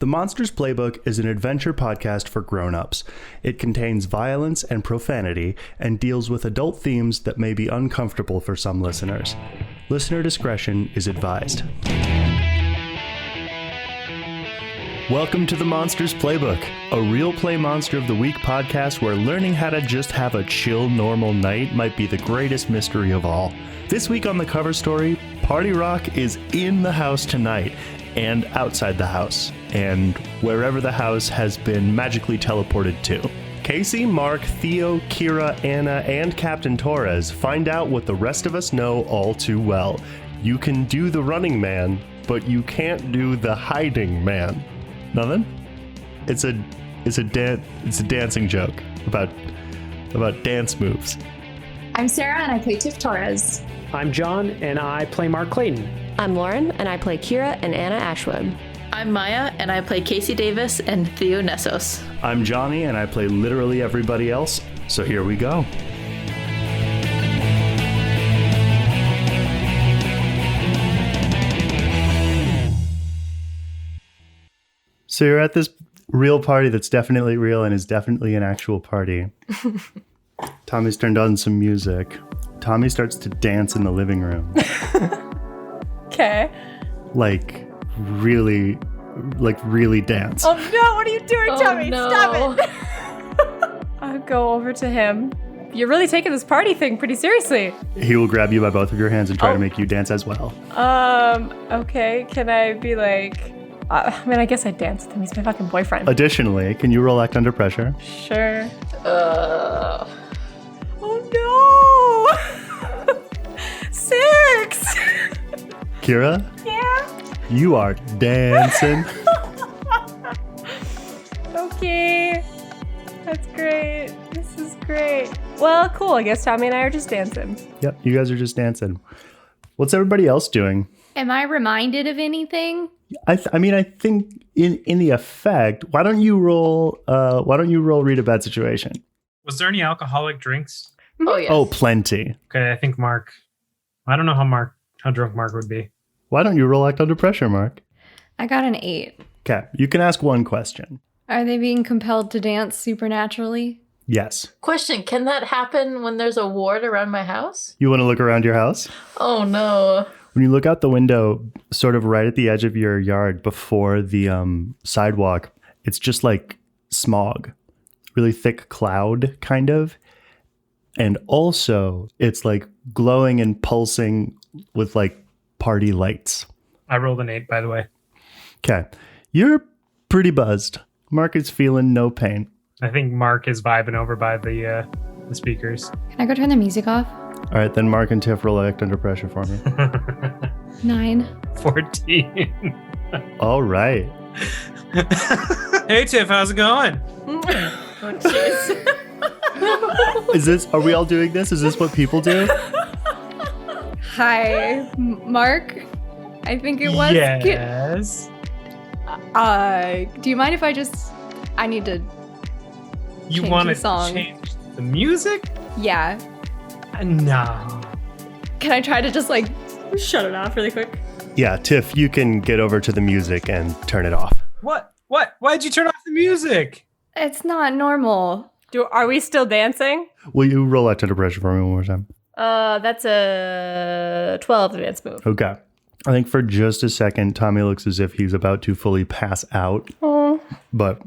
The Monsters Playbook is an adventure podcast for grown-ups. It contains violence and profanity and deals with adult themes that may be uncomfortable for some listeners. Listener discretion is advised. Welcome to the Monsters Playbook, a real play Monster of the Week podcast where learning how to just have a chill, normal night might be the greatest mystery of all. This week on the cover story, Party Rock is in the house tonight, and outside the house, and wherever the house has been magically teleported to. Casey, Mark, Theo, Kira, Anna, and Captain Torres find out what the rest of us know all too well. You can do the running man, but you can't do the hiding man. Nothing? It's a dancing joke about dance moves. I'm Sarah and I play Tiff Torres. I'm John and I play Mark Clayton. I'm Lauren and I play Kira and Anna Ashwood. I'm Miah and I play Casey Davis and Theo Nessos. I'm Jonny and I play literally everybody else, so here we go. So you're at this real party that's definitely real and is definitely an actual party. Tommy's turned on some music. Tommy starts to dance in the living room. Okay. Like really dance. Oh no, what are you doing, Tommy? No. Stop it. I'll go over to him. You're really taking this party thing pretty seriously. He will grab you by both of your hands and try to make you dance as well. Okay. Can I be like... I guess I'd dance with him. He's my fucking boyfriend. Additionally, can you roll act under pressure? Sure. Oh no! 6! Kira? Yeah? You are dancing. Okay. That's great. This is great. Well, cool. I guess Tommy and I are just dancing. Yep, you guys are just dancing. What's everybody else doing? Am I reminded of anything? I think in the effect, why don't you roll read a bad situation? Was there any alcoholic drinks? Oh, yes. Oh, plenty. Okay, I think Mark. I don't know how drunk Mark would be. Why don't you roll act under pressure, Mark? I got an 8. Okay, you can ask one question. Are they being compelled to dance supernaturally? Yes. Question, can that happen when there's a ward around my house? You want to look around your house? Oh, no. When you look out the window, sort of right at the edge of your yard before the sidewalk, it's just like smog, really thick cloud kind of. And also it's like glowing and pulsing with like party lights. I rolled an 8, by the way. Okay. You're pretty buzzed. Mark is feeling no pain. I think Mark is vibing over by the speakers. Can I go turn the music off? All right, then Mark and Tiff roll act under pressure for me. 9. 14. All right. Hey, Tiff, how's it going? Oh, jeez. Are we all doing this? Is this what people do? Hi, Mark. I think it was. Yes. Do you mind if I need to You change want the to song? change the music? Yeah. No. Can I try to just like shut it off really quick? Yeah, Tiff, you can get over to the music and turn it off. What? Why'd you turn off the music? It's not normal. Are we still dancing? Will you roll act under pressure for me one more time? That's a 12 advanced move. Okay. I think for just a second, Tommy looks as if he's about to fully pass out. Oh. But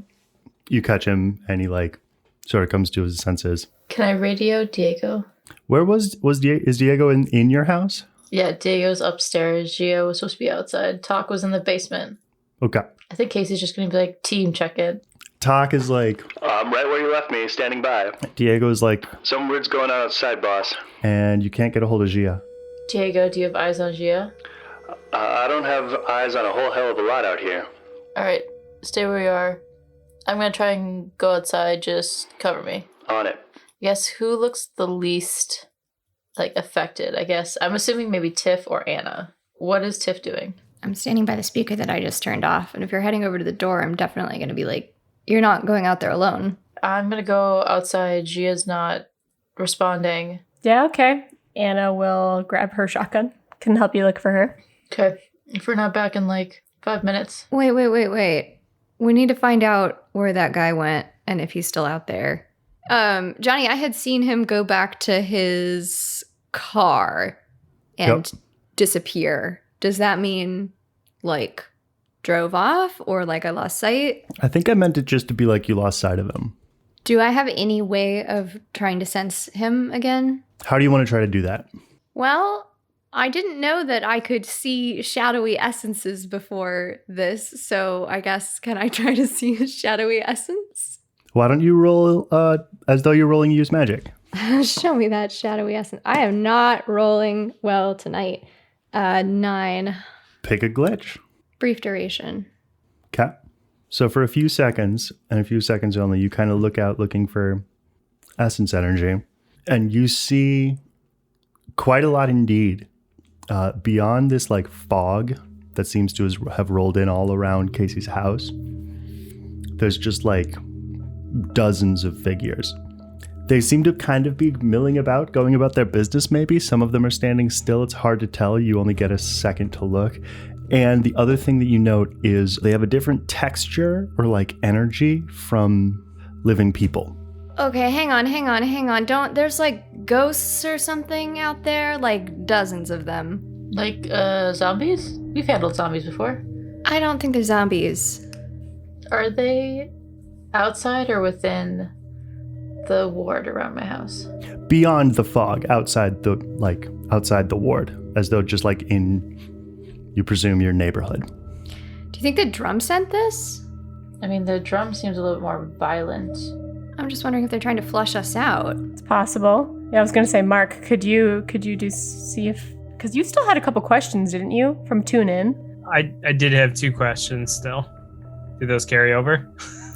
you catch him and he like sort of comes to his senses. Can I radio Diego? Where is Diego in your house? Yeah, Diego's upstairs. Gio was supposed to be outside. Talk was in the basement. Okay. I think Casey's just going to be like, team check-in. Talk is like, I'm right where you left me, standing by. Diego's like, Some weird's going on outside, boss. and you can't get a hold of Gia. Diego, do you have eyes on Gia? I don't have eyes on a whole hell of a lot out here. All right, stay where you are. I'm going to try and go outside. Just cover me. On it. Guess who looks the least, affected, I guess? I'm assuming maybe Tiff or Anna. What is Tiff doing? I'm standing by the speaker that I just turned off, and if you're heading over to the door, I'm definitely going to be like, you're not going out there alone. I'm going to go outside. Gia's not responding. Yeah, okay. Anna will grab her shotgun. Can help you look for her. Okay. If we're not back in 5 minutes. Wait. We need to find out where that guy went and if he's still out there. Johnny, I had seen him go back to his car and disappear. Does that mean, like, drove off or, like, I lost sight? I think I meant it just to be like you lost sight of him. Do I have any way of trying to sense him again? How do you want to try to do that? Well, I didn't know that I could see shadowy essences before this, so I guess can I try to see a shadowy essence? Why don't you roll as though you're rolling use magic? Show me that shadowy essence. I am not rolling well tonight. 9. Pick a glitch. Brief duration. Okay. So for a few seconds, and a few seconds only, you kind of look out looking for essence energy, and you see quite a lot indeed. Beyond this like fog that seems to have rolled in all around Casey's house, there's just like dozens of figures. They seem to kind of be milling about, going about their business maybe. Some of them are standing still. It's hard to tell. You only get a second to look. And the other thing that you note is they have a different texture or like energy from living people. Okay, hang on. There's like ghosts or something out there? Like dozens of them. Like, zombies? We've handled zombies before. I don't think they're zombies. Are they outside or within the ward around my house? Beyond the fog, outside the ward, as though just like in, you presume, your neighborhood. Do you think the drum sent this? I mean, the drum seems a little bit more violent. I'm just wondering if they're trying to flush us out. It's possible. Yeah, I was gonna say, Mark, could you see if, because you still had a couple questions, didn't you, from Tune In? I did have 2 questions still. Do those carry over?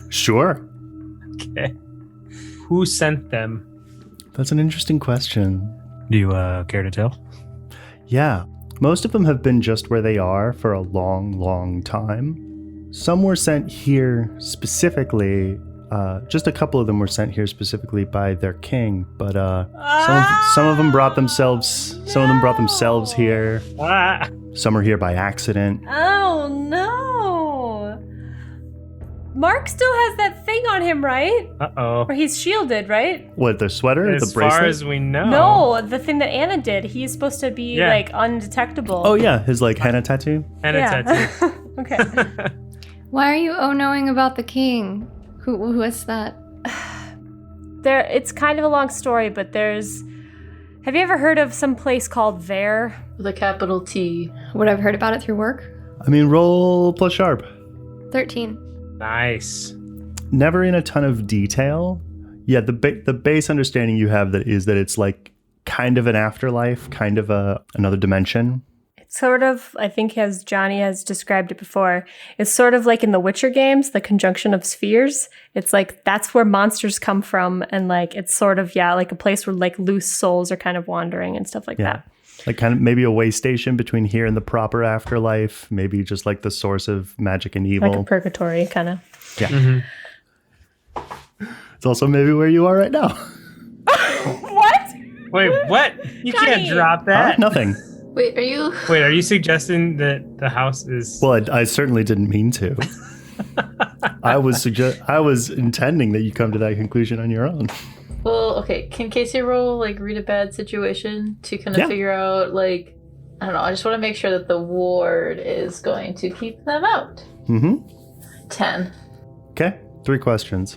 Sure. Okay. Who sent them? That's an interesting question. Do you care to tell? Yeah. Most of them have been just where they are for a long, long time. Some were sent here specifically. Just a couple of them were sent here specifically by their king, but some of them brought themselves. No. Some of them brought themselves here. Ah! Some are here by accident. Oh no! Mark still has that thing on him, right? Uh-oh. Or he's shielded, right? What, the sweater? As the bracelet? far as we know. No, the thing that Anna did. He's supposed to be like undetectable. Oh yeah, his like henna tattoo. And a tattoo. Okay. Why are you knowing about the king? Who is that? It's kind of a long story, but have you ever heard of some place called There? With a capital T. Would I've heard about it through work? I mean, roll plus sharp. 13. Nice. Never in a ton of detail. Yeah, the base understanding you have is that it's like kind of an afterlife, kind of another dimension. It's sort of, I think as Johnny has described it before, it's sort of like in the Witcher games, the conjunction of spheres. It's like that's where monsters come from, and like it's sort of, yeah, like a place where like loose souls are kind of wandering and stuff like that. Like kind of maybe a way station between here and the proper afterlife, maybe just like the source of magic and evil. Like a purgatory kind of. Yeah. Mm-hmm. It's also maybe where you are right now. What? Wait, what? You Johnny! can't drop that. Nothing. Wait, Are you suggesting that the house is... Well, I certainly didn't mean to. I was intending that you come to that conclusion on your own. Well, okay, can Casey roll, like, read a bad situation to kind of figure out, like, I don't know, I just want to make sure that the ward is going to keep them out. Mm-hmm. 10. Okay, 3 questions.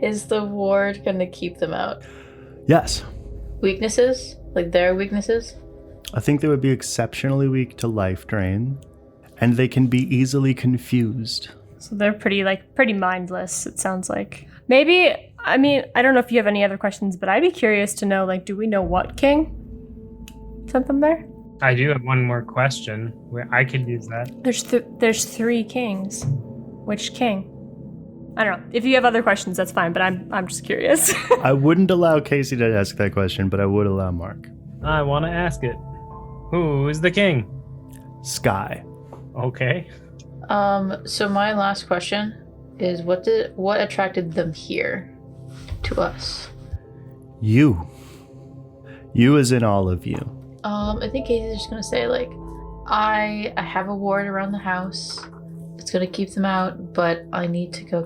Is the ward going to keep them out? Yes. Weaknesses? Like, their weaknesses? I think they would be exceptionally weak to life drain, and they can be easily confused. So they're pretty mindless, it sounds like. Maybe, I mean, I don't know if you have any other questions, but I'd be curious to know, like, do we know what king sent them there? I do have one more question. Where I could use that. There's 3 kings. Which king? I don't know. If you have other questions, that's fine, but I'm just curious. I wouldn't allow Casey to ask that question, but I would allow Mark. I want to ask it. Who is the king? Sky. Okay. So my last question is what attracted them here to us? You as in all of you. I think Casey's just gonna say, like, I have a ward around the house. It's gonna keep them out, but I need to go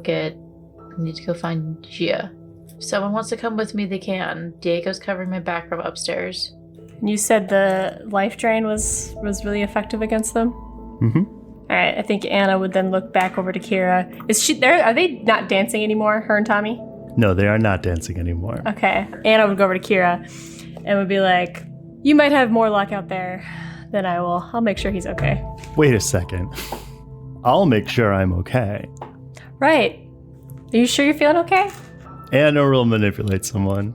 find Gia. If someone wants to come with me, they can. Diego's covering my back from upstairs. And you said the life drain was really effective against them? Mm-hmm. All right, I think Anna would then look back over to Kira. Is she there? Are they not dancing anymore, her and Tommy? No, they are not dancing anymore. Okay. Anna would go over to Kira and would be like, you might have more luck out there than I will. I'll make sure he's okay. Wait a second. I'll make sure I'm okay. Right. Are you sure you're feeling okay? And no rule manipulate someone.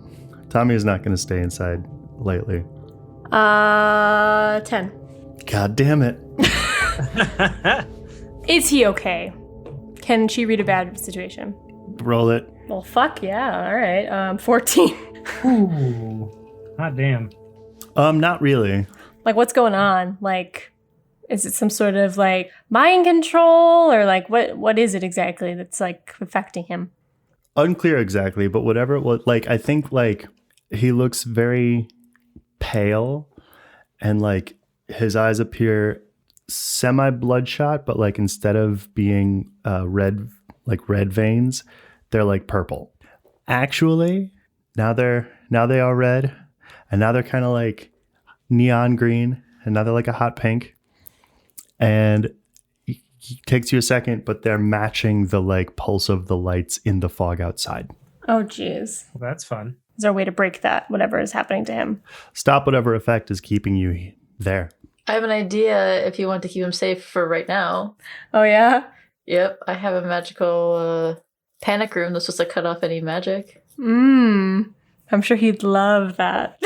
Tommy is not going to stay inside lately. 10. God damn it. Is he okay? Can she read a bad situation? Roll it. Well, fuck yeah. All right. 14. Ooh. Hot damn. Not really. Like, what's going on? Like, is it some sort of, like, mind control? Or, like, what is it exactly that's, like, affecting him? Unclear exactly, but whatever it was, like, I think, like, he looks very pale and, like, his eyes appear semi-bloodshot, but, like, instead of being red veins, they're, like, purple. Actually, now they are red, and now they're kind of, like, neon green, and now they're, like, a hot pink. And it takes you a second, but they're matching the like pulse of the lights in the fog outside. Oh, jeez. Well, that's fun. Is there a way to break that, whatever is happening to him? Stop whatever effect is keeping you there. I have an idea if you want to keep him safe for right now. Oh, yeah? Yep, I have a magical panic room that's supposed to cut off any magic. I'm sure he'd love that.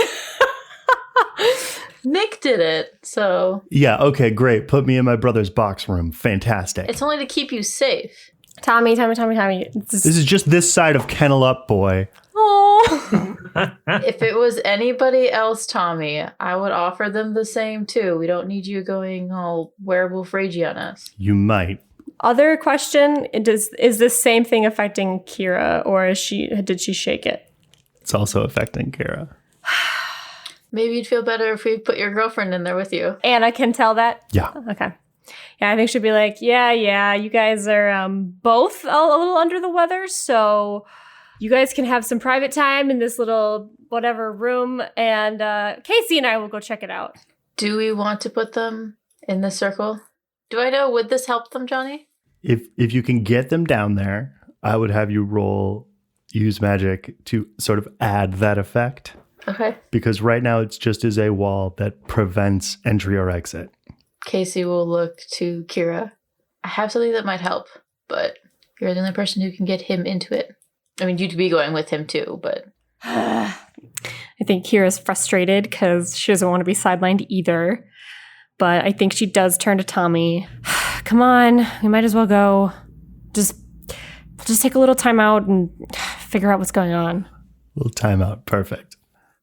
Nick did it, so... Yeah, okay, great. Put me in my brother's box room. Fantastic. It's only to keep you safe. Tommy. This is just this side of Kennel Up, boy. Oh. If it was anybody else, Tommy, I would offer them the same too. We don't need you going all werewolf ragey on us. You might. Other question, is this same thing affecting Kira, or did she shake it? It's also affecting Kara. Maybe you'd feel better if we put your girlfriend in there with you. Anna can tell that? Yeah. Okay. Yeah, I think she'd be like, yeah, you guys are both a little under the weather, so you guys can have some private time in this little whatever room, and Casey and I will go check it out. Do we want to put them in the circle? Do I know, would this help them, Johnny? If you can get them down there, I would have you use magic to sort of add that effect. Okay. Because right now it's just as a wall that prevents entry or exit. Casey will look to Kira. I have something that might help, but you're the only person who can get him into it. I mean, you'd be going with him too, but... I think Kira's frustrated because she doesn't want to be sidelined either. But I think she does turn to Tommy. Come on, we might as well go. We'll just take a little time out and figure out what's going on. Little timeout. Perfect.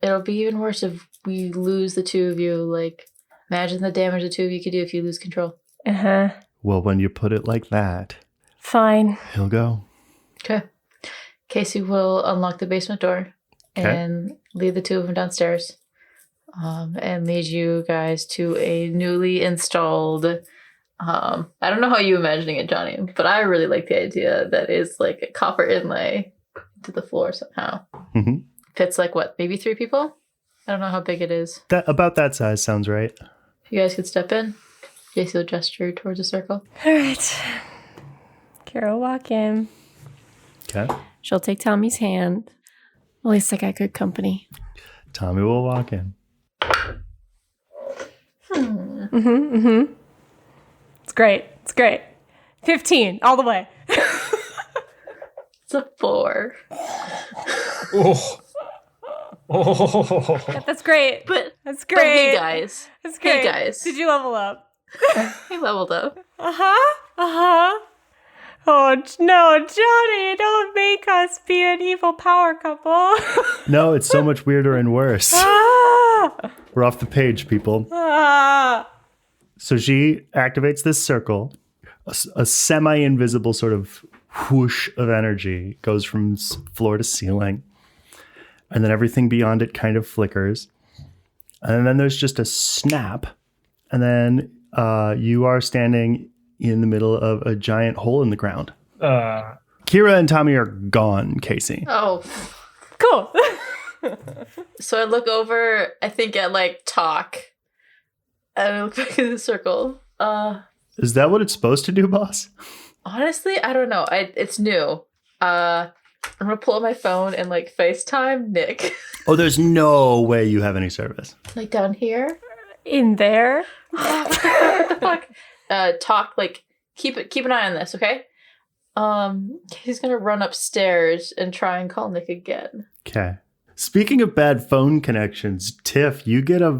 It'll be even worse if we lose the two of you. Like, imagine the damage the two of you could do if you lose control. Uh-huh. Well, when you put it like that, Fine. he'll go. Okay. Casey will unlock the basement door and lead the two of them downstairs. And lead you guys to a newly installed... I don't know how you're imagining it, Johnny, but I really like the idea that is like a copper inlay to the floor somehow. Mm-hmm. Fits like what, maybe 3 people? I don't know how big it is. About that size sounds right. If you guys could step in, Casey will gesture towards a circle. All right. Kara will walk in. Okay. She'll take Tommy's hand. At least I got good company. Tommy will walk in. It's great. 15, all the way. It's a 4. Oh. Yeah, that's great. That's great. But hey guys. That's great. Hey guys. Did you level up? He leveled up. Oh, no, Johnny, don't make us be an evil power couple. No, it's so much weirder and worse. We're off the page, people. So she activates this circle. A semi-invisible sort of whoosh of energy goes from floor to ceiling. And then everything beyond it kind of flickers. And then there's just a snap. And then you are standing in the middle of a giant hole in the ground. Uh, Kira and Tommy are gone, Casey. Oh, Cool. so I look over, I think at like Talk, and I look back in the circle. Is that what it's supposed to do, boss? Honestly, I don't know. It's new. I'm gonna pull up my phone and like FaceTime Nick. Oh, there's no way you have any service. Like down here. In there. What the fuck? Talk, like keep an eye on this, okay? He's gonna run upstairs and try and call Nick again. Okay. Speaking of bad phone connections, Tiff, you get a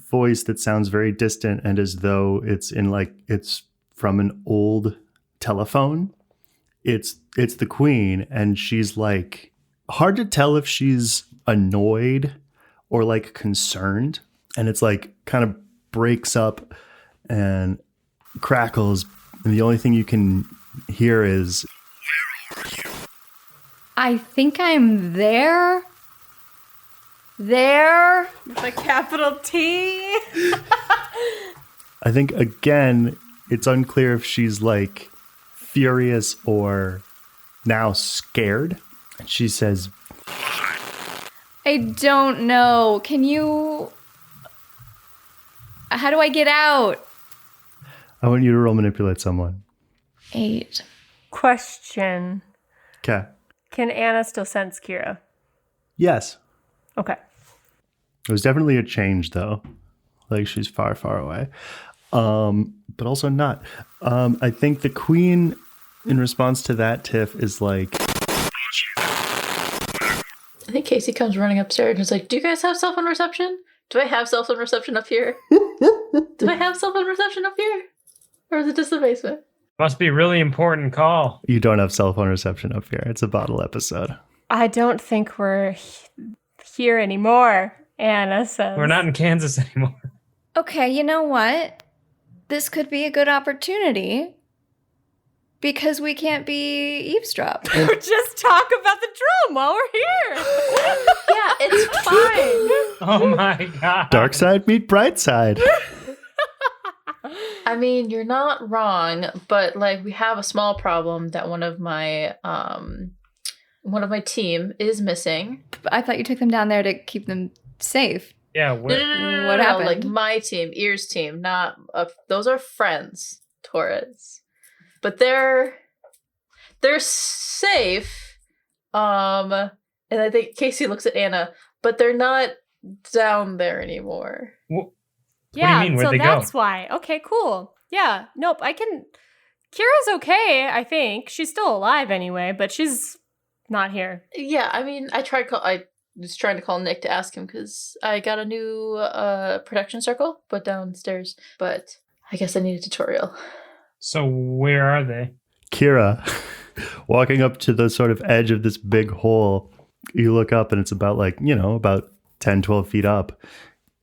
voice that sounds very distant and as though it's from an old telephone. It's the Queen, and she's like, hard to tell if she's annoyed or like concerned, and it's like kind of breaks up and crackles, and the only thing you can hear is, I think I'm there. There. With a capital T. I think again, it's unclear if she's like furious or now scared. And she says, I don't know. Can you... How do I get out? I want you to roll manipulate someone. 8. Question. Okay. Can Anna still sense Kira? Yes. Okay. It was definitely a change though. Like she's far, far away. But also not. I think the Queen, in response to that, Tiff, is like... I think Casey comes running upstairs and is like, do you guys have cell phone reception? Do I have cell phone reception up here? Do I have cell phone reception up here? Or is it just the basement? must be a really important call. You don't have cell phone reception up here. It's a bottle episode. I don't think we're here anymore, Anna says. We're not in Kansas anymore. Okay, you know what? This could be a good opportunity because we can't be eavesdropped. Just talk about the drum while we're here. Yeah, it's fine. Oh my god. Dark side meet bright side. I mean, you're not wrong, but like we have a small problem that one of my team is missing. I thought you took them down there to keep them safe. Yeah, No, we're, What happened? Like my team, Ear's team, not those are friends, Torres, but they're safe. And I think Casey looks at Anna, but they're not down there anymore. what do Yeah, you mean? Where'd so they go? that's why. Okay, cool. Yeah, nope, I can... Kira's okay, I think. She's still alive anyway, but she's not here. Yeah, I mean, I was trying to call Nick to ask him because I got a new protection circle put downstairs, but I guess I need a tutorial. So where are they? Kira, walking up to the sort of edge of this big hole, you look up and it's about about 10, 12 feet up.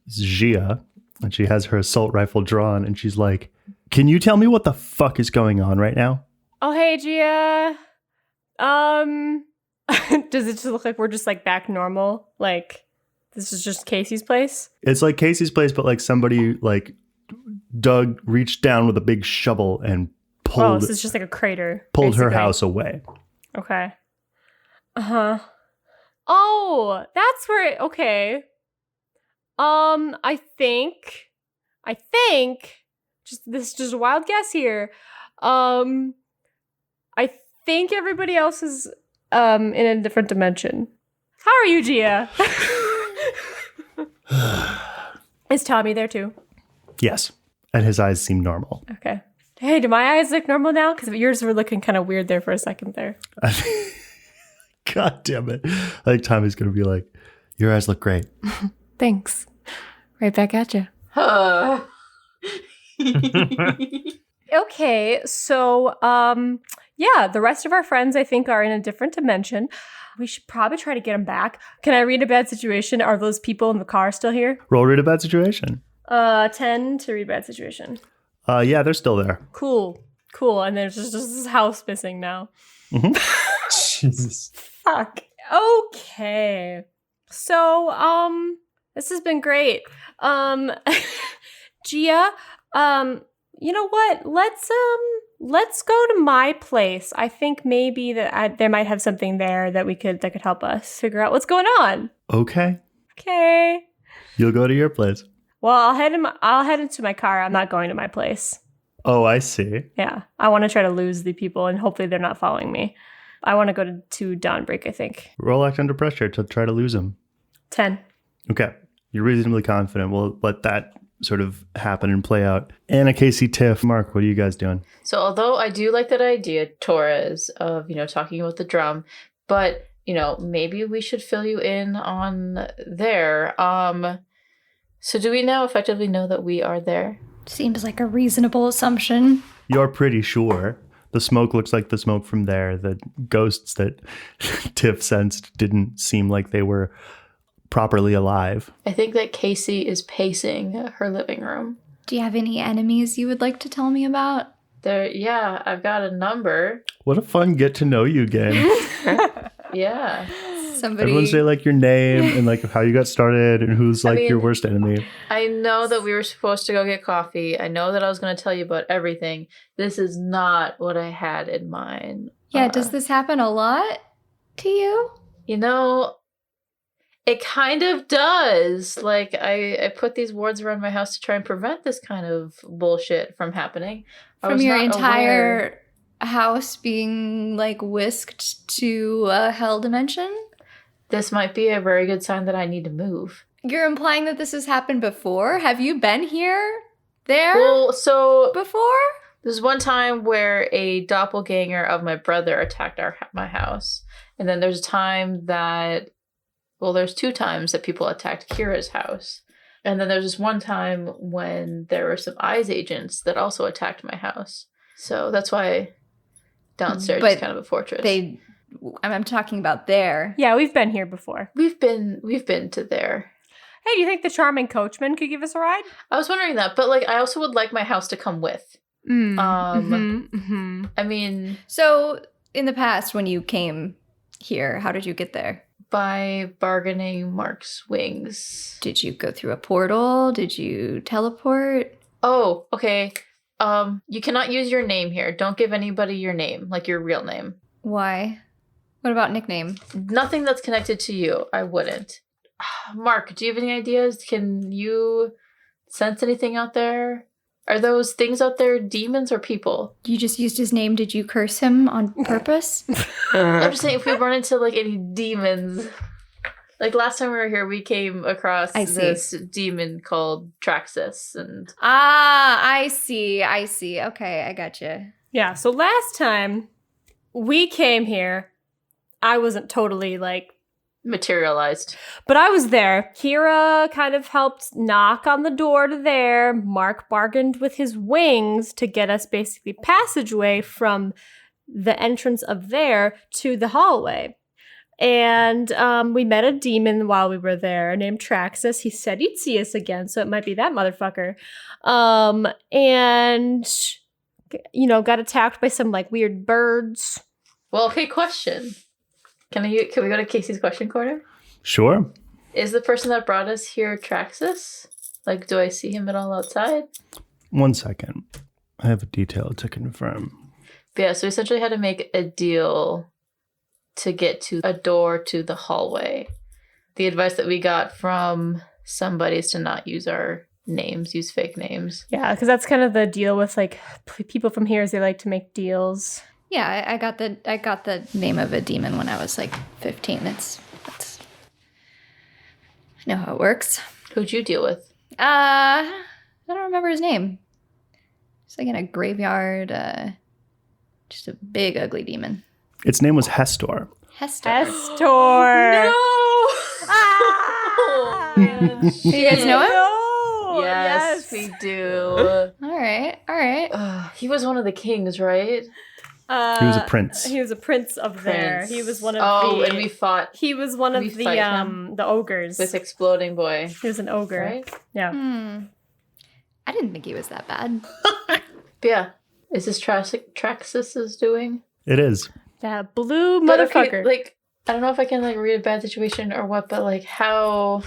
It's Gia, and she has her assault rifle drawn, and she's like, can you tell me what the fuck is going on right now? Oh, hey, Gia. Does it just look like we're just like back normal? Like this is just Casey's place? It's like Casey's place, but like somebody like reached down with a big shovel and Oh, this is just like a crater. pulled her basically. house away. Okay. Uh-huh. Oh, that's where okay. I think this is just a wild guess here. I think everybody else is in a different dimension. How are you, Gia? Is Tommy there too? Yes. And his eyes seem normal. Okay. Hey, do my eyes look normal now? Because yours were looking kind of weird there for a second there. God damn it. I think Tommy's going to be like, your eyes look great. Thanks. Right back at you. Okay, so yeah, the rest of our friends I think are in a different dimension. We should probably try to get them back. Can I read a bad situation? Are those people in the car still here? Roll read a bad situation. 10 to read bad situation. Yeah, they're still there. Cool. And there's just this house missing now. Mm-hmm. Jesus. Fuck. Okay. So, this has been great. Gia, You know what? Let's go to my place. I think maybe there might have something there that could help us figure out what's going on. Okay. Okay. You'll go to your place. Well, I'll head into my car. I'm not going to my place. Oh, I see. Yeah. I want to try to lose the people, and hopefully they're not following me. I want to go to Dawnbreak, I think. Roll act under pressure to try to lose him. 10. Okay. You're reasonably confident. We'll let that sort of happen and play out. Anna, Casey, Tiff, Mark, what are you guys doing? So although I do like that idea, Torres, of, talking about the drum, but, maybe we should fill you in on there. So do we now effectively know that we are there? Seems like a reasonable assumption. You're pretty sure. The smoke looks like the smoke from there. The ghosts that Tiff sensed didn't seem like they were properly alive. I think that Casey is pacing her living room. Do you have any enemies you would like to tell me about? Yeah, I've got a number. What a fun get to know you game. Yeah. Everyone say like your name and like how you got started and who's like your worst enemy. I know that we were supposed to go get coffee. I know that I was going to tell you about everything. This is not what I had in mind. Yeah, does this happen a lot to you? It kind of does. Like, I put these wards around my house to try and prevent this kind of bullshit from happening. From your entire house being, like, whisked to a hell dimension? This might be a very good sign that I need to move. You're implying that this has happened before? Have you been there? Well, so... Before? There's one time where a doppelganger of my brother attacked my house. And then there's a time that... Well, there's 2 times that people attacked Kira's house. And then there's this one time when there were some eyes agents that also attacked my house. So that's why downstairs is kind of a fortress. I'm talking about there. Yeah, we've been here before. We've been to there. Hey, do you think the charming coachman could give us a ride? I was wondering that, but like I also would like my house to come with. I mean, so in the past when you came here, how did you get there? By bargaining Mark's wings. Did you go through a portal? Did you teleport? Oh, okay. You cannot use your name here. Don't give anybody your name, like your real name. Why? What about nickname? Nothing that's connected to you. I wouldn't. Mark, do you have any ideas? Can you sense anything out there? Are those things out there demons or people? You just used his name. Did you curse him on purpose? I'm just saying, if we run into like any demons, like last time we were here, we came across this demon called Traxxas, and I see. Okay, I gotcha. Yeah. So last time we came here, I wasn't totally like materialized, but I was there. Kira kind of helped knock on the door to there. Mark bargained with his wings to get us basically passageway from the entrance of there to the hallway. And we met a demon while we were there named Traxxas. He said he'd see us again, so it might be that motherfucker. And got attacked by some like weird birds. Well, okay, question. Can we go to Casey's question corner? Sure. Is the person that brought us here Traxxas? Like, do I see him at all outside? 1 second. I have a detail to confirm. But yeah, so we essentially had to make a deal to get to a door to the hallway. The advice that we got from somebody is to not use our names, use fake names. Yeah, because that's kind of the deal with like people from here is they like to make deals. Yeah, I got the name of a demon when I was like 15. It's I know how it works. Who'd you deal with? I don't remember his name. It's like in a graveyard. Just a big ugly demon. Its name was Hestor. Hestor. No! Do you guys know him? No! Yes, we do. All right. He was one of the kings, right? He was a prince. He was a prince of there. He was one of and we fought. He was one of the ogres. This exploding boy. He was an ogre. Right? Yeah. I didn't think he was that bad. But yeah. Is this Traxxas is doing? It is. That blue motherfucker. Okay, like, I don't know if I can like read a bad situation or what, but like how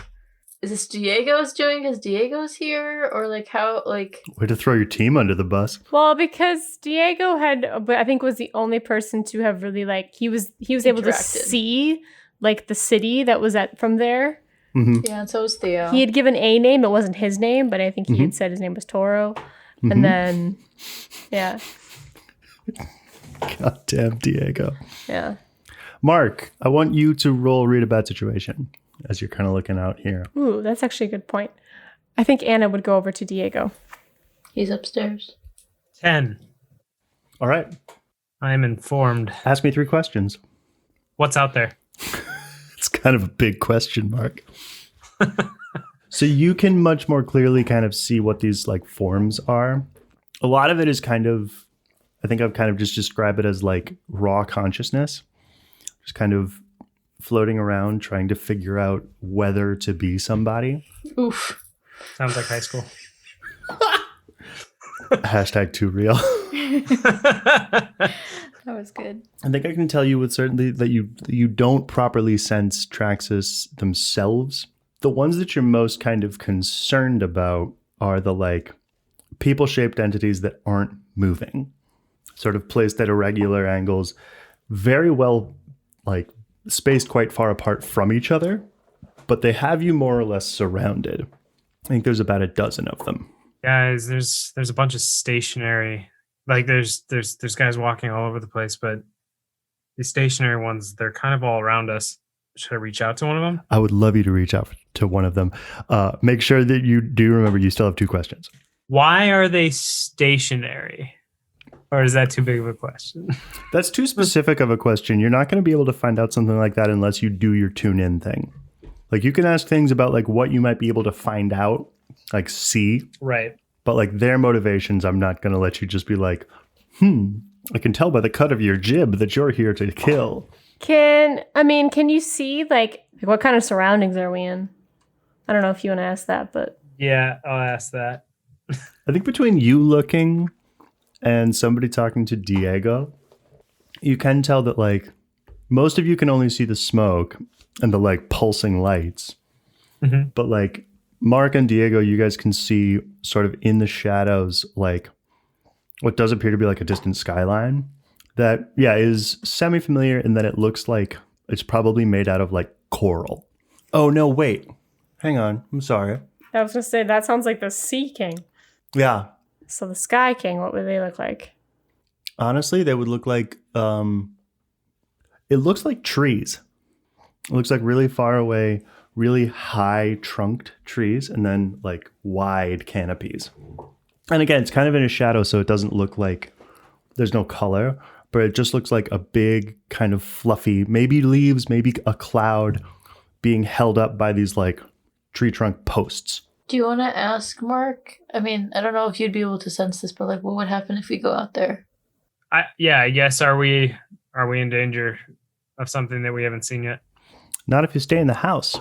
Is this Diego's doing because Diego's here? Or like how, like... Way to throw your team under the bus. Well, because Diego I think was the only person to have really like, he was able to see like the city that was from there. Mm-hmm. Yeah, and so was Theo. He had given a name. It wasn't his name, but I think he had said his name was Toro. Mm-hmm. And then, yeah. Goddamn Diego. Yeah. Mark, I want you to read a bad situation as you're kind of looking out here. Ooh, that's actually a good point. I think Anna would go over to Diego. He's upstairs. 10. All right. I am informed. Ask me 3 questions. What's out there? It's kind of a big question, Mark. So you can much more clearly kind of see what these like forms are. A lot of it is kind of, I think I've kind of just described it as like raw consciousness. Just kind of floating around trying to figure out whether to be somebody. Oof. Sounds like high school. Hashtag too real. That was good. I think I can tell you with certainty that you don't properly sense Traxxas themselves. The ones that you're most kind of concerned about are the like people-shaped entities that aren't moving, sort of placed at irregular angles, very well like spaced quite far apart from each other, but they have you more or less surrounded. I think there's about a dozen of them. Guys, there's a bunch of stationary, like there's guys walking all over the place, but the stationary ones, they're kind of all around us. Should I reach out to one of them? I would love you to reach out to one of them. Make sure that you do remember you still have 2 questions. Why are they stationary? Or is that too big of a question? That's too specific of a question. You're not going to be able to find out something like that unless you do your tune in thing. Like you can ask things about like what you might be able to find out, like see. Right. But like their motivations, I'm not going to let you just be like, I can tell by the cut of your jib that you're here to kill. Can you see like what kind of surroundings are we in? I don't know if you want to ask that, but Yeah, I'll ask that. I think between you looking and somebody talking to Diego, you can tell that like most of you can only see the smoke and the like pulsing lights. Mm-hmm. But like Mark and Diego, you guys can see sort of in the shadows like what does appear to be like a distant skyline that, yeah, is semi-familiar in that it looks like it's probably made out of like coral. Oh, no, wait. Hang on. I'm sorry. I was going to say that sounds like the Sea King. Yeah. So the Sky King, what would they look like? Honestly, they would look like, it looks like trees. It looks like really far away, really high trunked trees, and then like wide canopies. And again, it's kind of in a shadow, so it doesn't look like there's no color, but it just looks like a big kind of fluffy, maybe leaves, maybe a cloud being held up by these like tree trunk posts. Do you want to ask Mark? I mean, I don't know if you'd be able to sense this, but like, what would happen if we go out there? I guess are we in danger of something that we haven't seen yet? Not if you stay in the house.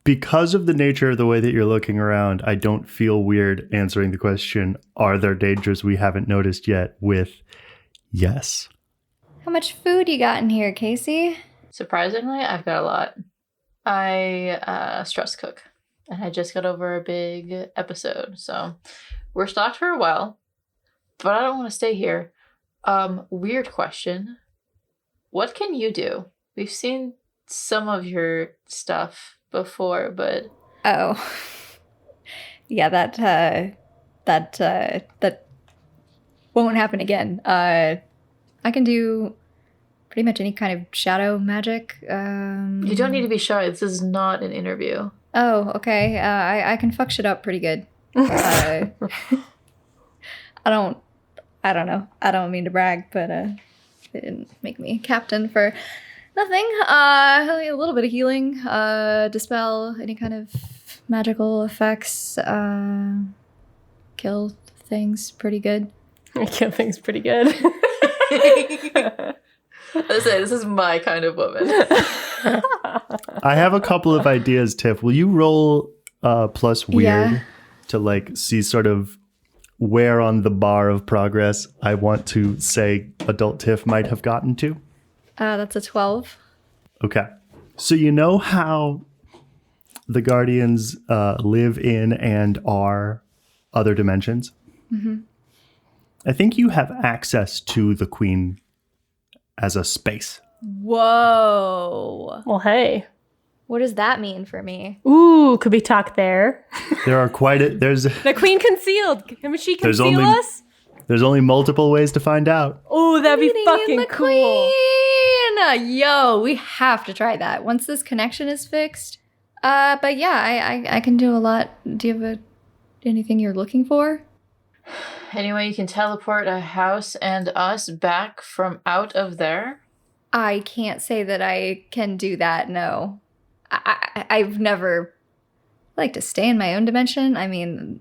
Because of the nature of the way that you're looking around, I don't feel weird answering the question, are there dangers we haven't noticed yet, with yes. How much food you got in here, Casey? Surprisingly, I've got a lot. I stress cook, and I just got over a big episode, so we're stocked for a while, but I don't want to stay here. Weird question. What can you do? We've seen some of your stuff before, but Oh. Yeah, that won't happen again. I can do pretty much any kind of shadow magic. you don't need to be shy. This is not an interview. Oh, okay. I can fuck shit up pretty good. I don't know. I don't mean to brag, but they didn't make me captain for nothing. A little bit of healing, dispel any kind of magical effects, kill things pretty good. Kill things pretty good. I say, this is my kind of woman. I have a couple of ideas, Tiff. Will you roll plus weird Yeah. to like see sort of where on the bar of progress I want to say adult Tiff might have gotten to? That's a 12. Okay. So you know how the Guardians live in and are other dimensions. Mm-hmm. I think you have access to the Queen as a space. Whoa. Well, hey. What does that mean for me? Ooh, could we talk there? There are there's The Queen concealed. Can she There's conceal only- us? there's only multiple ways to find out. Ooh, that'd be Meeting fucking the cool. Queen! Yo, we have to try that once this connection is fixed. But yeah, I can do a lot. Do you have anything you're looking for? Anyway, you can teleport a house and us back from out of there. I can't say that I can do that, no. I've never liked to stay in my own dimension. I mean,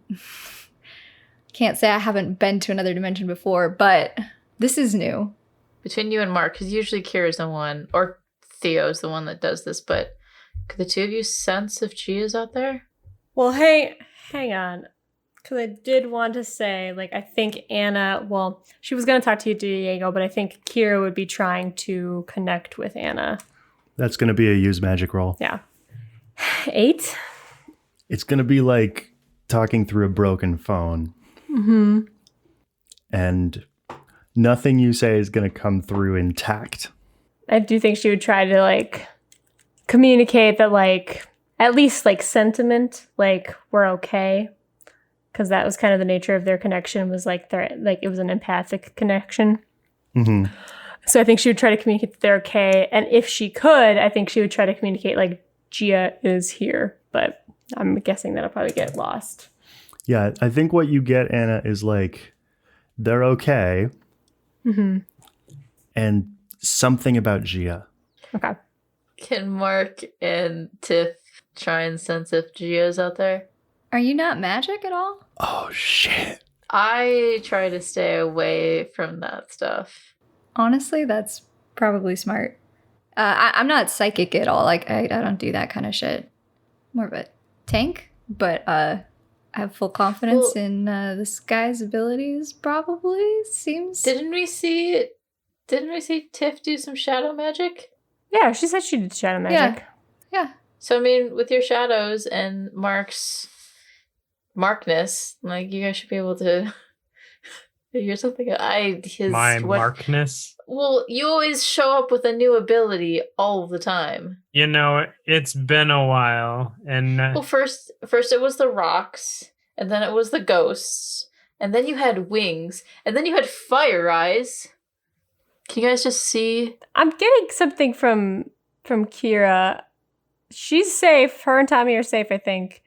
can't say I haven't been to another dimension before, but this is new. Between you and Mark, because usually Kira's the one, or Theo's the one that does this, but could the two of you sense if Gia's out there? Well, hey, hang on. Because I did want to say, like, I think Anna, well, she was going to talk to you, Diego, but I think Kira would be trying to connect with Anna. That's going to be a use magic roll. Yeah. 8? It's going to be like talking through a broken phone. Mm-hmm. And nothing you say is going to come through intact. I do think she would try to, like, communicate that, like, at least, like, sentiment, like, we're okay. Because that was kind of the nature of their connection, was, like, it was an empathic connection. Mm-hmm. So I think she would try to communicate that they're okay. And if she could, I think she would try to communicate, like, Gia is here. But I'm guessing that'll probably get lost. Yeah, I think what you get, Anna, is like, they're okay. Mm-hmm. And something about Gia. Okay. Can Mark and Tiff try and sense if Gia's out there? Are you not magic at all? Oh, shit. I try to stay away from that stuff. Honestly, that's probably smart. I'm not psychic at all. Like, I don't do that kind of shit. More of a tank, but I have full confidence in this guy's abilities, probably. Seems... Didn't we see Tiff do some shadow magic? Yeah, she said she did shadow magic. Yeah. So, I mean, with your shadows and Markness, like, you guys should be able to figure something out. Markness? Well, you always show up with a new ability all the time. You know, it's been a while, and Well, first it was the rocks, and then it was the ghosts, and then you had wings, and then you had fire eyes. Can you guys just see? I'm getting something from Kira. She's safe. Her and Tommy are safe, I think.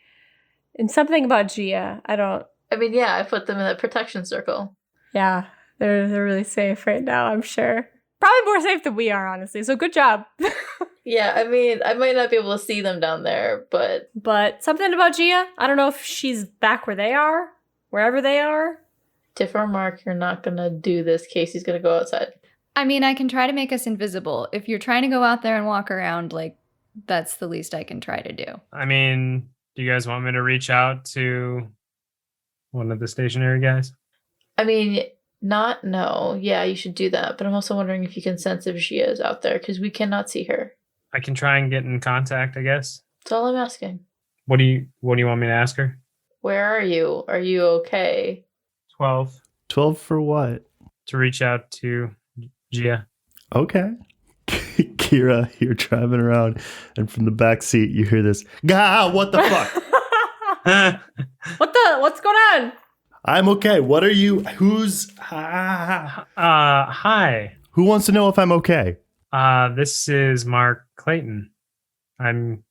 And something about Gia. I mean, yeah, I put them in that protection circle. Yeah, they're really safe right now, I'm sure. Probably more safe than we are, honestly. So good job. Yeah, I mean, I might not be able to see them down there, but something about Gia. I don't know if she's back where they are, wherever they are. Tiff or Mark, you're not gonna do this. Casey's gonna go outside. I mean, I can try to make us invisible. If you're trying to go out there and walk around, like, that's the least I can try to do. I mean, do you guys want me to reach out to one of the stationary guys? I mean, no. Yeah, you should do that. But I'm also wondering if you can sense if Gia is out there, because we cannot see her. I can try and get in contact, I guess. That's all I'm asking. What do you want me to ask her? Where are you? Are you okay? 12. 12 for what? To reach out to Gia. Okay. Kira, you're driving around, and from the back seat, you hear this, "Gah, what the fuck?" What's going on? I'm okay. What are you? Hi. Who wants to know if I'm okay? This is Mark Clayton. I'm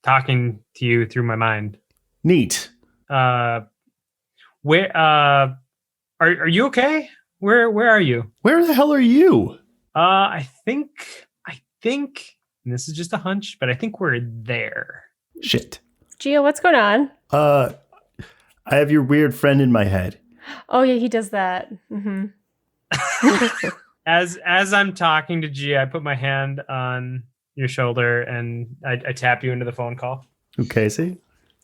talking to you through my mind. Neat. Where are you okay? Where are you? Where the hell are you? I think, and this is just a hunch, but I think we're there. Shit. Gia, what's going on? I have your weird friend in my head. Oh, yeah, he does that. Mm-hmm. As I'm talking to Gia, I put my hand on your shoulder and I tap you into the phone call. Who, Casey?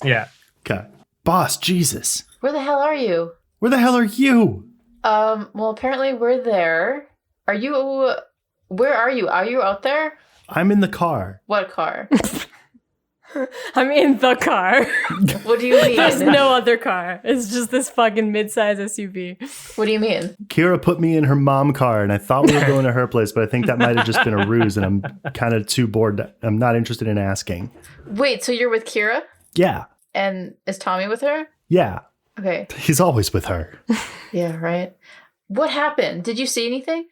Yeah. Okay. Boss, Jesus. Where the hell are you? Where the hell are you? Well, apparently we're there. Where are you? Are you out there? I'm in the car. What car? I'm in the car. What do you mean? There's no other car. It's just this fucking mid-size SUV. What do you mean? Kira put me in her mom car, and I thought we were going to her place, but I think that might have just been a ruse, and I'm kind of too bored. I'm not interested in asking. Wait, so you're with Kira? Yeah. And is Tommy with her? Yeah. Okay. He's always with her. Yeah, right. What happened? Did you see anything?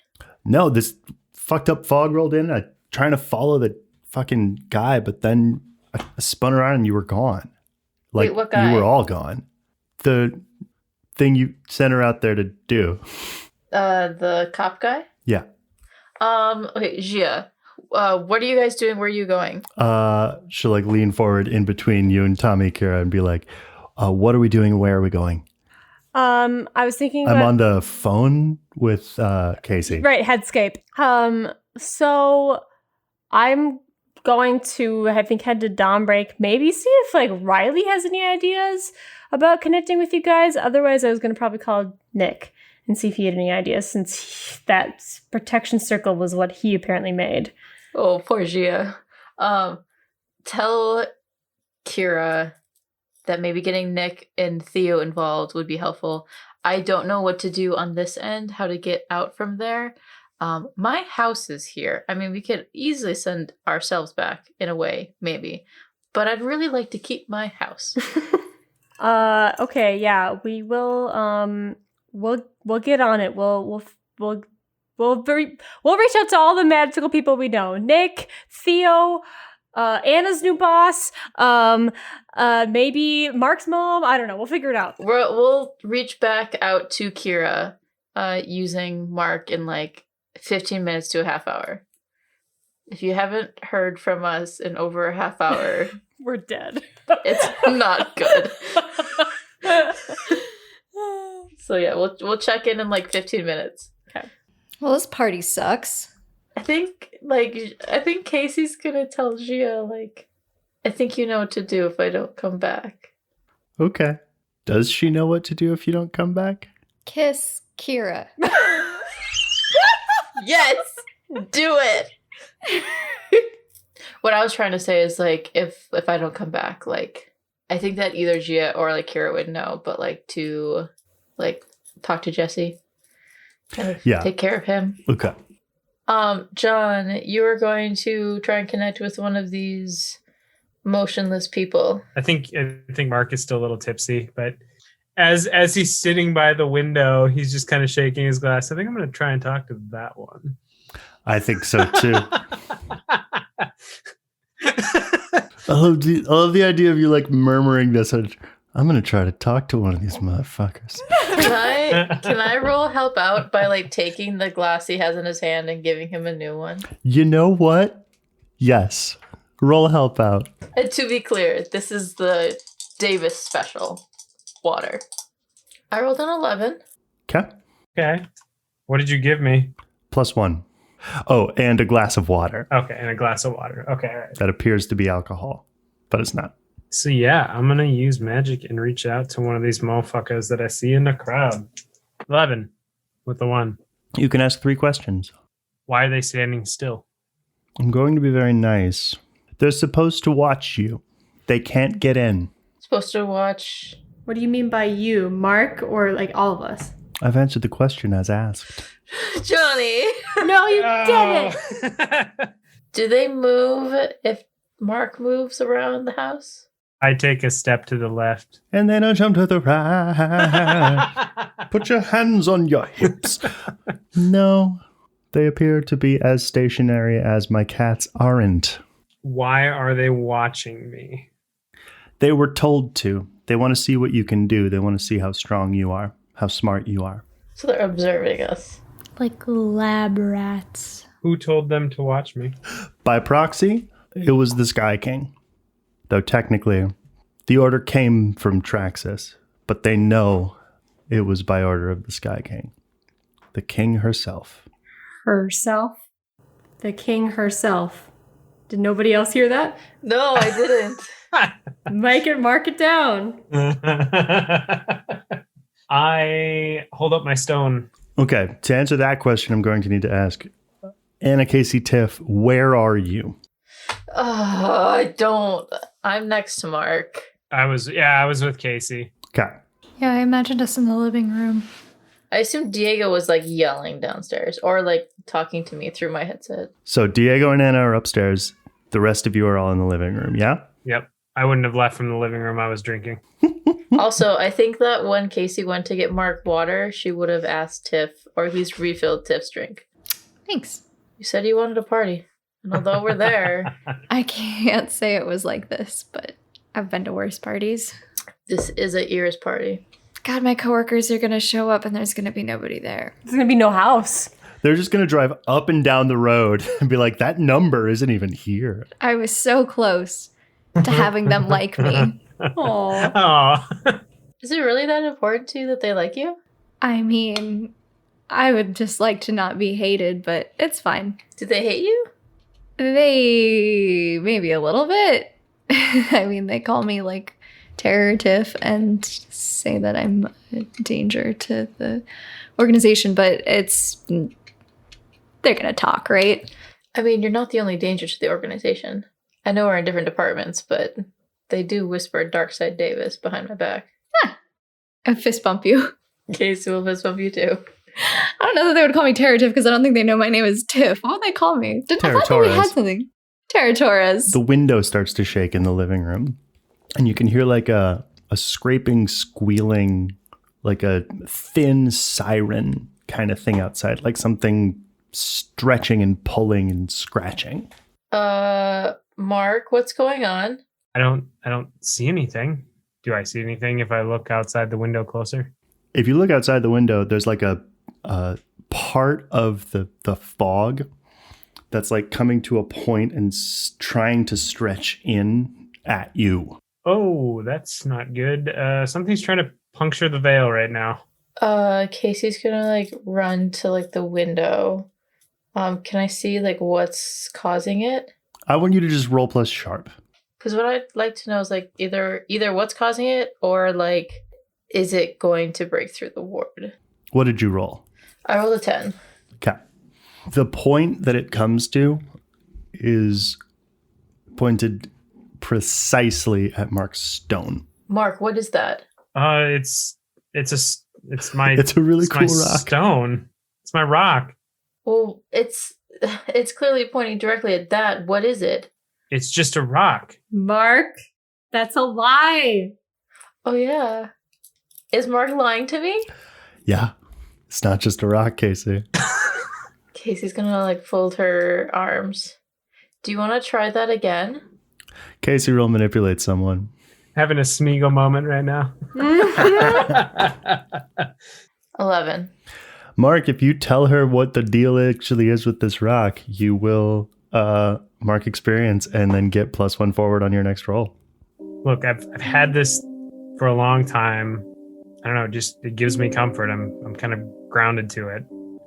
No, this fucked up fog rolled in. I trying to follow the fucking guy, but then I spun around and you were gone. Like, wait, what guy? You were all gone. The thing you sent her out there to do. The cop guy? Yeah. Okay, Gia. What are you guys doing? Where are you going? She'll like lean forward in between you and Tommy, Kira, and be like, what are we doing? Where are we going? I was thinking I'm on the phone with Casey. Right, Headscape. So I'm going to, I think, head to Dawnbreak, maybe see if like Riley has any ideas about connecting with you guys. Otherwise, I was going to probably call Nick and see if he had any ideas, since that protection circle was what he apparently made. Oh, poor Gia. Tell Kira that maybe getting Nick and Theo involved would be helpful. I don't know what to do on this end, how to get out from there. My house is here. I mean, we could easily send ourselves back in a way, maybe. But I'd really like to keep my house. Okay, yeah, we will. We'll get on it. We'll reach out to all the magical people we know. Nick, Theo, Anna's new boss, maybe Mark's mom. I don't know. We'll figure it out. We'll reach back out to Kira using Mark in like 15 minutes to a half hour. If you haven't heard from us in over a half hour, we're dead. It's not good. So yeah, we'll check in like 15 minutes. Okay. Well, this party sucks. I think Casey's gonna tell Gia, like, I think you know what to do if I don't come back. Okay. Does she know what to do if you don't come back? Kiss Kira. Yes! Do it! What I was trying to say is, like, if I don't come back, like, I think that either Gia or, like, Kira would know, but, like, to, like, talk to Jesse. Kind of take care of him. Okay. John, you are going to try and connect with one of these motionless people. I think Mark is still a little tipsy, but as he's sitting by the window, he's just kind of shaking his glass. I think I'm going to try and talk to that one. I think so too. I love the idea of you like murmuring this. I'm going to try to talk to one of these motherfuckers. Can I roll help out by like taking the glass he has in his hand and giving him a new one? You know what? Yes. Roll help out. And to be clear, this is the Davis special water. I rolled an 11. Okay. What did you give me? +1. Oh, and a glass of water. Okay, and a glass of water. Okay, all right. That appears to be alcohol, but it's not. So yeah, I'm going to use magic and reach out to one of these motherfuckers that I see in the crowd. 11 with the 1. You can ask 3 questions. Why are they standing still? I'm going to be very nice. They're supposed to watch you. They can't get in. Supposed to watch. What do you mean by you, Mark, or like all of us? I've answered the question as asked. Johnny! No, you didn't! Do they move if Mark moves around the house? I take a step to the left. And then I jump to the right. Put your hands on your hips. No, they appear to be as stationary as my cats aren't. Why are they watching me? They were told to. They want to see what you can do. They want to see how strong you are, how smart you are. So they're observing us. Like lab rats. Who told them to watch me? By proxy, it was the Sky King. Though technically, the order came from Traxxas, but they know it was by order of the Sky King. The king herself. Herself? The king herself. Did nobody else hear that? No, I didn't. Mark it down. I hold up my stone. Okay, to answer that question, I'm going to need to ask Anna, Casey, Tiff, where are you? I'm next to Mark. I was with Casey. Okay. Yeah, I imagined us in the living room. I assume Diego was like yelling downstairs or like talking to me through my headset. So Diego and Anna are upstairs. The rest of you are all in the living room, yeah? Yep. I wouldn't have left from the living room. I was drinking. Also, I think that when Casey went to get Mark water, she would have asked Tiff, or at least refilled Tiff's drink. Thanks. You said you wanted a party. And although we're there, I can't say it was like this, but I've been to worse parties. this is a Iris party. God, my coworkers are going to show up and there's going to be nobody there. There's going to be no house. They're just going to drive up and down the road and be like, that number isn't even here. I was so close to having them like me. Aww. Oh. Is it really that important to you that they like you? I mean, I would just like to not be hated, but it's fine. Did they hate you? They maybe a little bit. I mean, they call me like Terror Tiff and say that I'm a danger to the organization, but they're gonna talk, right? I mean, you're not the only danger to the organization. I know we're in different departments, but they do whisper Darkside Davis behind my back. I fist bump you. Casey will fist bump you too. I don't know that they would call me Terror Tiff because I don't think they know my name is Tiff. What would they call me? I thought that we had Torres. something. Terror Torres. The window starts to shake in the living room. And you can hear like a scraping, squealing, like a thin siren kind of thing outside. Like something stretching and pulling and scratching. Mark, what's going on? I don't see anything. Do I see anything if I look outside the window closer? If you look outside the window, there's like a part of the fog that's like coming to a point and trying to stretch in at you. Oh, that's not good. Something's trying to puncture the veil right now. Casey's gonna like run to like the window. Can I see like what's causing it? I want you to just roll plus sharp. Because what I'd like to know is like either what's causing it or like is it going to break through the ward? What did you roll? I rolled a 10. Okay. The point that it comes to is pointed precisely at Mark's stone. Mark, what is that? It's my It's a really cool my rock. stone. It's my rock. Well, it's clearly pointing directly at that. What is it? It's just a rock. Mark, that's a lie. Oh yeah. Is Mark lying to me? Yeah. It's not just a rock, Casey. Casey's gonna like fold her arms. Do you want to try that again? Casey will manipulate someone. Having a Smeagol moment right now. 11. Mark, if you tell her what the deal actually is with this rock, you will mark experience and then get +1 forward on your next roll. Look, I've had this for a long time. I don't know, just it gives me comfort. I'm kind of grounded to it.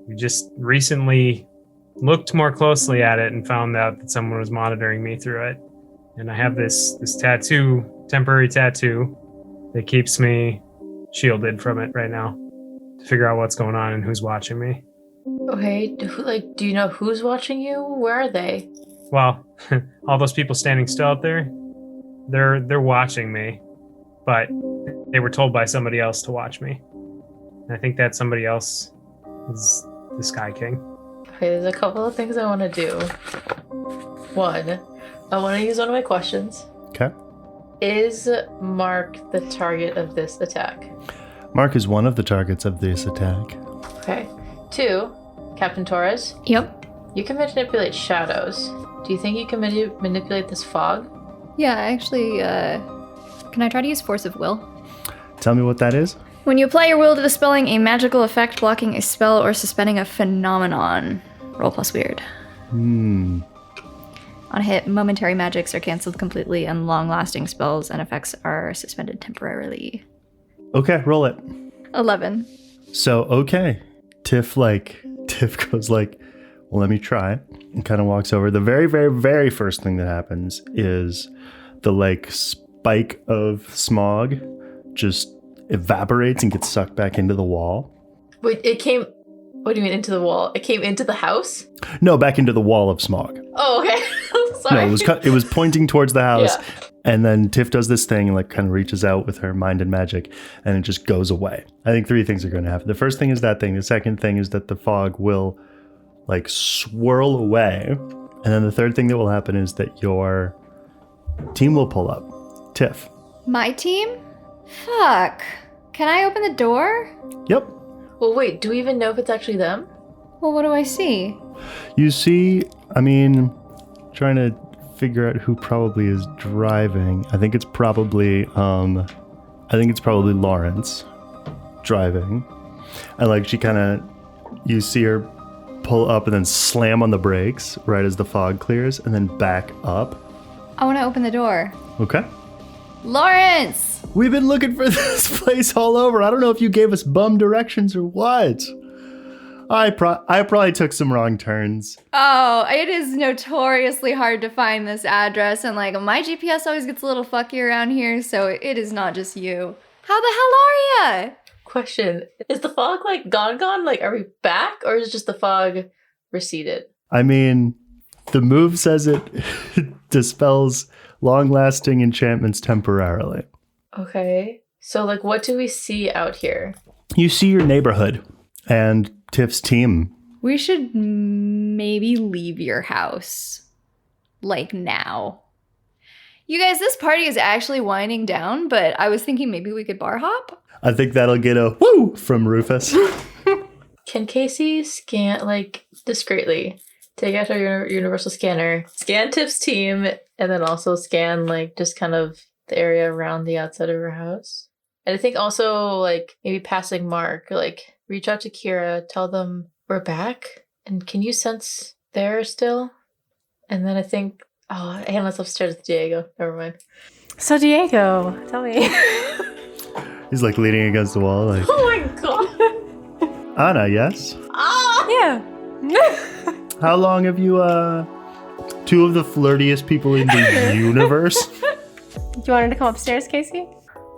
We just recently looked more closely at it and found out that someone was monitoring me through it. And I have this tattoo, temporary tattoo, that keeps me shielded from it right now to figure out what's going on and who's watching me. Okay, do you know who's watching you? Where are they? Well, all those people standing still out there, they're watching me, but they were told by somebody else to watch me. And I think that somebody else is the Sky King. Okay, there's a couple of things I want to do. One, I want to use one of my questions. Okay. Is Mark the target of this attack? Mark is one of the targets of this attack. Okay. 2, Captain Torres, Yep. you can manipulate shadows. Do you think you can manipulate this fog? Yeah, actually, can I try to use Force of Will? Tell me what that is. When you apply your will to dispelling a magical effect, blocking a spell, or suspending a phenomenon, roll plus weird. On a hit, momentary magics are canceled completely, and long-lasting spells and effects are suspended temporarily. Okay, roll it. 11. So, okay. Tiff goes like, well, let me try. And kind of walks over. The very, very, very first thing that happens is the like spike of smog just evaporates and gets sucked back into the wall. Wait, what do you mean into the wall? It came into the house? No, back into the wall of smog. Oh, okay. Sorry. No, it was pointing towards the house. Yeah. And then Tiff does this thing and like kind of reaches out with her mind and magic and it just goes away. I think 3 things are going to happen. The first thing is that thing. The second thing is that the fog will like swirl away. And then the third thing that will happen is that your team will pull up. Tiff. My team? Fuck. Can I open the door? Yep. Well, wait, do we even know if it's actually them? Well, what do I see? You see, I mean, trying to figure out who probably is driving. I think it's probably Lawrence driving. And like she kind of, you see her pull up and then slam on the brakes right as the fog clears and then back up. I want to open the door. Okay. Lawrence! We've been looking for this place all over. I don't know if you gave us bum directions or what. I probably took some wrong turns. Oh, it is notoriously hard to find this address, and like my GPS always gets a little fucky around here, so it is not just you. How the hell are ya? Question, is the fog like gone? Like, are we back, or is just the fog receded? I mean, the move says it dispels long-lasting enchantments temporarily. Okay. So, like, what do we see out here? You see your neighborhood and Tiff's team. We should maybe leave your house. Like now. You guys, this party is actually winding down, but I was thinking maybe we could bar hop? I think that'll get a woo from Rufus. Can Casey scan, like, discreetly take out our universal scanner, scan Tiff's team, and then also scan, like, just kind of the area around the outside of her house? And I think also, like, maybe passing Mark, like, reach out to Kira, tell them we're back, and can you sense there still? And then I think, Hannah's upstairs with Diego. Never mind. So Diego, tell me. He's like leaning against the wall, like, Oh my god! Anna, yes? Yeah. How long have you, two of the flirtiest people in the universe? Do you want her to come upstairs, Casey?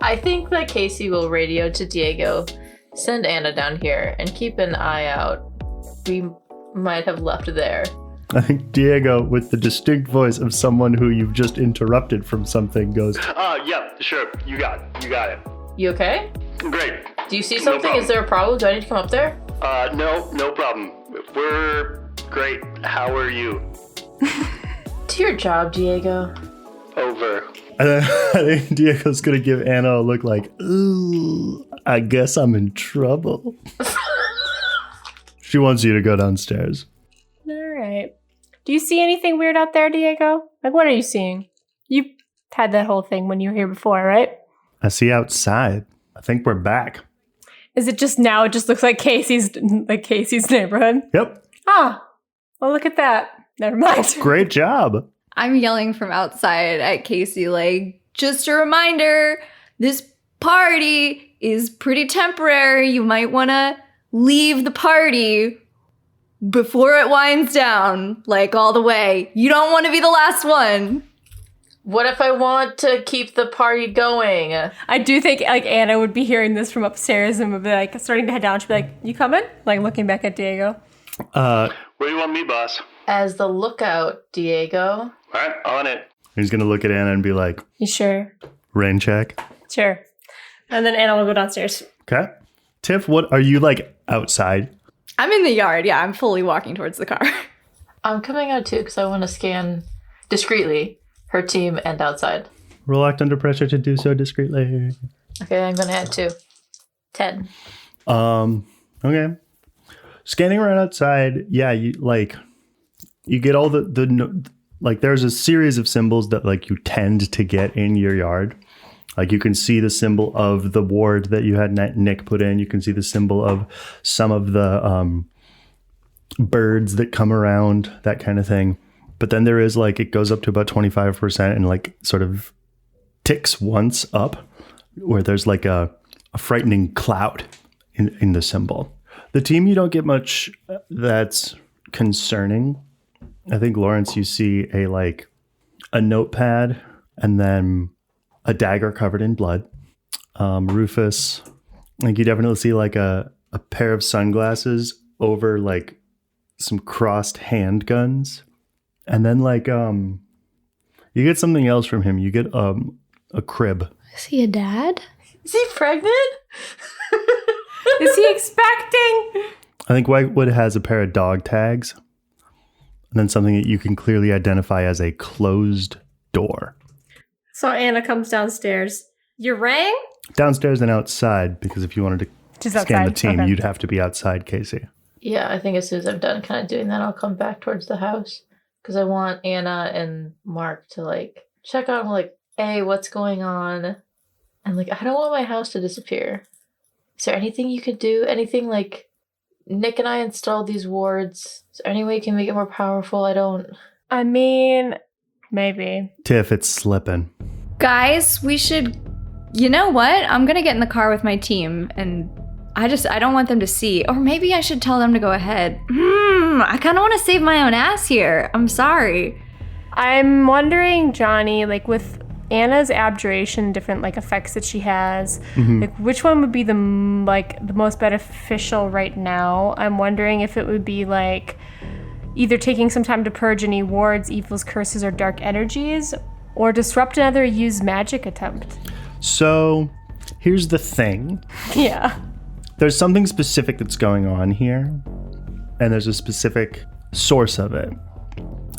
I think that Casey will radio to Diego, send Anna down here, and keep an eye out. We might have left there. I think Diego, with the distinct voice of someone who you've just interrupted from something, goes, Yeah, sure. You got it. You okay? Great. Do you see No something? problem. Is there a problem? Do I need to come up there? No problem. We're great. How are you? Do your job, Diego. Over. and then I think Diego's gonna give Anna a look like, ooh, I guess I'm in trouble. She wants you to go downstairs. All right. Do you see anything weird out there, Diego? Like, what are you seeing? You had that whole thing when you were here before, right? I see outside. I think we're back. Is it just now? It just looks like Casey's neighborhood. Yep. Ah, well, look at that. Never mind. Great job. I'm yelling from outside at Casey, like, just a reminder, this party is pretty temporary. You might want to leave the party before it winds down, like, all the way. You don't want to be the last one. What if I want to keep the party going? I do think, like, Anna would be hearing this from upstairs and would be, like, starting to head down. She'd be like, you coming? Like, looking back at Diego. Where do you want me, boss? As the lookout, Diego. All right, on it. He's gonna look at Anna and be like, You sure? rain check. Sure. And then Anna will go downstairs. Okay. Tiff, what are you like outside? I'm in the yard. Yeah, I'm fully walking towards the car. I'm coming out too because I want to scan discreetly her team and outside. Roll act under pressure to do so discreetly. Okay, I'm going to add 2. 10. Okay. Scanning around outside, yeah, you get all the like there's a series of symbols that like you tend to get in your yard. Like you can see the symbol of the ward that you had Nick put in. You can see the symbol of some of the birds that come around, that kind of thing. But then there is like, it goes up to about 25% and like sort of ticks once up where there's like a frightening cloud in the symbol. The team, you don't get much that's concerning. I think, Lawrence, you see a notepad and then a dagger covered in blood. Rufus, like you definitely see like a pair of sunglasses over like some crossed handguns And then like you get something else from him. You get a crib. Is he a dad? Is he pregnant? Is he expecting? I think Whitewood has a pair of dog tags. And then something that you can clearly identify as a closed door. So Anna comes downstairs. You rang? Downstairs and outside, because if you wanted to Just scan the outside. team, Okay. you'd have to be outside, Casey. Yeah, I think as soon as I'm done kind of doing that, I'll come back towards the house. Because I want Anna and Mark to, like, check on, like, hey, what's going on? And, like, I don't want my house to disappear. Is there anything you could do? Anything, like, Nick and I installed these wards. Is there any way you can make it more powerful? I mean, maybe. Tiff, it's slipping. Guys, we should... You know what? I'm going to get in the car with my team, and I don't want them to see. Or maybe I should tell them to go ahead. I kind of want to save my own ass here. I'm sorry. I'm wondering, Johnny, like with Anna's abjuration, different like effects that she has, like which one would be the most beneficial right now? I'm wondering if it would be like either taking some time to purge any wards, evils, curses, or dark energies, or disrupt another use magic attempt. So, here's the thing. Yeah. There's something specific that's going on here, and there's a specific source of it.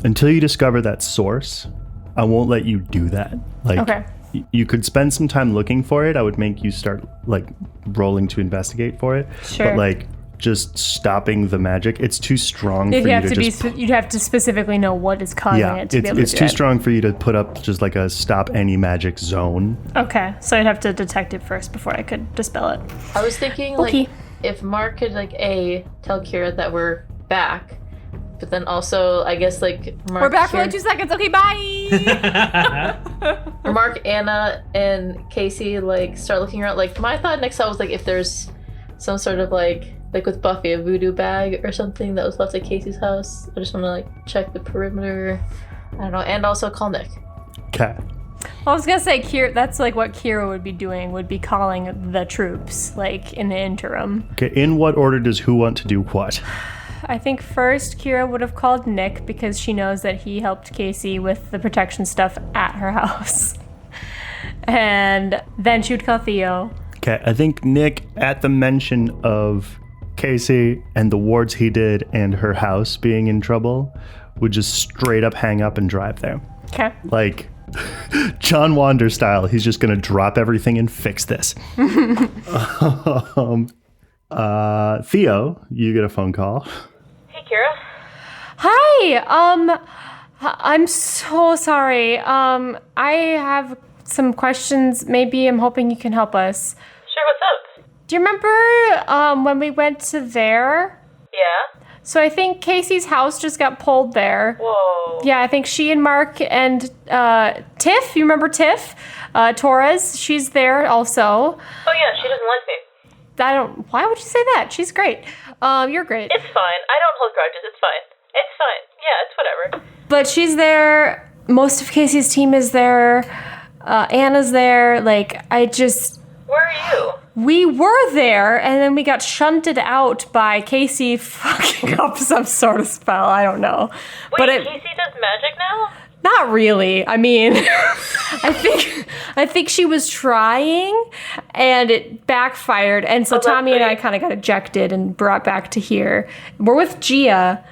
Until you discover that source, I won't let you do that. Like, Okay. You could spend some time looking for it. I would make you start, like, rolling to investigate for it. Sure. But, like, just stopping the magic, it's too strong for you to just... You'd have to specifically know what is causing it to be able to it's do too it. strong for you to put up just like a stop any magic zone. Okay, so I'd have to detect it first before I could dispel it. I was thinking, Okay. like, if Mark could, like, tell Kira that we're back, but then also, I guess, like, Mark... We're back for like 2 seconds. Okay, bye! Mark, Anna, and Casey, like, start looking around. Like, my thought next thought was, like, if there's some sort of, like with Buffy, a voodoo bag or something that was left at Casey's house. I just want to, like, check the perimeter. I don't know. And also call Nick. Okay. I was gonna say, that's like what Kira would be doing, would be calling the troops, like, in the interim. Okay, in what order does who want to do what? I think first Kira would have called Nick because she knows that he helped Casey with the protection stuff at her house. And then she would call Theo. Okay, I think Nick, at the mention of Casey and the wards he did and her house being in trouble, would just straight up hang up and drive there. Okay. Like, John Wander style, he's just gonna drop everything and fix this. Theo, you get a phone call. Hey, Kira. Hi. I'm so sorry. I have some questions. Maybe I'm hoping you can help us. Sure, what's up? Do you remember when we went to there? Yeah? So I think Casey's house just got pulled there. Whoa. Yeah, I think she and Mark and Tiff, you remember Tiff? Torres, she's there also. Oh, yeah, she doesn't like me. Why would you say that? She's great. You're great. It's fine. I don't hold grudges. It's fine. It's fine. Yeah, it's whatever. But she's there. Most of Casey's team is there. Anna's there. Like, Where are you? we were there, and then we got shunted out by Casey fucking up some sort of spell. I don't know. Wait, Casey does magic now? Not really. I mean, I think she was trying, and it backfired. And so Tommy and I kind of got ejected and brought back to here. We're with Gia.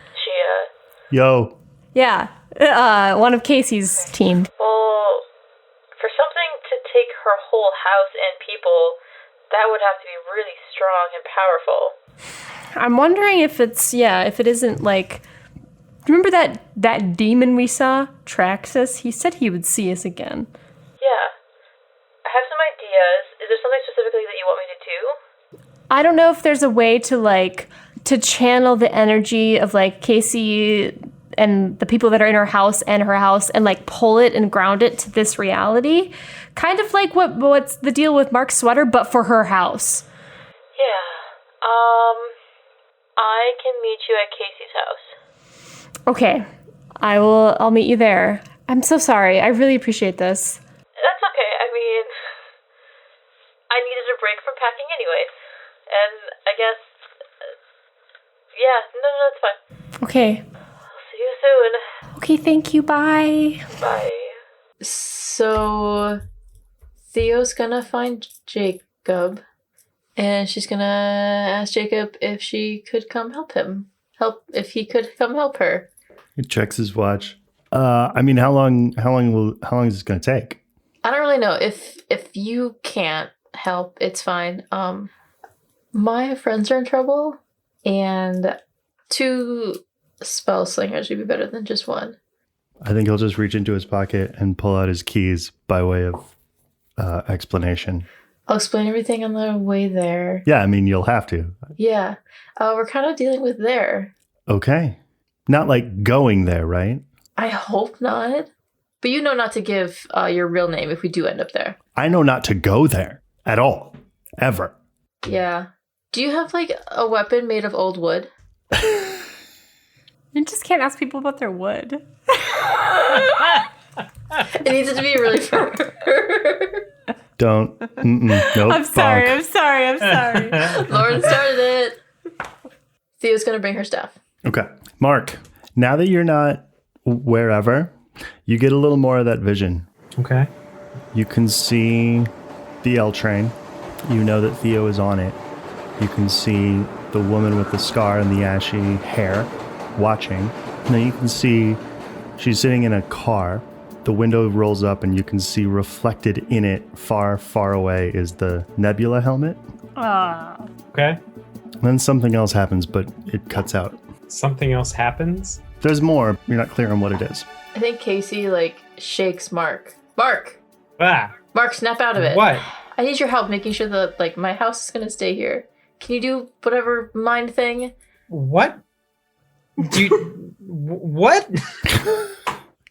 Yo. Yeah, one of Casey's team. Well, for something to take her whole house and people, that would have to be really strong and powerful. I'm wondering if it isn't like... Remember that demon we saw, Traxus? He said he would see us again. Yeah. I have some ideas. Is there something specifically that you want me to do? I don't know if there's a way to channel the energy of like Casey and the people that are in her house and like pull it and ground it to this reality. Kind of like what's the deal with Mark's sweater, but for her house. Yeah. I can meet you at Casey's house. Okay. I'll meet you there. I'm so sorry. I really appreciate this. That's okay. I mean, I needed a break from packing anyway. And I guess, yeah, no, it's fine. Okay. I'll see you soon. Okay, thank you. Bye. Bye. So Theo's gonna find Jacob, and she's gonna ask Jacob if she could come help him. If he could come help her. He checks his watch. I mean, how long is this going to take? I don't really know. If you can't help, it's fine. My friends are in trouble, and 2 spell slingers would be better than just 1. I think he'll just reach into his pocket and pull out his keys by way of explanation. I'll explain everything on the way there. Yeah, I mean, you'll have to. Yeah. We're kind of dealing with there. Okay. Not like going there, right? I hope not. But you know not to give your real name if we do end up there. I know not to go there at all. Ever. Yeah. Do you have like a weapon made of old wood? You just can't ask people about their wood. It needs it to be really firm. Don't. Nope. I'm sorry. Bonk. I'm sorry. Lauren started it. Theo's going to bring her stuff. Okay. Mark, now that you're not wherever, you get a little more of that vision. Okay. You can see the L train. You know that Theo is on it. You can see the woman with the scar and the ashy hair watching. Now you can see she's sitting in a car. The window rolls up and you can see reflected in it far, far away is the Nebula helmet. Okay. Then something else happens, but it cuts out. Something else happens? There's more. You're not clear on what it is. I think Casey like shakes Mark. Mark, snap out of it. What? I need your help making sure that like my house is going to stay here. Can you do whatever mind thing? What? What?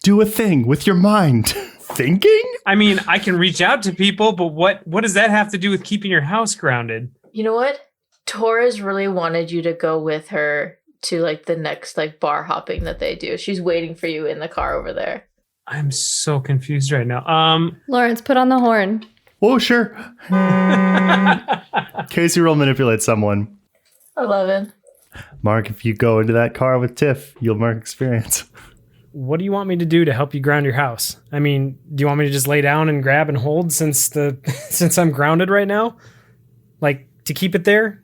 Do a thing with your mind. Thinking? I mean, I can reach out to people, but what does that have to do with keeping your house grounded? You know what? Torres really wanted you to go with her to like the next like bar hopping that they do. She's waiting for you in the car over there. I'm so confused right now. Lawrence, put on the horn. Oh, sure. Casey roll manipulate someone. 11. Mark, if you go into that car with Tiff, you'll mark experience. What do you want me to do to help you ground your house? I mean, do you want me to just lay down and grab and hold since I'm grounded right now? Like, to keep it there?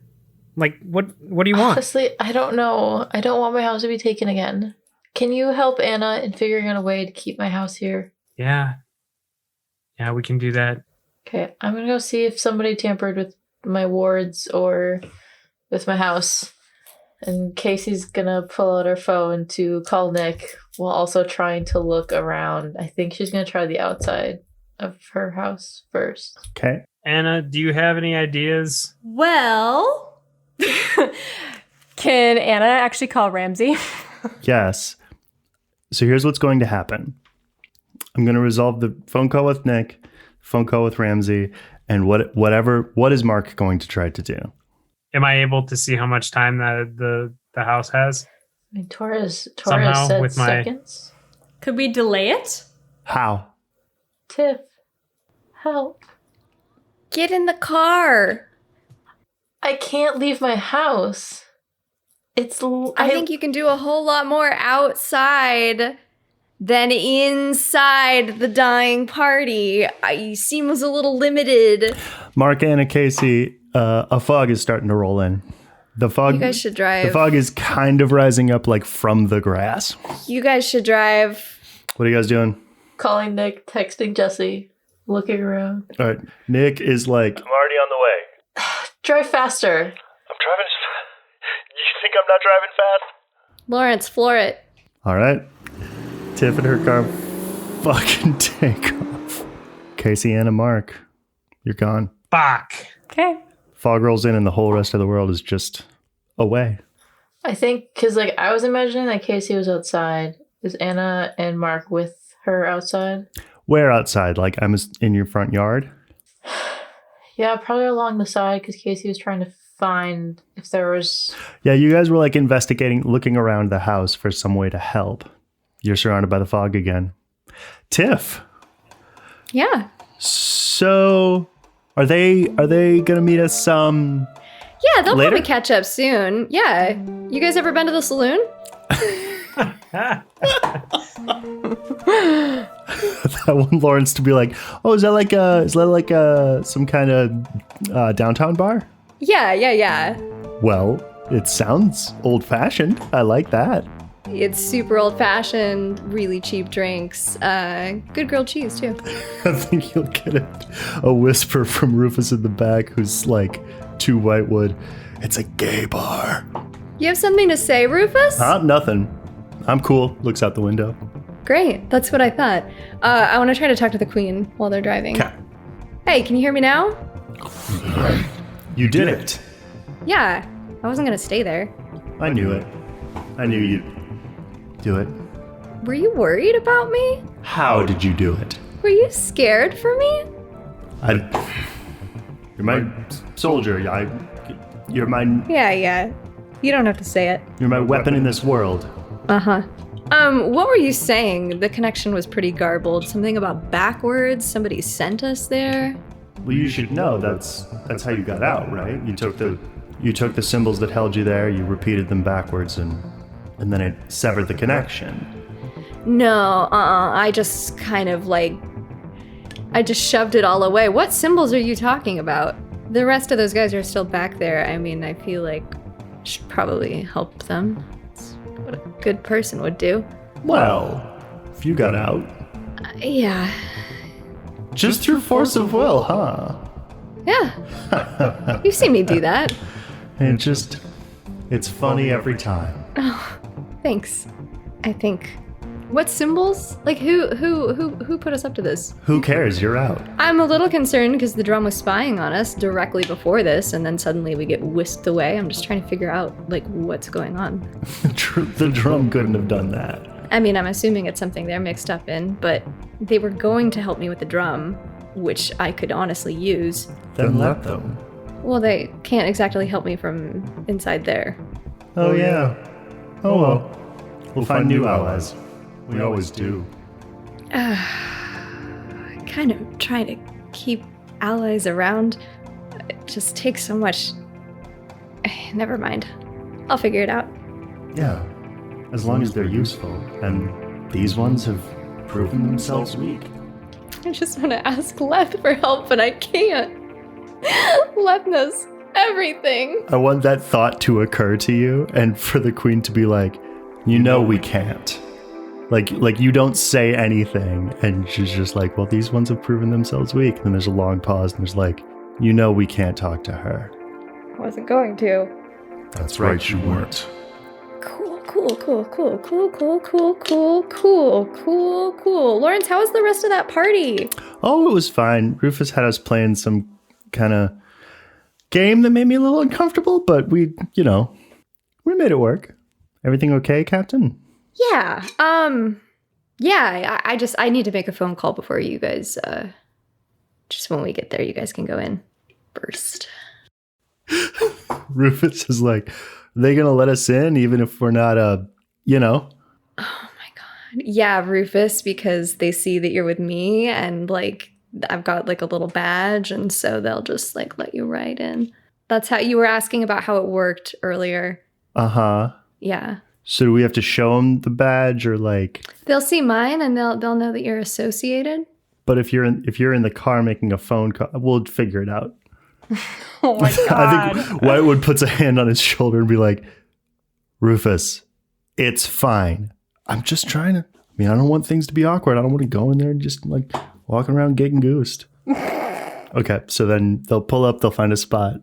Like, what do you want? Honestly, I don't know. I don't want my house to be taken again. Can you help Anna in figuring out a way to keep my house here? Yeah, we can do that. Okay, I'm gonna go see if somebody tampered with my wards or with my house. And Casey's gonna pull out her phone to call Nick while also trying to look around. I think she's gonna try the outside of her house first. Okay. Anna, do you have any ideas? Well, can Anna actually call Ramsey? Yes. So here's what's going to happen. I'm going to resolve the phone call with Nick, phone call with Ramsey, and what is Mark going to try to do? Am I able to see how much time that the house has? I mean, Torres Somehow said with my- seconds. Could we delay it? How? Tiff, help. Get in the car. I can't leave my house. I think you can do a whole lot more outside than inside the dying party. You seem a little limited. Mark, Anna, Casey, a fog is starting to roll in. The fog. You guys should drive. The fog is kind of rising up like from the grass. You guys should drive. What are you guys doing? calling Nick, texting Jesse, looking around. All right. Nick is like, I'm already on the way. Drive faster. I'm driving. You think I'm not driving fast? Lawrence, floor it. All right. Tiff and her car fucking take off. Casey, Anna, Mark, you're gone. Fuck. Okay. Fog rolls in and the whole rest of the world is just away. I think, because like I was imagining that Casey was outside. Is Anna and Mark with her outside? Where outside? Like I'm in your front yard? Yeah, probably along the side because Casey was trying to find if there was... Yeah, you guys were like investigating, looking around the house for some way to help. You're surrounded by the fog again. Tiff. Yeah. So are they gonna meet us Yeah, they'll later? probably catch up soon. Yeah. You guys ever been to the saloon? I want Lawrence to be like, oh, is that like some kind of downtown bar? Yeah. Well, it sounds old-fashioned. I like that. It's super old-fashioned, really cheap drinks. Good grilled cheese, too. I think you'll get a whisper from Rufus in the back, who's like too Whitewood. It's a gay bar. You have something to say, Rufus? Nothing. I'm cool. Looks out the window. Great. That's what I thought. I want to try to talk to the Queen while they're driving. Okay. Hey, can you hear me now? You did it. Yeah. I wasn't going to stay there. I knew it. I knew you'd do it. Were you worried about me? How did you do it? Were you scared for me? You're my soldier. You're my... Yeah. You don't have to say it. You're my weapon in this world. Uh-huh. What were you saying? The connection was pretty garbled. Something about backwards? Somebody sent us there? Well, you should know that's how you got out, right? You took the symbols that held you there, you repeated them backwards, and then it severed the connection. No, I just kind of I just shoved it all away. What symbols are you talking about? The rest of those guys are still back there. I mean, I feel like I should probably help them. That's what a good person would do. Well, if you got out. Yeah. Just through force of will, huh? Yeah. You've seen me do that. It's funny every time. Oh, thanks. I think. What symbols? Like who put us up to this? Who cares? You're out. I'm a little concerned because the drum was spying on us directly before this, and then suddenly we get whisked away. I'm just trying to figure out what's going on. The drum couldn't have done that. I mean, I'm assuming it's something they're mixed up in, but they were going to help me with the drum, which I could honestly use. Then let them. Well, they can't exactly help me from inside there. Oh yeah. Oh well. We'll find new allies. We always do. Kind of trying to keep allies around. It just takes so much. Never mind. I'll figure it out. Yeah. As long as they're useful. And these ones have proven themselves weak. I just want to ask Leth for help, but I can't. Leth knows everything. I want that thought to occur to you, and for the Queen to be like, you know we can't. Like you don't say anything, and she's just like, well, these ones have proven themselves weak. And then there's a long pause, and there's like, you know we can't talk to her. I wasn't going to. That's right, you weren't. Cool. Lawrence, how was the rest of that party? Oh, it was fine. Rufus had us playing some kind of game that made me a little uncomfortable, but we made it work. Everything okay, Captain? Yeah. I need to make a phone call before you guys, just when we get there, you guys can go in first. Rufus is like, are they going to let us in even if we're not, Oh my God. Yeah, Rufus, because they see that you're with me and I've got a little badge, and so they'll just let you right in. That's how you were asking about how it worked earlier. Uh-huh. Yeah. So do we have to show them the badge or They'll see mine and they'll know that you're associated. But if you're in the car making a phone call, we'll figure it out. Oh my God. I think Whitewood puts a hand on his shoulder and be like, Rufus, it's fine. I'm just trying to, I don't want things to be awkward. I don't want to go in there and just walking around getting goosed. Okay, so then they'll pull up, they'll find a spot,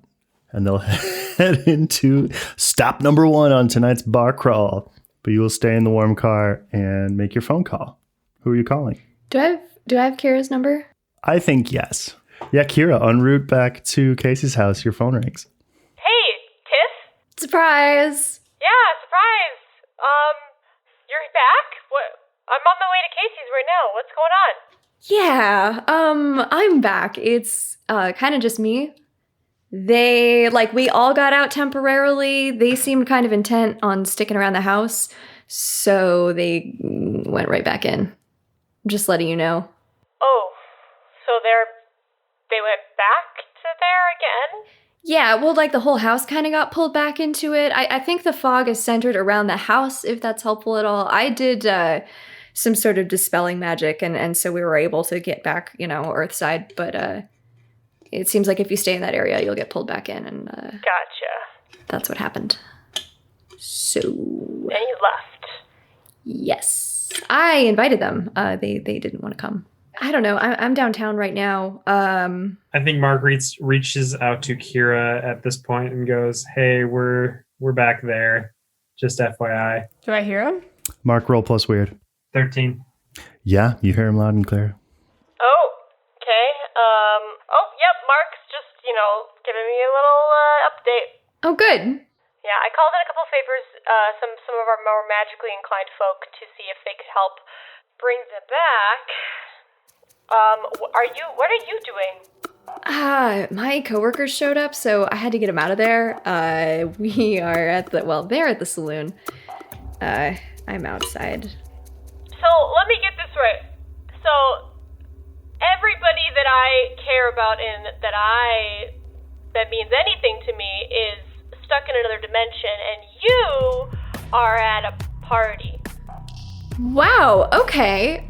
and they'll head into stop number 1 on tonight's bar crawl. But you will stay in the warm car and make your phone call. Who are you calling? Do I have Kira's number? I think yes. Yeah, Kira, en route back to Casey's house, your phone rings. Hey, Tiff? Surprise! Yeah, surprise. You're back? What? I'm on the way to Casey's right now. What's going on? Yeah, I'm back. It's kind of just me. They, we all got out temporarily. They seemed kind of intent on sticking around the house, so they went right back in. Just letting you know. Oh, so they went back to there again? Yeah, well, like the whole house kind of got pulled back into it. I think the fog is centered around the house, if that's helpful at all. I did some sort of dispelling magic, and so we were able to get back, Earthside. But it seems like if you stay in that area, you'll get pulled back in, and Gotcha. that's what happened. So. And you left. Yes. I invited them. They didn't want to come. I don't know. I'm downtown right now. I think Mark reaches out to Kira at this point and goes, "Hey, we're back there. Just FYI." Do I hear him? Mark, roll plus weird. 13. Yeah, you hear him loud and clear. Oh, okay. Yep, Mark's just, giving me a little update. Oh, good. Yeah, I called in a couple favors, some of our more magically inclined folk to see if they could help bring them back. What are you doing? My coworkers showed up, so I had to get them out of there. We are they're at the saloon. I'm outside. So, let me get this right. So, everybody that I care about and that means anything to me is stuck in another dimension, and you are at a party. Wow, okay.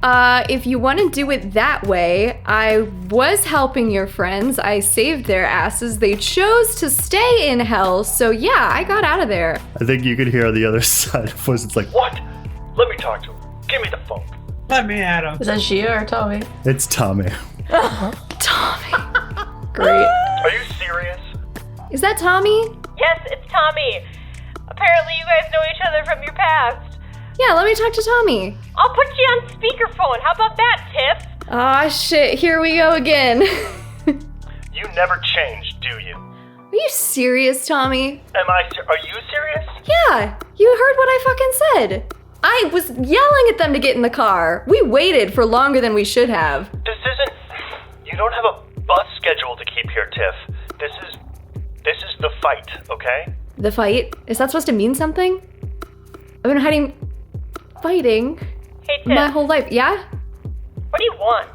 If you want to do it that way, I was helping your friends. I saved their asses. They chose to stay in hell, so yeah, I got out of there. I think you could hear on the other side of voice. It's like, What? Let me talk to him. Give me the phone. Let me at him. Is that Gia or Tommy? it's Tommy. Tommy. Great. Are you serious? Is that Tommy? Yes, it's Tommy. Apparently you guys know each other from your past. Yeah, let me talk to Tommy. I'll put you on speakerphone. How about that, Tiff? Aw, shit, here we go again. You never change, do you? Are you serious, Tommy? Are you serious? Yeah, you heard what I fucking said. I was yelling at them to get in the car. We waited for longer than we should have. You don't have a bus schedule to keep here, Tiff. This is the fight, okay? The fight? Is that supposed to mean something? I've been fighting Hey, Tiff. my whole life. Yeah? What do you want?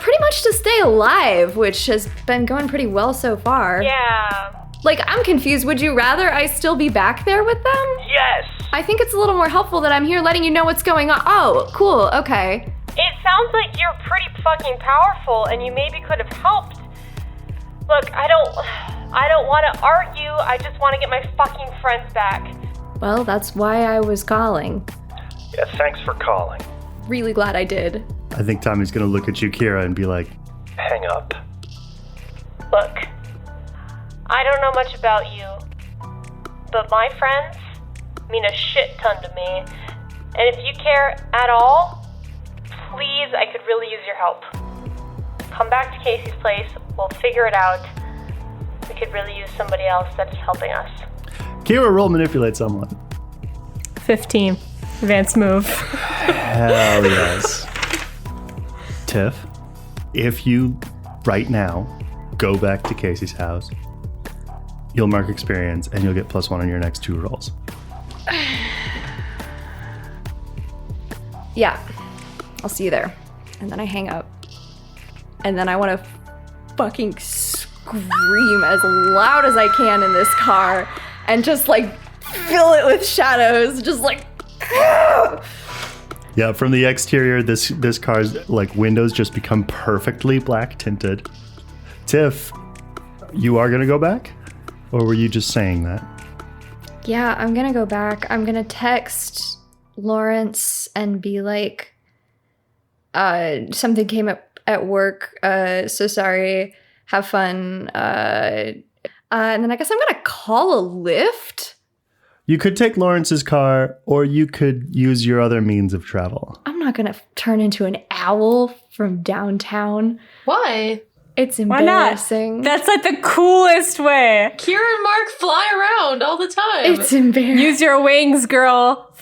Pretty much to stay alive, which has been going pretty well so far. Yeah. Like, I'm confused. Would you rather I still be back there with them? Yes! I think it's a little more helpful that I'm here letting you know what's going on. Oh, cool. Okay. It sounds like you're pretty fucking powerful and you maybe could have helped. Look, I don't want to argue. I just want to get my fucking friends back. Well, that's why I was calling. Yeah, thanks for calling. Really glad I did. I think Tommy's gonna look at you, Kira, and be like, Hang up. Look, I don't know much about you, but my friends mean a shit ton to me. And if you care at all, please, I could really use your help. Come back to Casey's place. We'll figure it out. We could really use somebody else that's helping us. Kira, roll manipulate someone. 15. Advanced move. Hell yes. Tiff, if you, right now, go back to Casey's house, you'll mark experience and you'll get +1 on your next 2 rolls. Yeah. I'll see you there. And then I hang up. And then I want to fucking scream as loud as I can in this car and just like fill it with shadows. Just like. Yeah, from the exterior, this car's like windows just become perfectly black tinted. Tiff, you are gonna go back? Or were you just saying that? Yeah, I'm gonna go back. I'm gonna text Lawrence and be like, something came up at work. So sorry. Have fun. And then I guess I'm gonna call a Lyft. You could take Lawrence's car, or you could use your other means of travel. I'm not gonna turn into an owl from downtown. Why? It's Why not? embarrassing. That's like the coolest way. Kira and Mark fly around all the time. It's embarrassing. Use your wings, girl.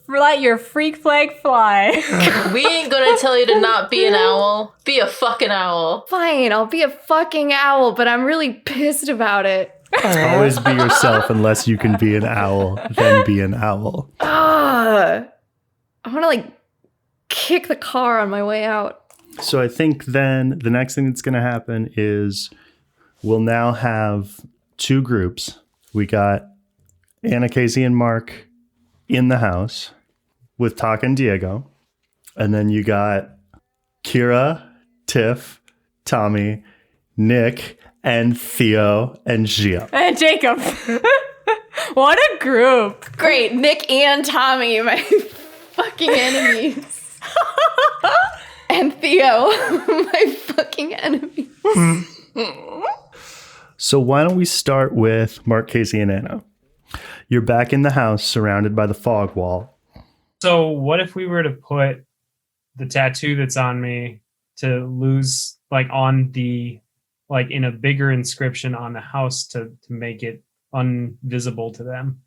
Let your freak flag fly. We ain't gonna tell you to not be an owl. Be a fucking owl. Fine, I'll be a fucking owl, but I'm really pissed about it. Always be yourself unless you can be an owl, then be an owl. I wanna like kick the car on my way out. So I think then the next thing that's going to happen is we'll now have two groups. We got Anna, Casey, and Mark in the house with Taka and Diego. And then you got Kira, Tiff, Tommy, Nick, and Theo, and Gia. And Jacob. What a group. Great. Nick and Tommy, my fucking enemies. And Theo, my fucking enemies. So why don't we start with Mark, Casey, and Anna? You're back in the house surrounded by the fog wall. So what if we were to put the tattoo that's on me to lose, like, on the, like, in a bigger inscription on the house to make it invisible to them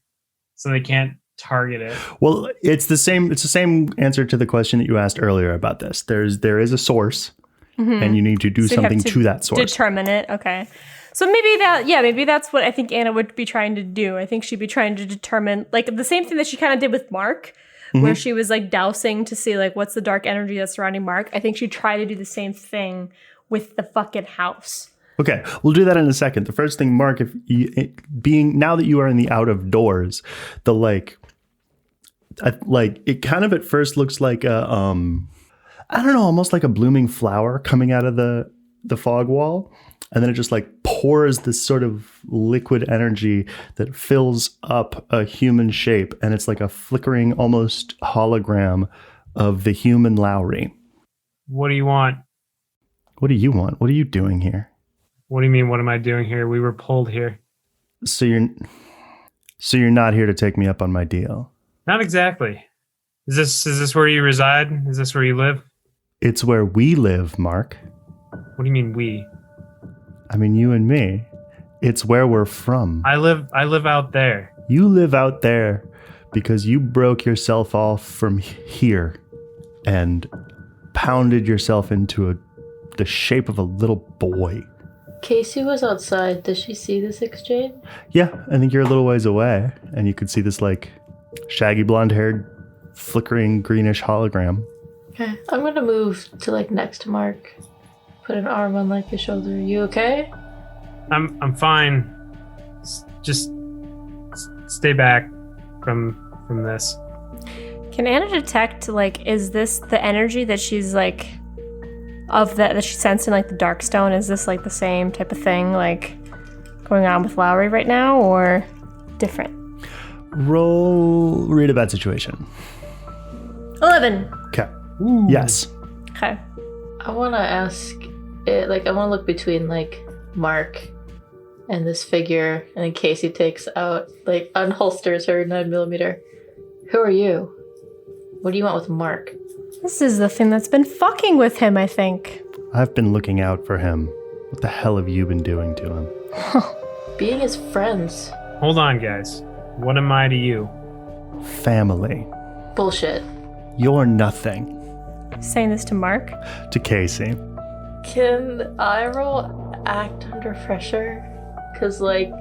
so they can't target it? Well, it's the same answer to the question that you asked earlier about this. There is a source, and you need to do something to that source. Determine it. Okay. So maybe that's what I think Anna would be trying to do. I think she'd be trying to determine, like, the same thing that she kind of did with Mark, where she was, like, dousing to see, like, what's the dark energy that's surrounding Mark. I think she'd try to do the same thing with the fucking house. Okay, we'll do that in a second. The first thing, Mark, now that you are in the out of doors, the it kind of at first looks like a I don't know, almost like a blooming flower coming out of the fog wall, and then it just like pours this sort of liquid energy that fills up a human shape, and it's like a flickering, almost hologram of the human Lowry. What do you want? What do you want? What are you doing here? What do you mean, what am I doing here? We were pulled here. So you're not here to take me up on my deal? Not exactly. Is this where you reside? Is this where you live? It's where we live, Mark. What do you mean we? I mean you and me. It's where we're from. I live out there. You live out there because you broke yourself off from here and pounded yourself into the shape of a little boy. Casey was outside. Does she see this exchange? Yeah, I think you're a little ways away, and you could see this like shaggy blonde-haired, flickering greenish hologram. Okay, I'm gonna move to like next to Mark. Put an arm on like his shoulder. Are you okay? I'm fine. Just stay back from this. Can Anna detect, like, is this the energy that she's like of that she sensed in like the dark stone? Is this like the same type of thing like going on with Lowry right now, or different? Roll read a bad situation. 11. Okay. Yes. Okay. I want to ask it, like, I want to look between like Mark and this figure, and then Casey takes out, like, unholsters her 9mm. Who are you? What do you want with Mark? This is the thing that's been fucking with him, I think. I've been looking out for him. What the hell have you been doing to him? Being his friends. Hold on, guys. What am I to you? Family. Bullshit. You're nothing. Saying this to Mark? To Casey. Can I roll act under pressure? Because, like,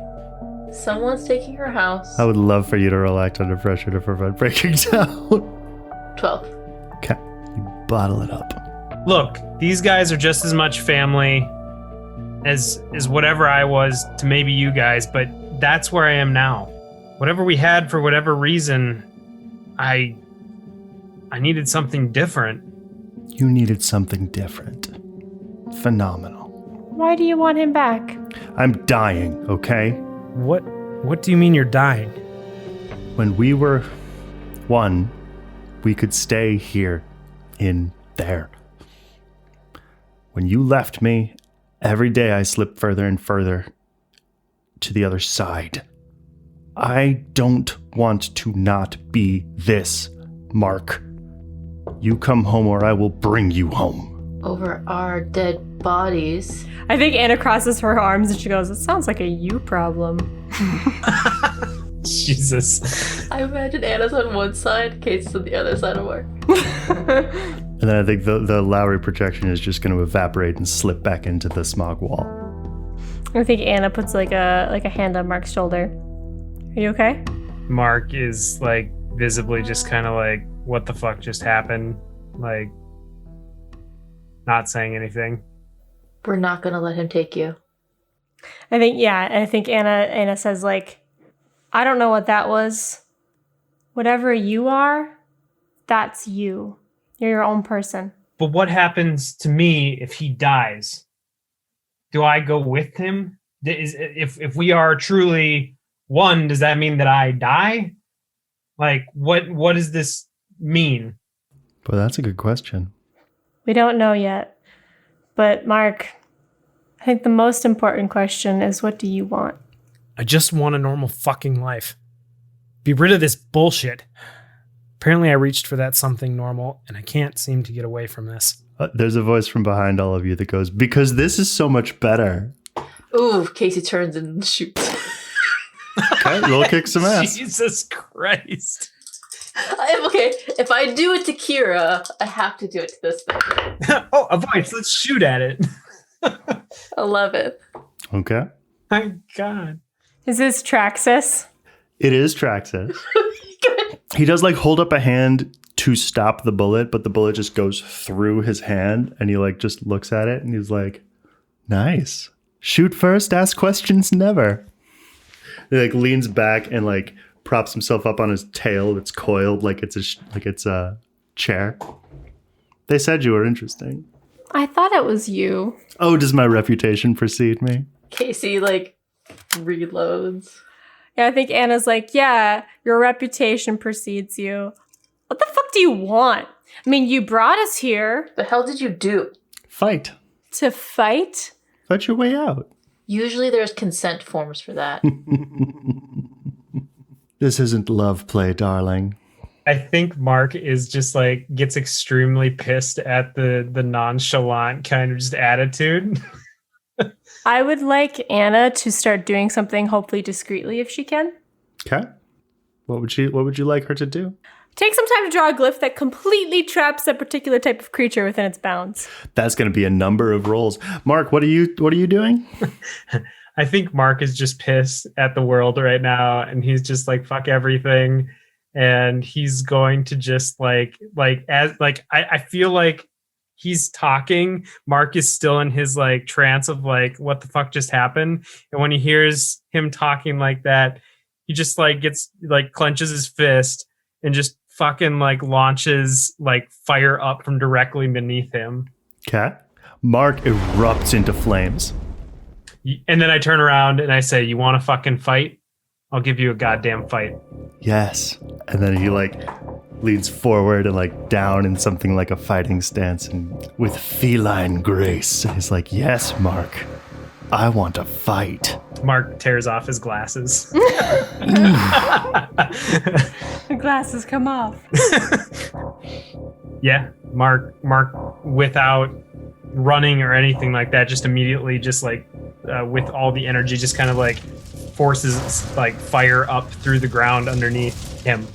someone's taking her house. I would love for you to roll act under pressure to prevent breaking down. 12. Okay. You bottle it up. Look, these guys are just as much family as whatever I was to maybe you guys, but that's where I am now. Whatever we had, for whatever reason, I needed something different. You needed something different. Phenomenal. Why do you want him back? I'm dying, okay? What do you mean you're dying? When we were one, we could stay here in there. When you left me, every day I slipped further and further to the other side. I don't want to not be this, Mark. You come home or I will bring you home. Over our dead bodies. I think Anna crosses her arms and she goes, it sounds like a you problem. Jesus. I imagine Anna's on one side, Casey's on the other side of Mark. And then I think the Lowry projection is just going to evaporate and slip back into the smog wall. I think Anna puts like a hand on Mark's shoulder. Are you okay? Mark is like visibly just kind of like, what the fuck just happened? Like, not saying anything. We're not gonna let him take you. I think Anna says, like, I don't know what that was. Whatever you are, that's you. You're your own person. But what happens to me if he dies? Do I go with him? If we are truly one, does that mean that I die? Like, what does this mean? Well, that's a good question. We don't know yet. But Mark, I think the most important question is, what do you want? I just want a normal fucking life. Be rid of this bullshit. Apparently I reached for that something normal, and I can't seem to get away from this. There's a voice from behind all of you that goes, because this is so much better. Ooh, Casey turns and shoots. Okay, roll kick some ass. Jesus Christ. Okay, if I do it to Kira, I have to do it to this thing. Oh, a voice. Let's shoot at it. 11. Okay. My God. Is this Traxxas? It is Traxxas. He does like hold up a hand to stop the bullet, but the bullet just goes through his hand, and he like just looks at it and he's like, nice. Shoot first, ask questions never. He like leans back and like props himself up on his tail that's coiled like it's a chair. They said you were interesting. I thought it was you. Oh, does my reputation precede me? Casey, like, reloads. Yeah, I think Anna's like, yeah, your reputation precedes you. What the fuck do you want? I mean, you brought us here. The hell did you do? Fight. To fight? Fight your way out. Usually there's consent forms for that. This isn't love play, darling. I think Mark is just like gets extremely pissed at the nonchalant kind of just attitude. I would like Anna to start doing something, hopefully discreetly, if she can. Okay. What would you like her to do? Take some time to draw a glyph that completely traps a particular type of creature within its bounds. That's going to be a number of rolls. Mark, what are you doing? I think Mark is just pissed at the world right now, and he's just like, fuck everything. And he's going to just I feel like he's talking. Mark is still in his like trance of like, what the fuck just happened? And when he hears him talking like that, he just like gets like clenches his fist and just fucking like launches like fire up from directly beneath him. Okay. Mark erupts into flames. And then I turn around and I say, you want to fucking fight? I'll give you a goddamn fight. Yes. And then he like leans forward and like down in something like a fighting stance and with feline grace. He's like, yes, Mark, I want to fight. Mark tears off his glasses. The glasses come off. Yeah, Mark, without running or anything like that, just immediately, just like with all the energy, just kind of like forces like fire up through the ground underneath him.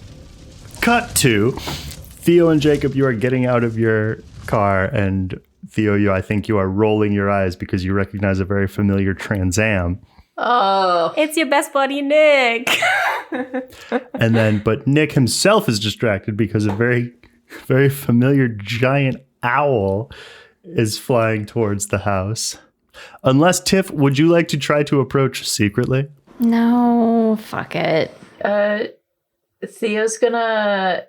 Cut to Theo and Jacob. You are getting out of your car, and Theo, I think you are rolling your eyes because you recognize a very familiar Trans Am. Oh, it's your best buddy, Nick. And then, but Nick himself is distracted because a very, very familiar giant owl is flying towards the house. Unless, Tiff, would you like to try to approach secretly? No, fuck it. Theo's gonna,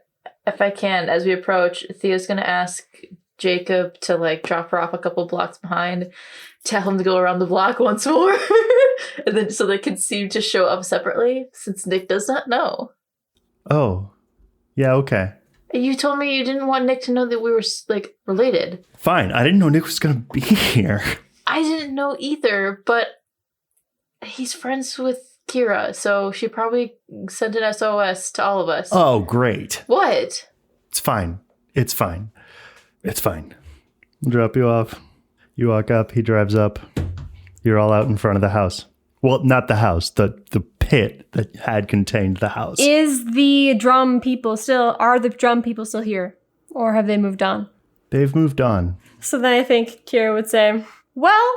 if I can, as we approach, Theo's gonna ask Jacob to like drop her off a couple blocks behind, tell him to go around the block once more, and then so they can seem to show up separately, since Nick does not know. Oh, yeah, okay. You told me you didn't want Nick to know that we were like related. Fine, I didn't know Nick was gonna be here. I didn't know either, but he's friends with Kira, so she probably sent an SOS to all of us. Oh, great. What? It's fine. It's fine. It's fine. We'll drop you off. You walk up, he drives up. You're all out in front of the house. Well, not the house, the pit that had contained the house. Are the drum people still here? Or have they moved on? They've moved on. So then I think Kira would say, well,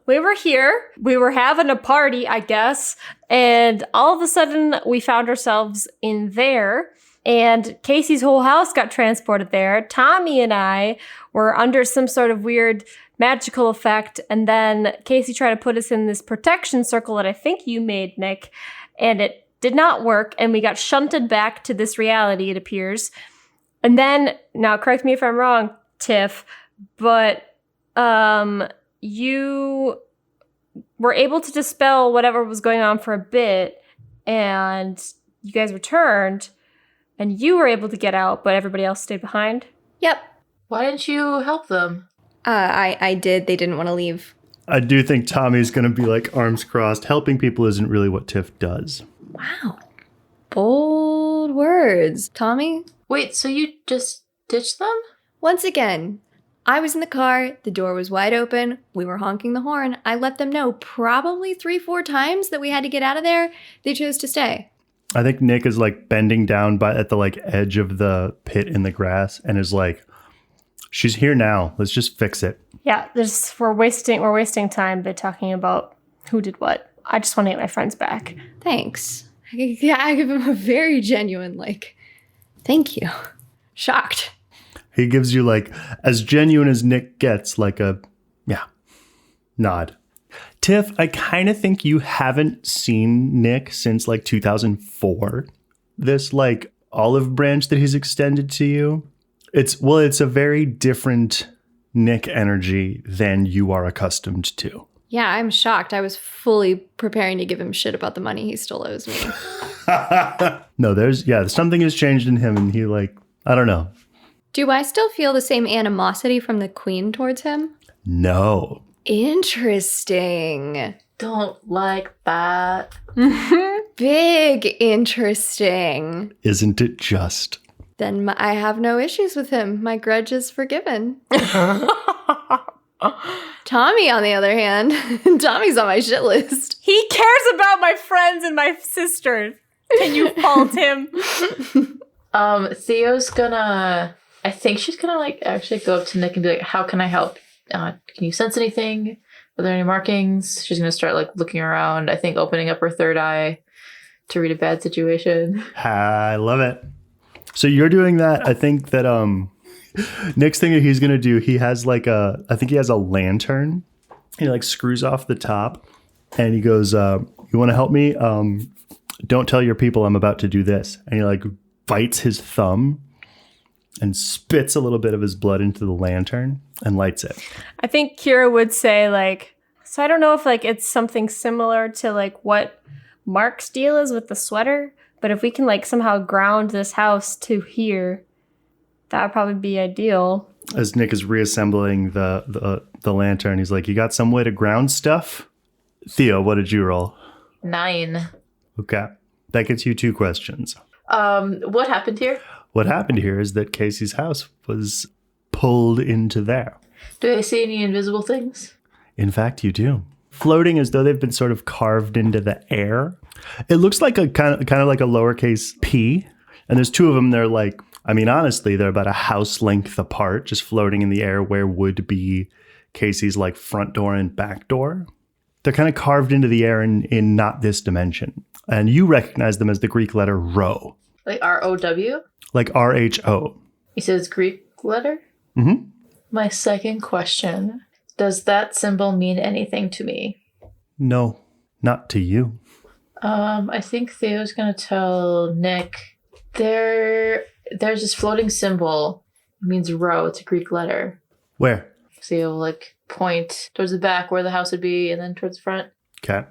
we were here. We were having a party, I guess. And all of a sudden, we found ourselves in there. And Casey's whole house got transported there. Tommy and I were under some sort of weird magical effect. And then Casey tried to put us in this protection circle that I think you made, Nick, and it did not work. And we got shunted back to this reality, it appears. And then, now correct me if I'm wrong, Tiff, but you were able to dispel whatever was going on for a bit, and you guys returned, and you were able to get out, but everybody else stayed behind? Yep. Why didn't you help them? I did. They didn't want to leave. I do think Tommy's going to be like arms crossed. Helping people isn't really what Tiff does. Wow. Bold words. Tommy? Wait, so you just ditched them? Once again, I was in the car, the door was wide open, we were honking the horn. I let them know probably 3-4 times that we had to get out of there. They chose to stay. I think Nick is like bending down at the like edge of the pit in the grass and is like, she's here now. Let's just fix it. Yeah, we're wasting time by talking about who did what. I just want to get my friends back. Thanks. I give him a very genuine, like, thank you. Shocked. He gives you like as genuine as Nick gets, like a, nod. Tiff, I kind of think you haven't seen Nick since like 2004. This like olive branch that he's extended to you. It's a very different Nick energy than you are accustomed to. Yeah, I'm shocked. I was fully preparing to give him shit about the money he still owes me. No, something has changed in him and he like, I don't know. Do I still feel the same animosity from the queen towards him? No. Interesting. Don't like that. Big interesting. Isn't it just? Then I have no issues with him. My grudge is forgiven. Tommy, on the other hand, Tommy's on my shit list. He cares about my friends and my sister. Can you fault him? Theo's gonna... I think she's gonna like actually go up to Nick and be like, how can I help? Can you sense anything? Are there any markings? She's gonna start like looking around, I think opening up her third eye to read a bad situation. I love it. So you're doing that. I think that next thing that he's gonna do, he has like I think he has a lantern. He like screws off the top and he goes, you wanna help me? Don't tell your people I'm about to do this. And he like bites his thumb and spits a little bit of his blood into the lantern and lights it. I think Kira would say, like, so I don't know if, like, it's something similar to, like, what Mark's deal is with the sweater, but if we can, like, somehow ground this house to here, that would probably be ideal. As Nick is reassembling the lantern, he's like, you got some way to ground stuff? Theo, what did you roll? 9. Okay. That gets you 2 questions. What happened here? What happened here is that Casey's house was pulled into there. Do I see any invisible things? In fact, you do. Floating as though they've been sort of carved into the air. It looks like a kind of like a lowercase p. And there's 2 of them. They're like, I mean, honestly, they're about a house length apart, just floating in the air where would be Casey's like front door and back door. They're kind of carved into the air in not this dimension. And you recognize them as the Greek letter rho. Like R-O-W? Like R-H-O. He says Greek letter? Mm-hmm. My second question, does that symbol mean anything to me? No, not to you. I think Theo's going to tell Nick, there's this floating symbol. It means rho. It's a Greek letter. Where? Theo will like point towards the back where the house would be and then towards the front. Okay.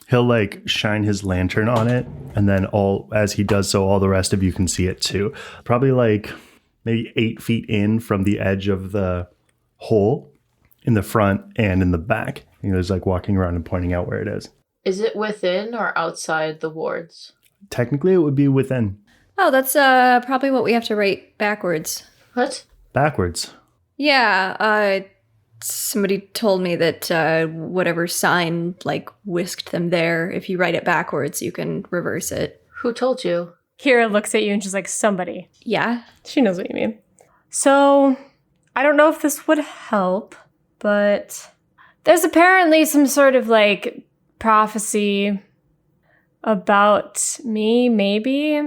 He'll like shine his lantern on it, and then as he does so, all the rest of you can see it too. Probably like maybe 8 feet in from the edge of the hole in the front and in the back. He was like walking around and pointing out where it is. Is it within or outside the wards? Technically, it would be within. Oh, that's probably what we have to write backwards. What? Backwards. Yeah, somebody told me that whatever sign like whisked them there, if you write it backwards, you can reverse it. Who told you? Kira looks at you and she's like, somebody. Yeah. She knows what you mean. So, I don't know if this would help, but there's apparently some sort of like prophecy about me, maybe,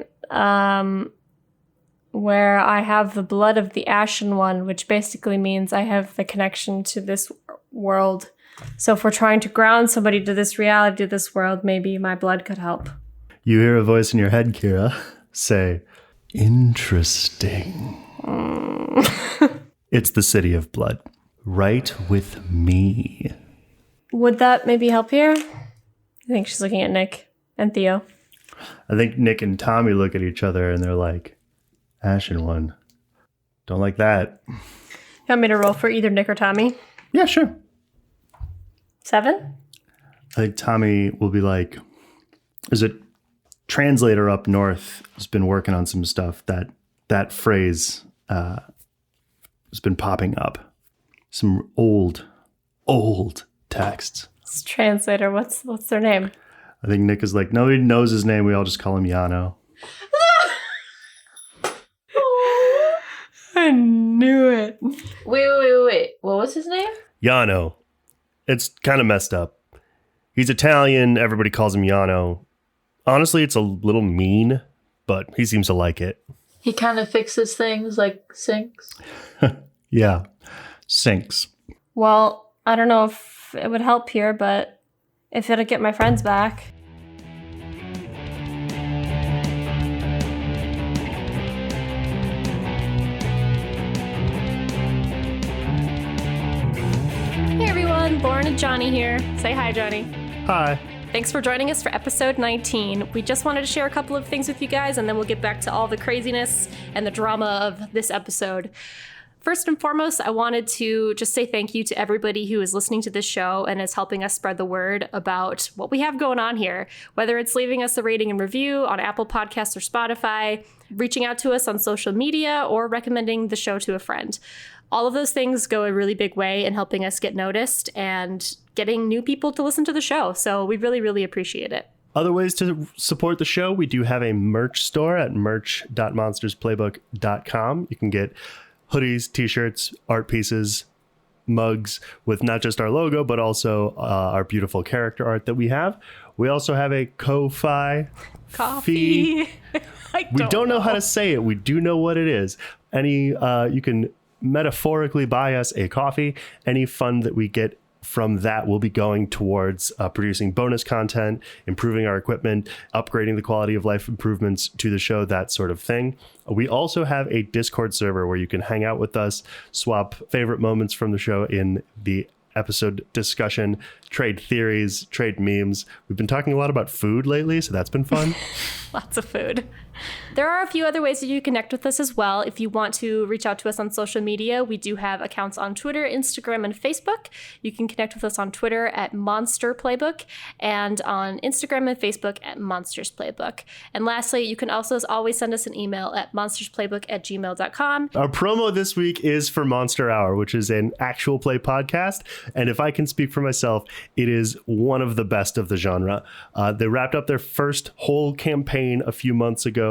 where I have the blood of the Ashen One, which basically means I have the connection to this world. So if we're trying to ground somebody to this reality, to this world, maybe my blood could help. You hear a voice in your head, Kira, say, interesting. It's the city of blood. Right with me. Would that maybe help here? I think she's looking at Nick and Theo. I think Nick and Tommy look at each other and they're like, Ashen one. Don't like that. You want me to roll for either Nick or Tommy? Yeah, sure. 7? I think Tommy will be like, there's a translator up north who's been working on some stuff. That phrase has been popping up. Some old texts. This translator, what's their name? I think Nick is like, nobody knows his name. We all just call him Yano. I knew it. Wait. What was his name? Yano. It's kind of messed up. He's Italian. Everybody calls him Yano. Honestly, it's a little mean, but he seems to like it. He kind of fixes things like sinks. Yeah. Sinks. Well, I don't know if it would help here, but if it'll get my friends back. Hey everyone, Lauren and Johnny here. Say hi, Johnny. Hi. Thanks for joining us for episode 19. We just wanted to share a couple of things with you guys, and then we'll get back to all the craziness and the drama of this episode. First and foremost, I wanted to just say thank you to everybody who is listening to this show and is helping us spread the word about what we have going on here, whether it's leaving us a rating and review on Apple Podcasts or Spotify, reaching out to us on social media, or recommending the show to a friend. All of those things go a really big way in helping us get noticed and getting new people to listen to the show. So we really, really appreciate it. Other ways to support the show, we do have a merch store at merch.monstersplaybook.com. You can get hoodies, t-shirts, art pieces, mugs with not just our logo, but also our beautiful character art that we have. We also have a Ko-Fi Coffee. We don't know how to say it. We do know what it is. You can metaphorically buy us a coffee. Any fund that we get from that will be going towards producing bonus content, improving our equipment, upgrading the quality of life improvements to the show, that sort of thing. We also have a Discord server where you can hang out with us, swap favorite moments from the show in the episode discussion, trade theories, trade memes. We've been talking a lot about food lately, so that's been fun. Lots of food. There are a few other ways that you connect with us as well. If you want to reach out to us on social media, we do have accounts on Twitter, Instagram, and Facebook. You can connect with us on Twitter at Monster Playbook and on Instagram and Facebook at Monsters Playbook. And lastly, you can also always send us an email at monstersplaybook@gmail.com. Our promo this week is for Monster Hour, which is an actual play podcast. And if I can speak for myself, it is one of the best of the genre. They wrapped up their first whole campaign a few months ago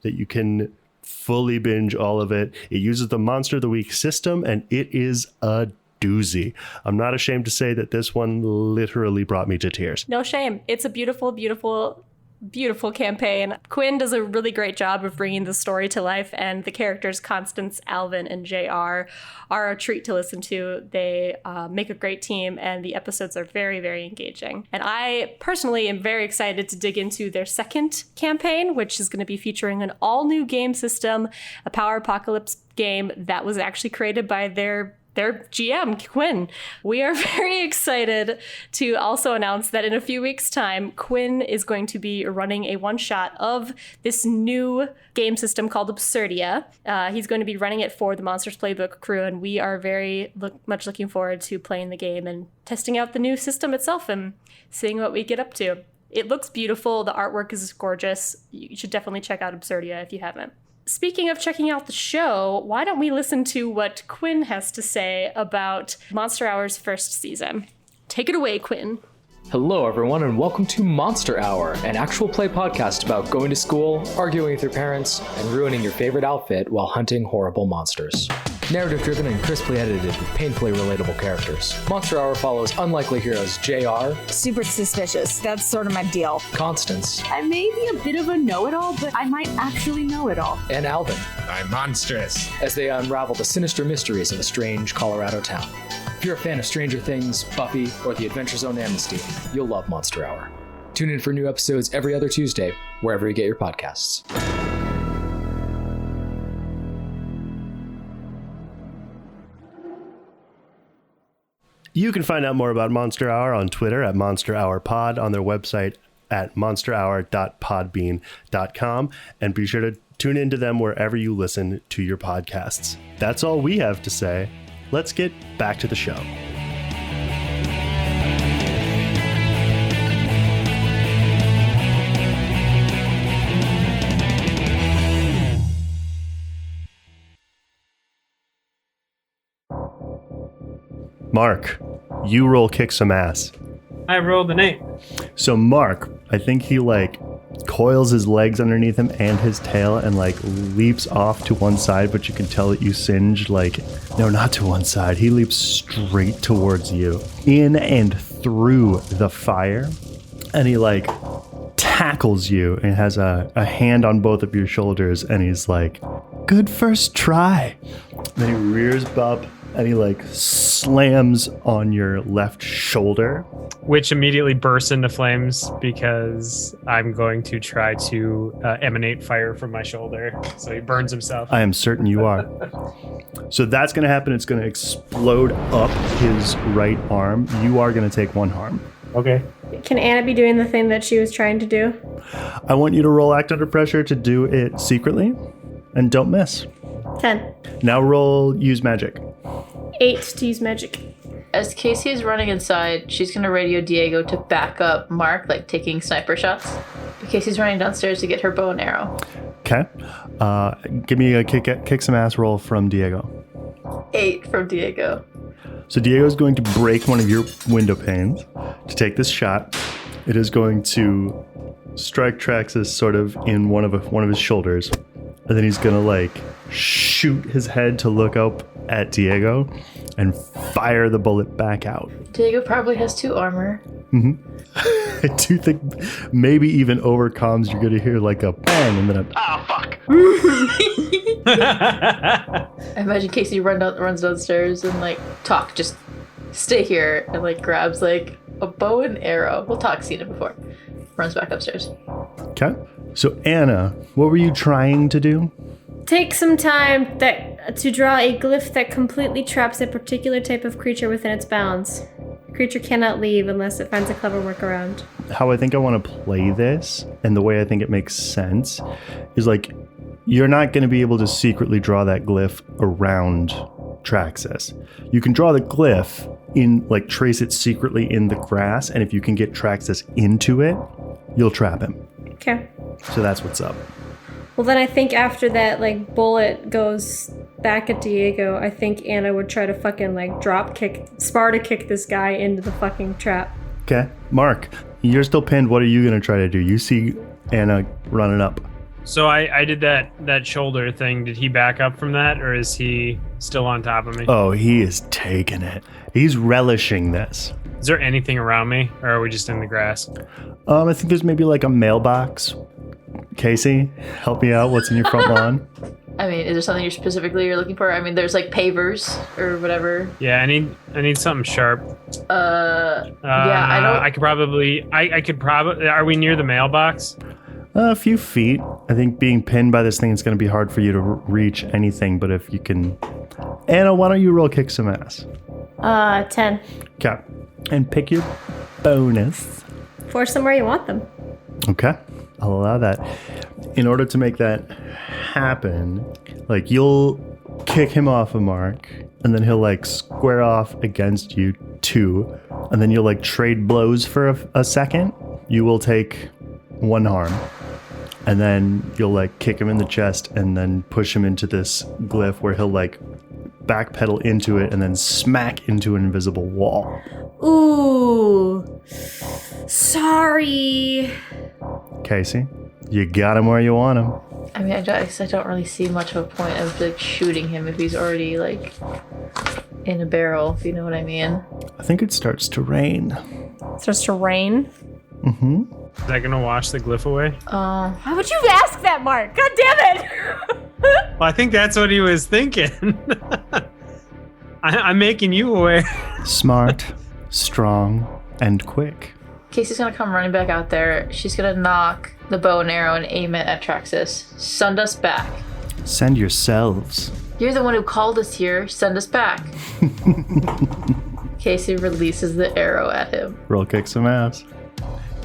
that you can fully binge all of it. It uses the Monster of the Week system, and it is a doozy. I'm not ashamed to say that this one literally brought me to tears. No shame. It's a beautiful, beautiful, beautiful campaign. Quinn does a really great job of bringing the story to life, and the characters Constance, Alvin, and JR are a treat to listen to. They make a great team, and the episodes are very, very engaging. And I personally am very excited to dig into their second campaign, which is going to be featuring an all-new game system, a power apocalypse game that was actually created by their GM, Quinn. We are very excited to also announce that in a few weeks' time, Quinn is going to be running a one-shot of this new game system called Absurdia. He's going to be running it for the Monsters Playbook crew, and we are very much looking forward to playing the game and testing out the new system itself and seeing what we get up to. It looks beautiful. The artwork is gorgeous. You should definitely check out Absurdia if you haven't. Speaking of checking out the show, why don't we listen to what Quinn has to say about Monster Hour's first season? Take it away, Quinn. Hello, everyone, and welcome to Monster Hour, an actual play podcast about going to school, arguing with your parents, and ruining your favorite outfit while hunting horrible monsters. Narrative-driven and crisply edited with painfully relatable characters. Monster Hour follows unlikely heroes JR. Super suspicious. That's sort of my deal. Constance. I may be a bit of a know-it-all, but I might actually know it all. And Alvin. I'm Monstrous. As they unravel the sinister mysteries of a strange Colorado town. If you're a fan of Stranger Things, Buffy, or The Adventure Zone Amnesty, you'll love Monster Hour. Tune in for new episodes every other Tuesday, wherever you get your podcasts. You can find out more about Monster Hour on Twitter at Monster Hour Pod, on their website at monsterhour.podbean.com, and be sure to tune into them wherever you listen to your podcasts. That's all we have to say. Let's get back to the show. Mark, you roll kick some ass. I rolled an 8. So Mark, I think he coils his legs underneath him and his tail and leaps off to one side, but you can tell that you singe no, not to one side. He leaps straight towards you, in and through the fire, and he tackles you and has a hand on both of your shoulders, and he's like, "Good first try." And then he rears up and he slams on your left shoulder, which immediately bursts into flames because I'm going to try to emanate fire from my shoulder. So he burns himself. I am certain you are. So that's going to happen. It's going to explode up his right arm. You are going to take 1 harm. Okay. Can Anna be doing the thing that she was trying to do? I want you to roll act under pressure to do it secretly, and don't miss. 10. Now roll use magic. 8 to use magic. As Casey is running inside, she's going to radio Diego to back up Mark, taking sniper shots. But Casey's running downstairs to get her bow and arrow. Okay. Give me a kick some ass roll from Diego. 8 from Diego. So Diego's going to break one of your window panes to take this shot. It is going to strike Traxxas sort of in one of his shoulders. And then he's going to shoot his head to look up at Diego and fire the bullet back out. Diego probably has 2 armor. Mm-hmm. I do think maybe even over comms you're going to hear a bang and then a fuck. I imagine Casey runs downstairs and talk, just stay here, and grabs a bow and arrow. We'll talk, seen it before. Runs back upstairs. Okay. So Anna, what were you trying to do? Take some time to draw a glyph that completely traps a particular type of creature within its bounds. The creature cannot leave unless it finds a clever workaround. How I think I want to play this, and the way I think it makes sense, is you're not going to be able to secretly draw that glyph around Traxxas. You can draw the glyph in, trace it secretly in the grass, and if you can get Traxxas into it, you'll trap him. Okay. So that's what's up. Well, then I think after that, bullet goes back at Diego, I think Anna would try to fucking, Sparta kick this guy into the fucking trap. Okay. Mark, you're still pinned. What are you going to try to do? You see Anna running up. So I did that shoulder thing. Did he back up from that, or is he still on top of me? Oh, he is taking it. He's relishing this. Is there anything around me, or are we just in the grass? I think there's maybe a mailbox. Casey, help me out. What's in your front lawn? I mean, is there something you're looking for? I mean, there's pavers or whatever. Yeah, I need something sharp. Yeah, I could probably. Are we near the mailbox? A few feet. I think being pinned by this thing is going to be hard for you to reach anything, but if you can... Anna, why don't you roll kick some ass? 10. Okay. And pick your bonus. Force them where you want them. Okay. I'll allow that. In order to make that happen, you'll kick him off of Mark, and then he'll square off against you 2, and then you'll trade blows for a second. You will take 1 harm, and then you'll kick him in the chest and then push him into this glyph where he'll backpedal into it and then smack into an invisible wall. Ooh. Sorry. Casey, you got him where you want him. I mean, I don't really see much of a point of shooting him if he's already in a barrel, if you know what I mean. I think it starts to rain. It starts to rain? Mm-hmm. Is that gonna wash the glyph away? Why would you ask that, Mark? God damn it! Well, I think that's what he was thinking. I'm making you aware. Smart, strong, and quick. Casey's gonna come running back out there. She's gonna knock the bow and arrow and aim it at Traxxas. Send us back. Send yourselves. You're the one who called us here. Send us back. Casey releases the arrow at him. Roll kick some ass.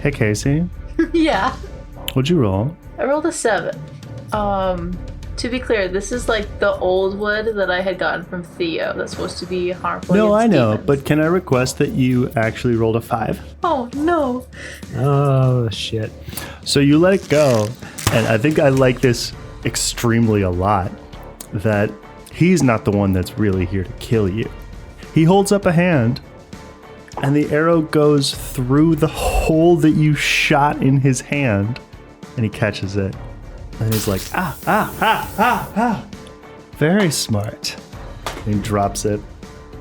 Hey, Casey. Yeah. What'd you roll? I rolled a 7. To be clear, this is like the old wood that I had gotten from Theo that's supposed to be harmful. No, I know, demons. but can I request that you actually rolled a 5? Oh, no. Oh, shit. So you let it go, and I think I like this extremely a lot, that he's not the one that's really here to kill you. He holds up a hand, and the arrow goes through the hole that you shot in his hand, and he catches it. And he's like, ah. Very smart. And he drops it.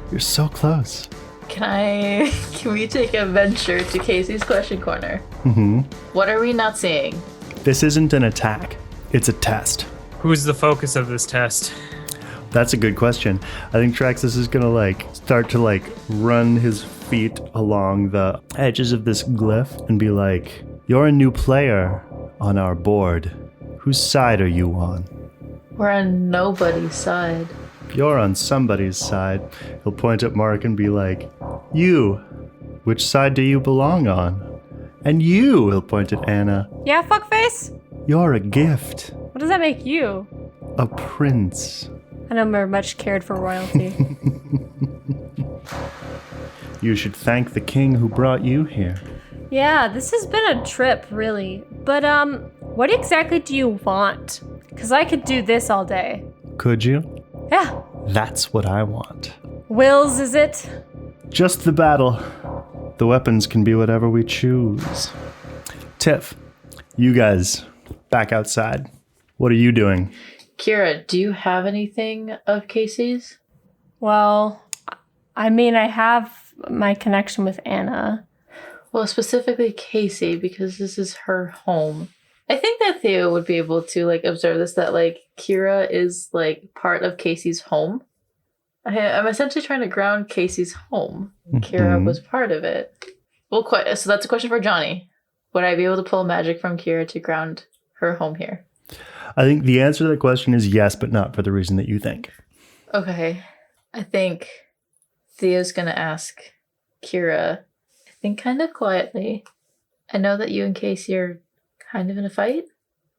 You're so close. Can we take a venture to Casey's question corner? Mm-hmm. What are we not seeing? This isn't an attack. It's a test. Who's the focus of this test? That's a good question. I think Traxxas is gonna start to run his feet along the edges of this glyph and be like, you're a new player on our board. Whose side are you on? We're on nobody's side. You're on somebody's side. He'll point at Mark and be like, you, which side do you belong on? And you, he'll point at Anna. Yeah, fuckface? You're a gift. What does that make you? A prince. I never much cared for royalty. You should thank the king who brought you here. Yeah, this has been a trip, really. But, what exactly do you want? Because I could do this all day. Could you? Yeah. That's what I want. Wills, is it? Just the battle. The weapons can be whatever we choose. Tiff, you guys, back outside. What are you doing? Kira, do you have anything of Casey's? Well, I mean, I have my connection with Anna. Well, specifically Casey, because this is her home. I think that Theo would be able to observe this, that Kira is part of Casey's home. I'm essentially trying to ground Casey's home. Kira was part of it. Well, so that's a question for Jonny. Would I be able to pull magic from Kira to ground her home here? I think the answer to the question is yes, but not for the reason that you think. Okay. I think Theo's going to ask Kira, I think kind of quietly, I know that you and Casey are kind of in a fight,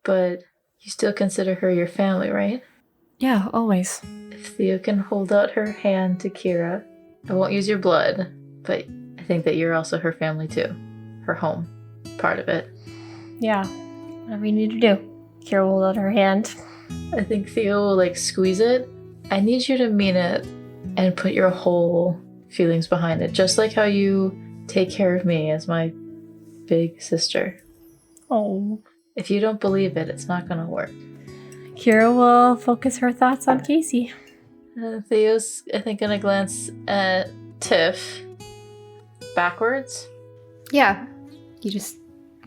but you still consider her your family, right? Yeah, always. If Theo can hold out her hand to Kira, I won't use your blood, but I think that you're also her family too. Her home. Part of it. Yeah. Whatever you need to do. Kira will hold out her hand. I think Theo will squeeze it. I need you to mean it and put your whole feelings behind it. Just like how you take care of me as my big sister. Oh. If you don't believe it, it's not gonna work. Kira will focus her thoughts on Casey. Theo's, I think, gonna glance at Tiff. Backwards? Yeah. You just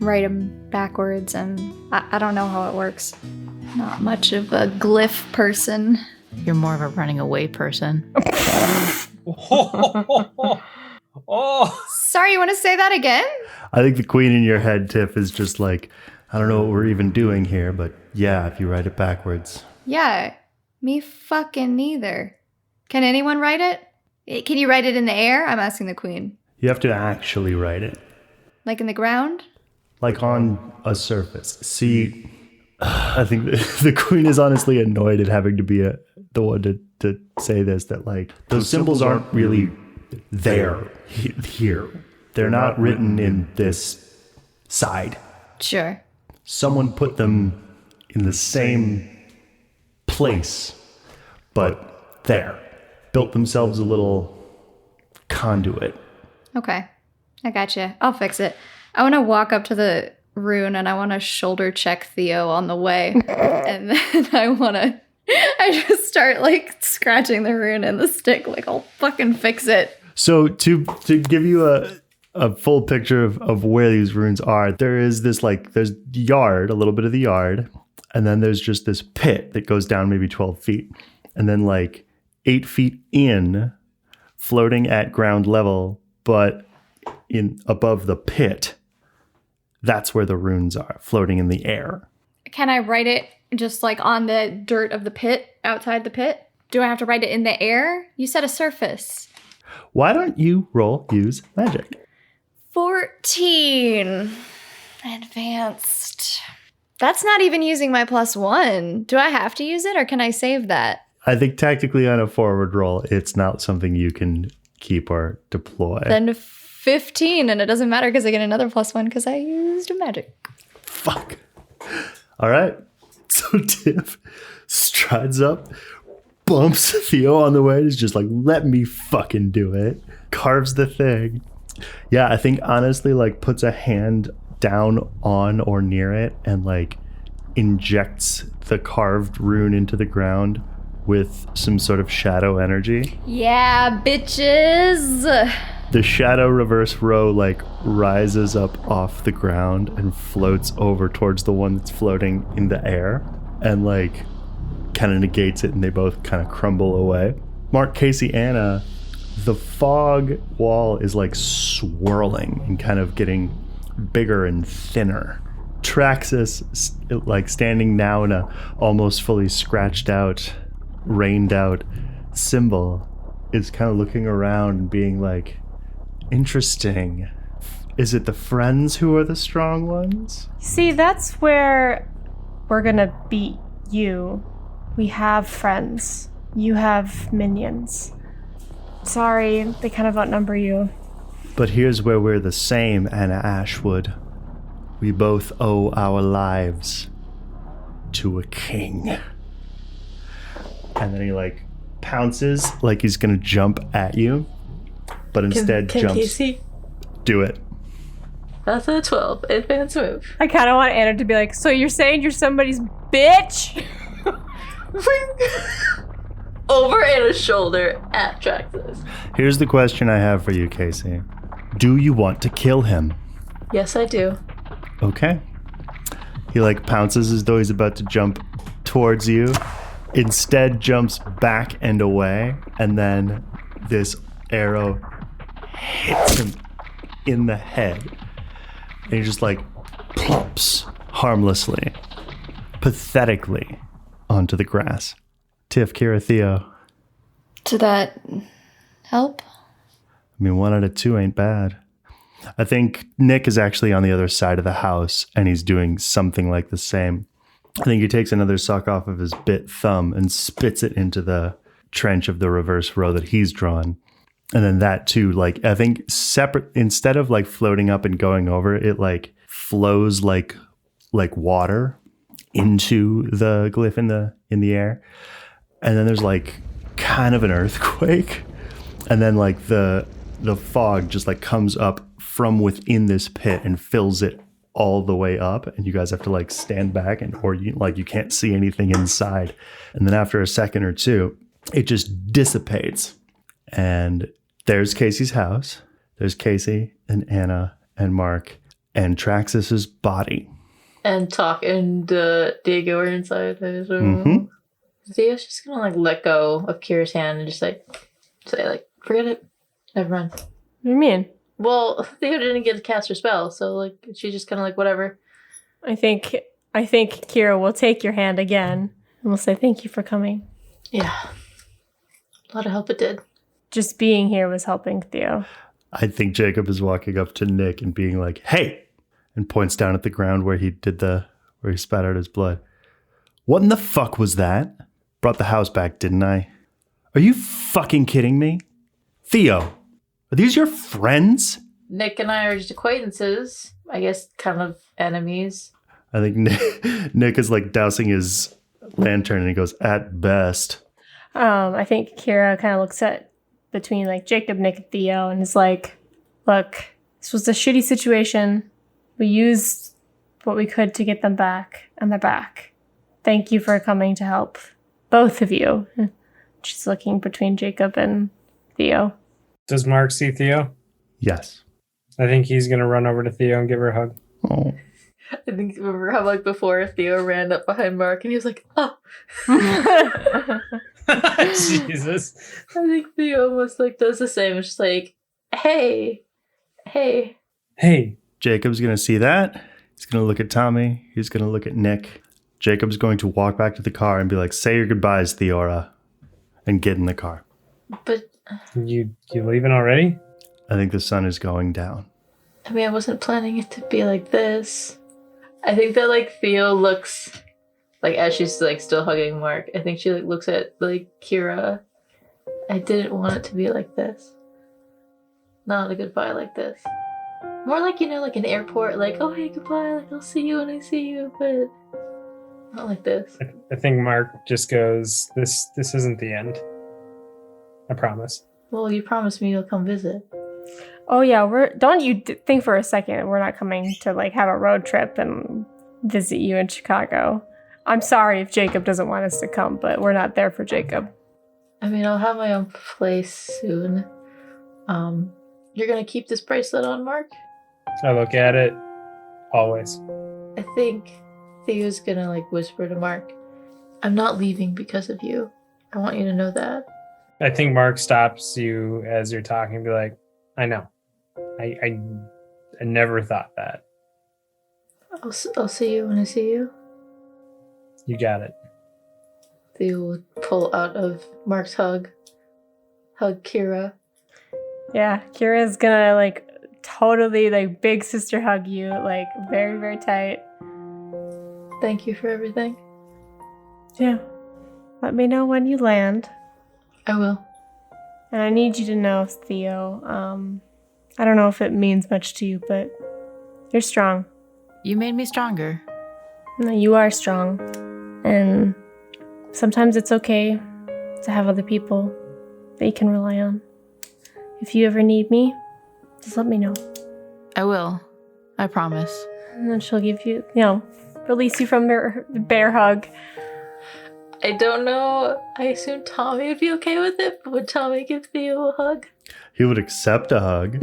write them backwards, and I don't know how it works. Not much of a glyph person. You're more of a running away person. Oh! Sorry, you want to say that again? I think the queen in your head, Tiff, is just I don't know what we're even doing here, but yeah, if you write it backwards. Yeah, me fucking neither. Can anyone write it? Can you write it in the air? I'm asking the queen. You have to actually write it. Like in the ground? Like on a surface. See, I think the queen is honestly annoyed at having to be the one to say this, that those symbols aren't really there here. They're not written in this side. Sure. Someone put them in the same place, but there. Built themselves a little conduit. Okay. I gotcha. I'll fix it. I want to walk up to the rune and I want to shoulder check Theo on the way. And then I just start scratching the rune in the stick. I'll fucking fix it. So to give you a full picture of where these runes are, there is this there's yard, a little bit of the yard, and then there's just this pit that goes down maybe 12 feet. And then 8 feet in floating at ground level, but in above the pit. That's where the runes are, floating in the air. Can I write it just like on the dirt of the pit, outside the pit? Do I have to write it in the air? You said a surface. Why don't you use magic? 14. Advanced. That's not even using my +1. Do I have to use it or can I save that? I think tactically on a forward roll, it's not something you can keep or deploy. Then 15, and it doesn't matter because I get another +1 because I used magic. Fuck. All right. So Tiff strides up, bumps Theo on the way. He's just like, let me fucking do it. Carves the thing. Yeah, I think honestly, like, puts a hand down on or near it and, like, injects the carved rune into the ground with some sort of shadow energy. Yeah, bitches! The shadow reverse row, like, rises up off the ground and floats over towards the one that's floating in the air and, like, kind of negates it, and they both kind of crumble away. Mark, Casey, Anna, the fog wall is, like, swirling and kind of getting bigger and thinner. Traxxas, like, standing now in a almost fully scratched out, rained out symbol, is kind of looking around and being like, interesting. Is it the friends who are the strong ones? See, that's where we're gonna beat you. We have friends. You have minions. Sorry, they kind of outnumber you. But here's where we're the same, Anna Ashwood. We both owe our lives to a king. And then he, like, pounces like he's gonna jump at you, but instead can jumps. Casey? Do it. That's a 12. Advanced move. I kind of want Anna to be like, so you're saying you're somebody's bitch? Over Anna's shoulder at Traxxas. Here's the question I have for you, Casey. Do you want to kill him? Yes, I do. Okay. He, like, pounces as though he's about to jump towards you. Instead jumps back and away, and then this arrow hits him in the head. And he just, like, plumps harmlessly, pathetically onto the grass. Tiff, Kira, Theo. Did that help? I mean, 1 out of 2 ain't bad. I think Nick is actually on the other side of the house, and he's doing something like the same. I think he takes another sock off of his bit thumb and spits it into the trench of the reverse row that he's drawn. And then that too, like, I think separate, instead of, like, floating up and going over, it, like, flows like water into the glyph in the air. And then there's, like, kind of an earthquake. And then, like, the fog just, like, comes up from within this pit and fills it all the way up, and you guys have to, like, stand back, and or you, like, you can't see anything inside. And then after a second or two, it just dissipates, and there's Casey's house. There's Casey and Anna and Mark and Traxxas's body. And Diego are inside. Mm-hmm. Theo's just gonna, like, let go of Kira's hand and just, like, say, like, forget it. Never mind. What do you mean? Well, Theo didn't get to cast her spell, so, like, she's just kind of like, whatever. I think Kira will take your hand again and will say thank you for coming. Yeah. A lot of help it did. Just being here was helping Theo. I think Jacob is walking up to Nick and being like, hey, and points down at the ground where he spat out his blood. What in the fuck was that? Brought the house back, didn't I? Are you fucking kidding me? Theo, are these your friends? Nick and I are just acquaintances. I guess kind of enemies. I think Nick is, like, dousing his lantern and he goes, at best. I think Kira kind of looks at between, like, Jacob, Nick, and Theo and is like, look, this was a shitty situation. We used what we could to get them back, and they're back. Thank you for coming to help. Both of you. She's looking between Jacob and Theo. Does Mark see Theo? Yes. I think he's going to run over to Theo and give her a hug. Oh. I think, remember how, like, before Theo ran up behind Mark and he was like, oh. Jesus. I think Theo almost like does the same. It's just like, hey. Jacob's going to see that. He's going to look at Tommy. He's going to look at Nick. Jacob's going to walk back to the car and be like, say your goodbyes, Theora, and get in the car. But You leaving already? I think the sun is going down. I mean, I wasn't planning it to be like this. I think that like Theo looks like as she's like still hugging Mark. I think she like looks at like Kira. I didn't want it to be like this. Not a goodbye like this. More like, like an airport, like, oh hey, goodbye, like I'll see you when I see you, but not like this. I think Mark just goes, this isn't the end. I promise. Well, you promised me you'll come visit. Oh yeah, don't you think for a second we're not coming to like have a road trip and visit you in Chicago. I'm sorry if Jacob doesn't want us to come, but we're not there for Jacob. I mean, I'll have my own place soon. You're gonna keep this bracelet on, Mark? I look at it always. I think Theo's gonna like whisper to Mark, I'm not leaving because of you. I want you to know that. I think Mark stops you as you're talking and be like, I know. I never thought that. I'll see you when I see you. You got it. Theo will pull out of Mark's hug Kira. Yeah, Kira's gonna like totally like big sister hug you, like very, very tight. Thank you for everything. Yeah. Let me know when you land. I will. And I need you to know, Theo, I don't know if it means much to you, but you're strong. You made me stronger. No, you are strong. And sometimes it's okay to have other people that you can rely on. If you ever need me, just let me know. I will. I promise. And then she'll give you, release you from the bear hug. I don't know. I assume Tommy would be okay with it, but would Tommy give Theo a hug? He would accept a hug.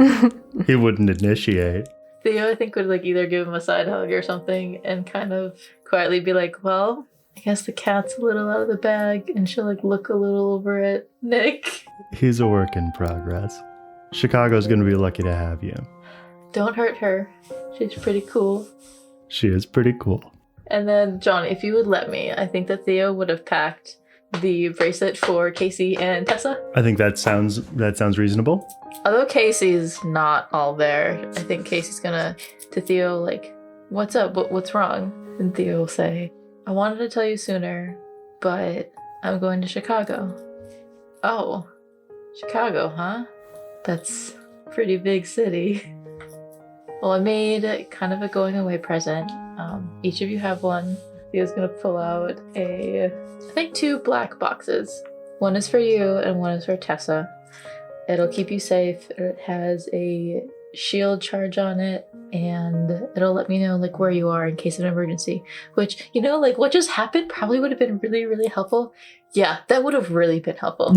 He wouldn't initiate. Theo, I think, would like either give him a side hug or something and kind of quietly be like, well, I guess the cat's a little out of the bag, and she'll like look a little over at Nick. He's a work in progress. Chicago's going to be lucky to have you. Don't hurt her. She's pretty cool. She is pretty cool. And then, Johnny, if you would let me, I think that Theo would have packed the bracelet for Casey and Tessa. I think that sounds reasonable. Although Casey's not all there, I think Casey's gonna, to Theo, like, what's up? What's wrong? And Theo will say, I wanted to tell you sooner, but I'm going to Chicago. Oh, Chicago, huh? That's a pretty big city. Well, I made kind of a going away present. Each of you have one. Theo's gonna pull out I think 2 black boxes. One is for you and one is for Tessa. It'll keep you safe. It has a shield charge on it, and it'll let me know like where you are in case of an emergency. Which, like what just happened probably would have been really, really helpful. Yeah, that would have really been helpful.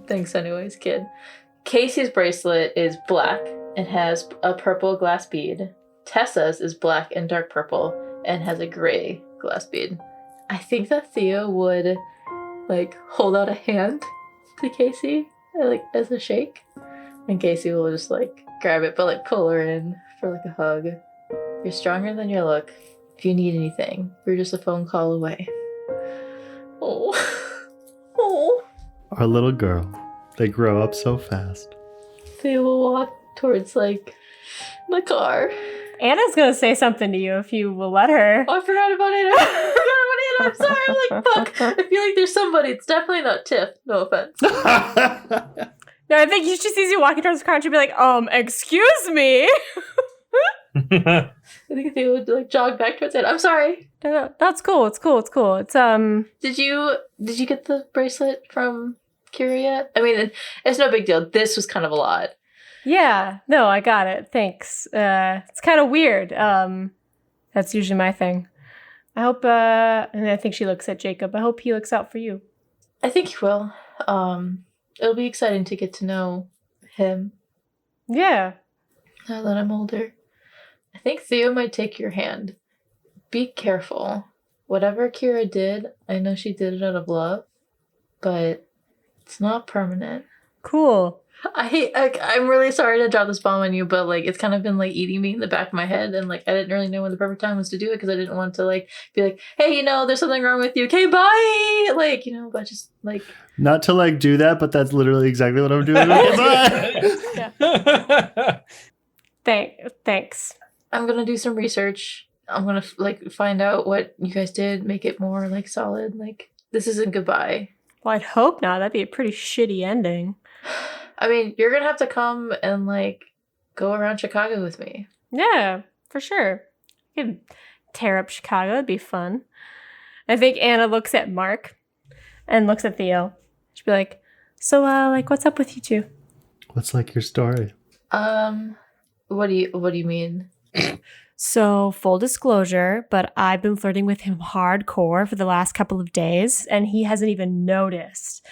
Thanks anyways, kid. Casey's bracelet is black and has a purple glass bead. Tessa's is black and dark purple and has a gray glass bead. I think that Theo would like hold out a hand to Casey like as a shake, and Casey will just like grab it but like pull her in for like a hug. You're stronger than you look. If you need anything, we're just a phone call away. Oh. Our little girl. They grow up so fast. Theo will walk towards like the car. Anna's gonna say something to you if you will let her. Oh, I forgot about Anna. I'm sorry. I'm like, fuck. I feel like there's somebody. It's definitely not Tiff. No offense. No, I think she sees you walking towards the car and she'll be like, excuse me. I think Theo would like jog back towards it. I'm sorry. No, that's cool. It's cool. It's Did you get the bracelet from Kira yet? I mean, it's no big deal. This was kind of a lot. Yeah. No, I got it. Thanks. It's kind of weird. That's usually my thing. I hope, and I think she looks at Jacob. I hope he looks out for you. I think he will. It'll be exciting to get to know him. Yeah. Now that I'm older. I think Theo might take your hand. Be careful whatever Kira did, I know she did it out of love, but it's not permanent. Cool. I'm really sorry to drop this bomb on you, but like it's kind of been like eating me in the back of my head, and like I didn't really know when the perfect time was to do it because I didn't want to like be like, hey, you know, there's something wrong with you. Okay, bye. Like, you know, but just like Not to like do that, but that's literally exactly what I'm doing. Okay, bye. Thanks. I'm gonna do some research. I'm gonna like find out what you guys did, make it more like solid. Like this isn't goodbye. Well, I'd hope not. That'd be a pretty shitty ending. I mean, you're gonna have to come and like go around Chicago with me. Yeah, for sure. You could tear up Chicago. It'd be fun. I think Anna looks at Mark and looks at Theo. She'd be like, so, like, what's up with you two? What's like your story? What do you mean? So, full disclosure, but I've been flirting with him hardcore for the last couple of days, and he hasn't even noticed.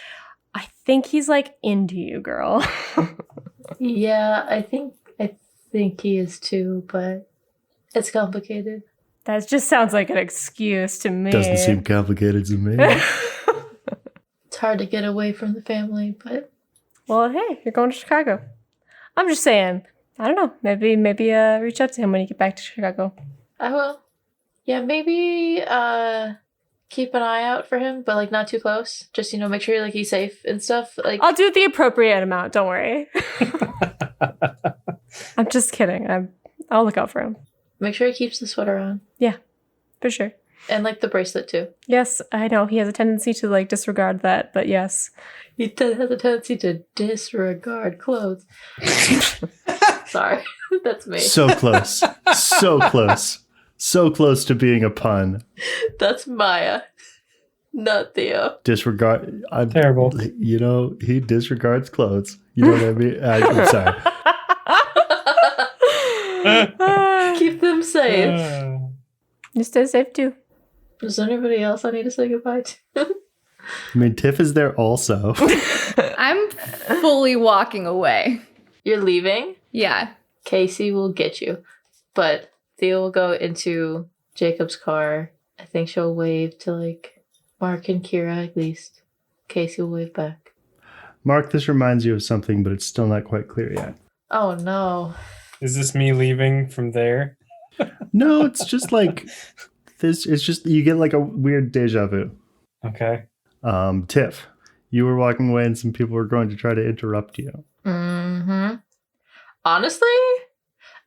I think he's like into you, girl. Yeah, I think he is too, but it's complicated. That just sounds like an excuse to me. Doesn't seem complicated to me. It's hard to get away from the family, but well, hey, you're going to Chicago. I'm just saying. I don't know. Maybe reach out to him when you get back to Chicago. I will. Yeah, maybe keep an eye out for him, but like not too close. Just, you know, make sure like he's safe and stuff. Like I'll do the appropriate amount. Don't worry. I'm just kidding. I'll look out for him. Make sure he keeps the sweater on. Yeah, for sure. And like the bracelet too. Yes, I know he has a tendency to like disregard that, but yes, he has a tendency to disregard clothes. Sorry, that's me. So close, so close, so close to being a pun. That's Miah, not Theo. Disregard. I'm terrible. You know, he disregards clothes. You know what I mean? I'm sorry. Keep them safe. You stay safe too. Is there anybody else I need to say goodbye to? I mean, Tiff is there also. I'm fully walking away. You're leaving? Yeah. Casey will get you. But Theo will go into Jacob's car. I think she'll wave to like Mark and Kira at least. Casey will wave back. Mark, this reminds you of something, but it's still not quite clear yet. Oh no. Is this me leaving from there? No, it's just like this. It's just you get like a weird deja vu. Okay. Tiff, you were walking away and some people were going to try to interrupt you. Mm-hmm. Honestly,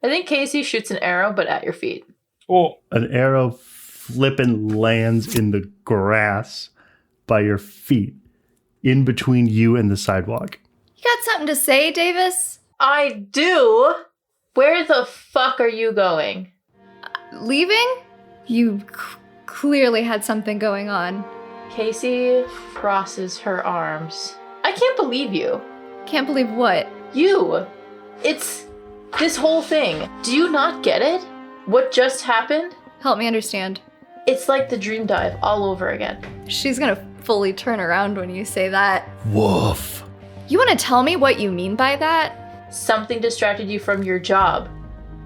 I think Casey shoots an arrow, but at your feet. Oh, an arrow flipping lands in the grass by your feet, in between you and the sidewalk. You got something to say, Davis? I do. Where the fuck are you going? Leaving? You clearly had something going on. Casey crosses her arms. I can't believe you. Can't believe what? You. It's this whole thing. Do you not get it? What just happened? Help me understand. It's like the dream dive all over again. She's gonna fully turn around when you say that. Woof. You wanna tell me what you mean by that? Something distracted you from your job.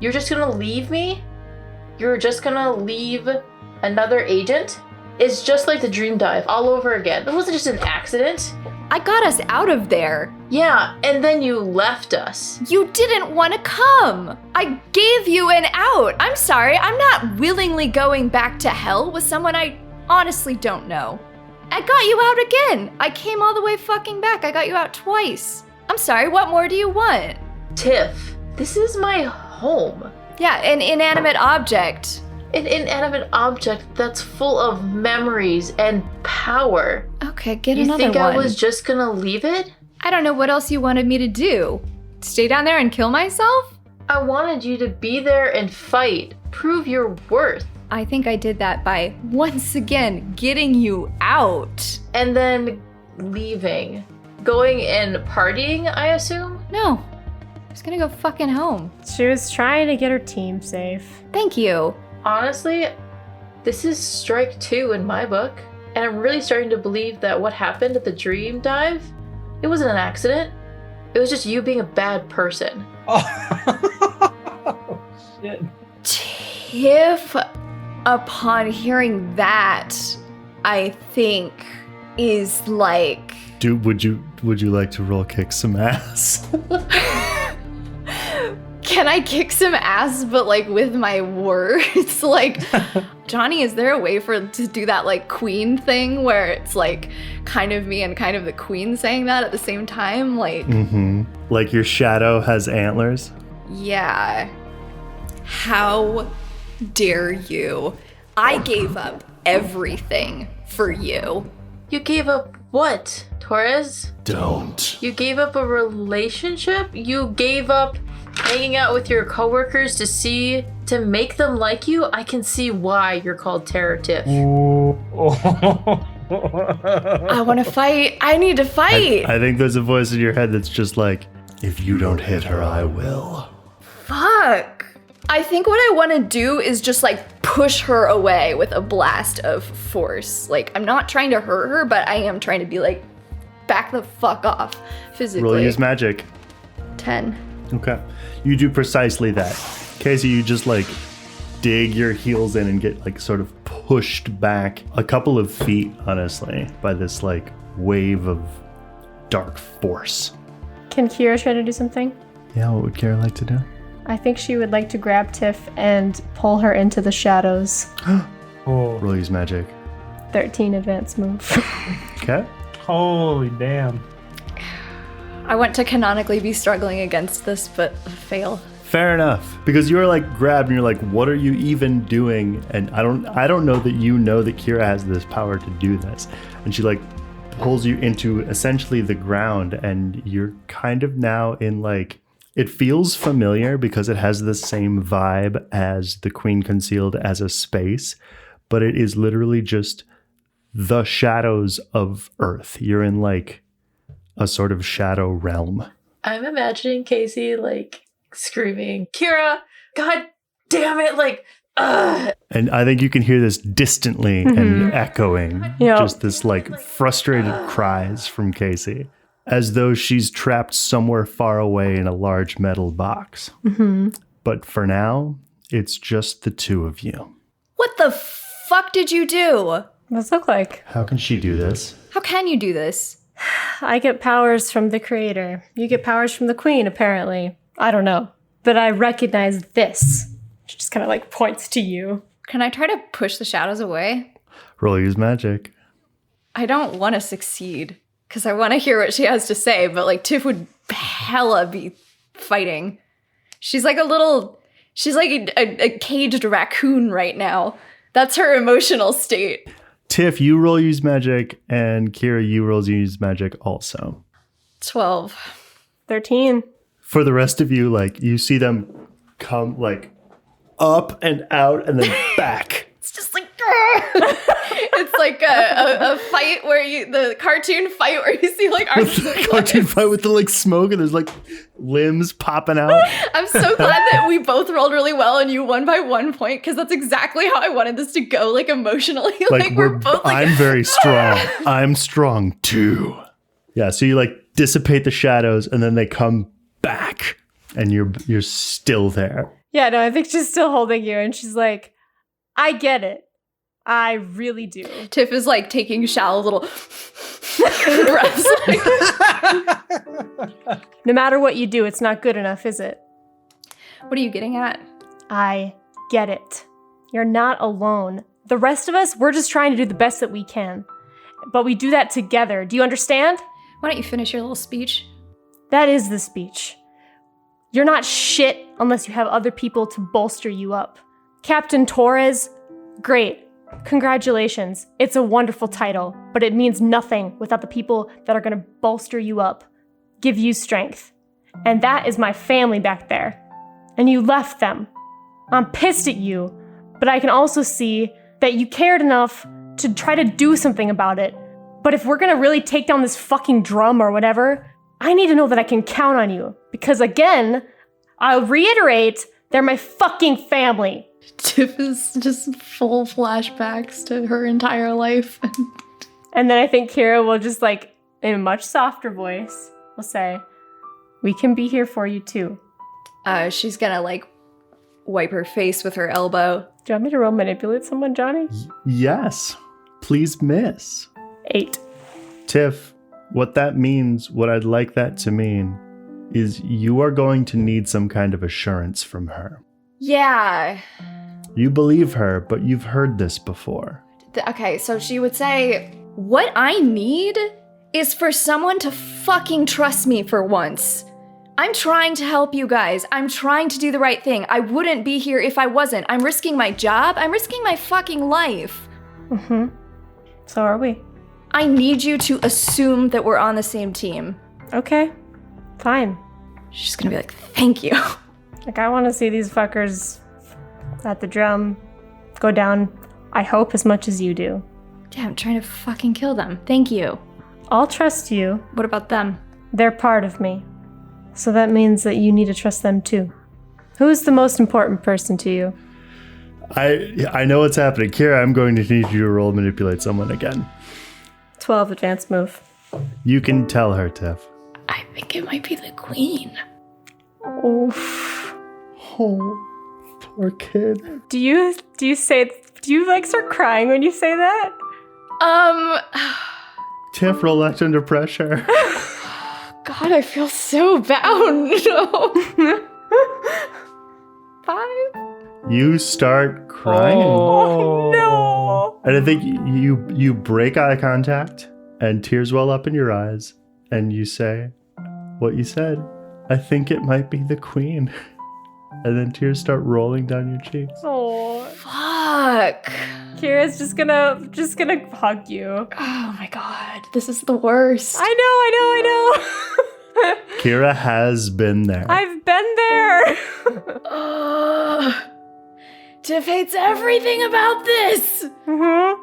You're just gonna leave me? You're just gonna leave another agent? It's just like the dream dive all over again. It wasn't just an accident. I got us out of there. Yeah, and then you left us. You didn't want to come. I gave you an out. I'm sorry. I'm not willingly going back to hell with someone I honestly don't know. I got you out again. I came all the way fucking back. I got you out twice. I'm sorry. What more do you want? Tiff, this is my home. Yeah, an inanimate object. An inanimate object that's full of memories and power. Okay, get another one. You think I was just gonna leave it? I don't know what else you wanted me to do. Stay down there and kill myself? I wanted you to be there and fight. Prove your worth. I think I did that by, once again, getting you out. And then leaving. Going and partying, I assume? No. I was gonna go fucking home. She was trying to get her team safe. Thank you. Honestly, this is strike 2 in my book. And I'm really starting to believe that what happened at the dream dive, it wasn't an accident. It was just you being a bad person. Oh, shit. Tiff, upon hearing that, I think is like... Dude, would you like to roll kick some ass? Can I kick some ass, but like with my words? Like, Jonny, is there a way to do that like queen thing where it's like kind of me and kind of the queen saying that at the same time? Like, Like your shadow has antlers? Yeah. How dare you? I gave up everything for you. You gave up what, Torres? Don't. You gave up a relationship? You gave up hanging out with your coworkers to make them like you? I can see why you're called Terror Tiff. I want to fight. I need to fight. I think there's a voice in your head that's just like, if you don't hit her, I will. Fuck. I think what I want to do is just like push her away with a blast of force. Like, I'm not trying to hurt her, but I am trying to be like, back the fuck off physically. Roll use magic. 10. Okay. You do precisely that. Casey, you just like dig your heels in and get like sort of pushed back a couple of feet, honestly, by this like wave of dark force. Can Kira try to do something? Yeah, what would Kira like to do? I think she would like to grab Tiff and pull her into the shadows. Roll use magic. 13 advanced move. Okay. Holy damn. I want to canonically be struggling against this, but fail. Fair enough. Because you're like grabbed and you're like, what are you even doing? And I don't know that you know that Kira has this power to do this. And she like pulls you into essentially the ground, and you're kind of now in like, it feels familiar because it has the same vibe as the Queen Concealed as a space, but it is literally just the shadows of Earth. You're in like a sort of shadow realm. I'm imagining Casey like screaming, Kira, God damn it, like, ugh. And I think you can hear this distantly and echoing, just this like frustrated cries from Casey, as though she's trapped somewhere far away in a large metal box. But for now, it's just the two of you. What the fuck did you do? What's it look like? How can she do this? How can you do this? I get powers from the creator. You get powers from the queen, apparently. I don't know. But I recognize this. She just kind of like points to you. Can I try to push the shadows away? Roll use magic. I don't want to succeed because I want to hear what she has to say, but like Tiff would hella be fighting. She's like a caged raccoon right now. That's her emotional state. Tiff, you roll use magic, and Kira, you roll use magic also. 12. 13. For the rest of you, like, you see them come, like, up and out and then back. It's just like, it's like a fight where the cartoon fight where you see, like, arms and legs. Cartoon fight with the, like, smoke and there's, like, limbs popping out. I'm so glad that we both rolled really well and you won by 1 point, because that's exactly how I wanted this to go, like, emotionally. Like we're both like, I'm very strong. I'm strong too. Yeah, so you like dissipate the shadows and then they come back and you're still there. Yeah, no, I think she's still holding you, and she's like, I get it. I really do. Tiff is like taking shallow little breaths. No matter what you do, it's not good enough, is it? What are you getting at? I get it. You're not alone. The rest of us, we're just trying to do the best that we can. But we do that together. Do you understand? Why don't you finish your little speech? That is the speech. You're not shit unless you have other people to bolster you up. Captain Torres, great. Congratulations. It's a wonderful title, but it means nothing without the people that are going to bolster you up, give you strength. And that is my family back there. And you left them. I'm pissed at you, but I can also see that you cared enough to try to do something about it. But if we're going to really take down this fucking drum or whatever, I need to know that I can count on you. Because again, I'll reiterate, they're my fucking family. Tiff is just full flashbacks to her entire life. And then I think Kira will just like, in a much softer voice, will say, we can be here for you too. She's gonna like wipe her face with her elbow. Do you want me to roll manipulate someone, Johnny? Yes. Please miss. 8. Tiff, what that means, what I'd like that to mean, is you are going to need some kind of assurance from her. Yeah. You believe her, but you've heard this before. Okay, so she would say, what I need is for someone to fucking trust me for once. I'm trying to help you guys. I'm trying to do the right thing. I wouldn't be here if I wasn't. I'm risking my job. I'm risking my fucking life. Mm-hmm. So are we. I need you to assume that we're on the same team. Okay. Fine. She's gonna be like, thank you. Like, I want to see these fuckers at the drum go down, I hope, as much as you do. Yeah, I'm trying to fucking kill them. Thank you. I'll trust you. What about them? They're part of me. So that means that you need to trust them too. Who's the most important person to you? I know what's happening. Kira, I'm going to need you to roll manipulate someone again. 12 advanced move. You can tell her, Tiff. I think it might be the queen. Oof. Oh, poor kid. Do you start crying when you say that? Tiff, roll act under pressure. God, I feel so bound. No. 5? You start crying. Oh no. And I think you break eye contact and tears well up in your eyes and you say what you said. I think it might be the queen. And then tears start rolling down your cheeks. Oh. Fuck. Kira's just gonna hug you. Oh my god, this is the worst. I know. Kira has been there. I've been there. Tiff hates everything about this. Mm-hmm.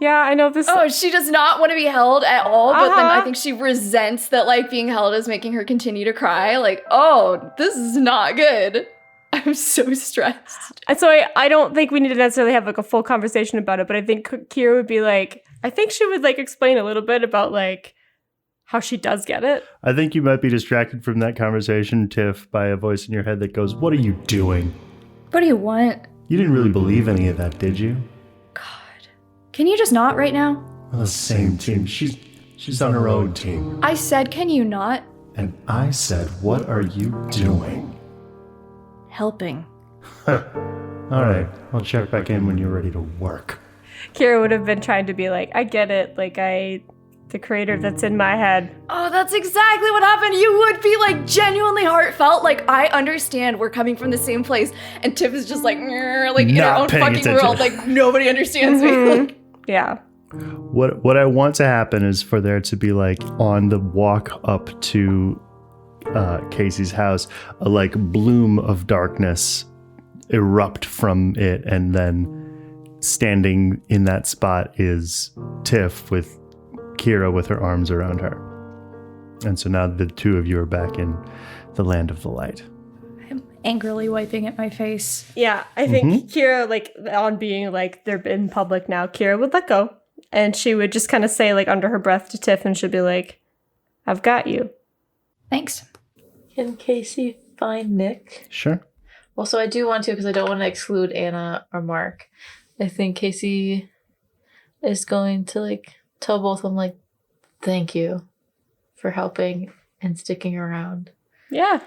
Yeah, I know this. Oh, she does not want to be held at all, but then I think she resents that, like, being held is making her continue to cry. Like, oh, this is not good. I'm so stressed. So I don't think we need to necessarily have, like, a full conversation about it, but I think Kira would be like, I think she would, like, explain a little bit about, like, how she does get it. I think you might be distracted from that conversation, Tiff, by a voice in your head that goes, what are you doing? What do you want? You didn't really believe any of that, did you? God. Can you just not right now? On the same team. She's on her own team. I said, can you not? And I said, what are you doing? Helping. All right, I'll check back in when you're ready to work. Kira would have been trying to be like, I get it. Like, the creator that's in my head. Oh, that's exactly what happened. You would be like genuinely heartfelt. Like, I understand we're coming from the same place. And Tiff is just like in her own fucking world. Like, nobody understands me. Yeah. What I want to happen is for there to be, like, on the walk up to Casey's house, a, like, bloom of darkness erupt from it, and then standing in that spot is Tiff with Kira with her arms around her. And so now the two of you are back in the land of the light. I'm angrily wiping at my face. Yeah, I think Kira, like, on being like, they're in public now, Kira would let go. And she would just kind of say, like, under her breath to Tiff, and she'd be like, I've got you. Thanks. Can Casey find Nick? Sure. Well, so I do want to, because I don't want to exclude Anna or Mark. I think Casey is going to, like, tell both of them, like, thank you for helping and sticking around. Yeah.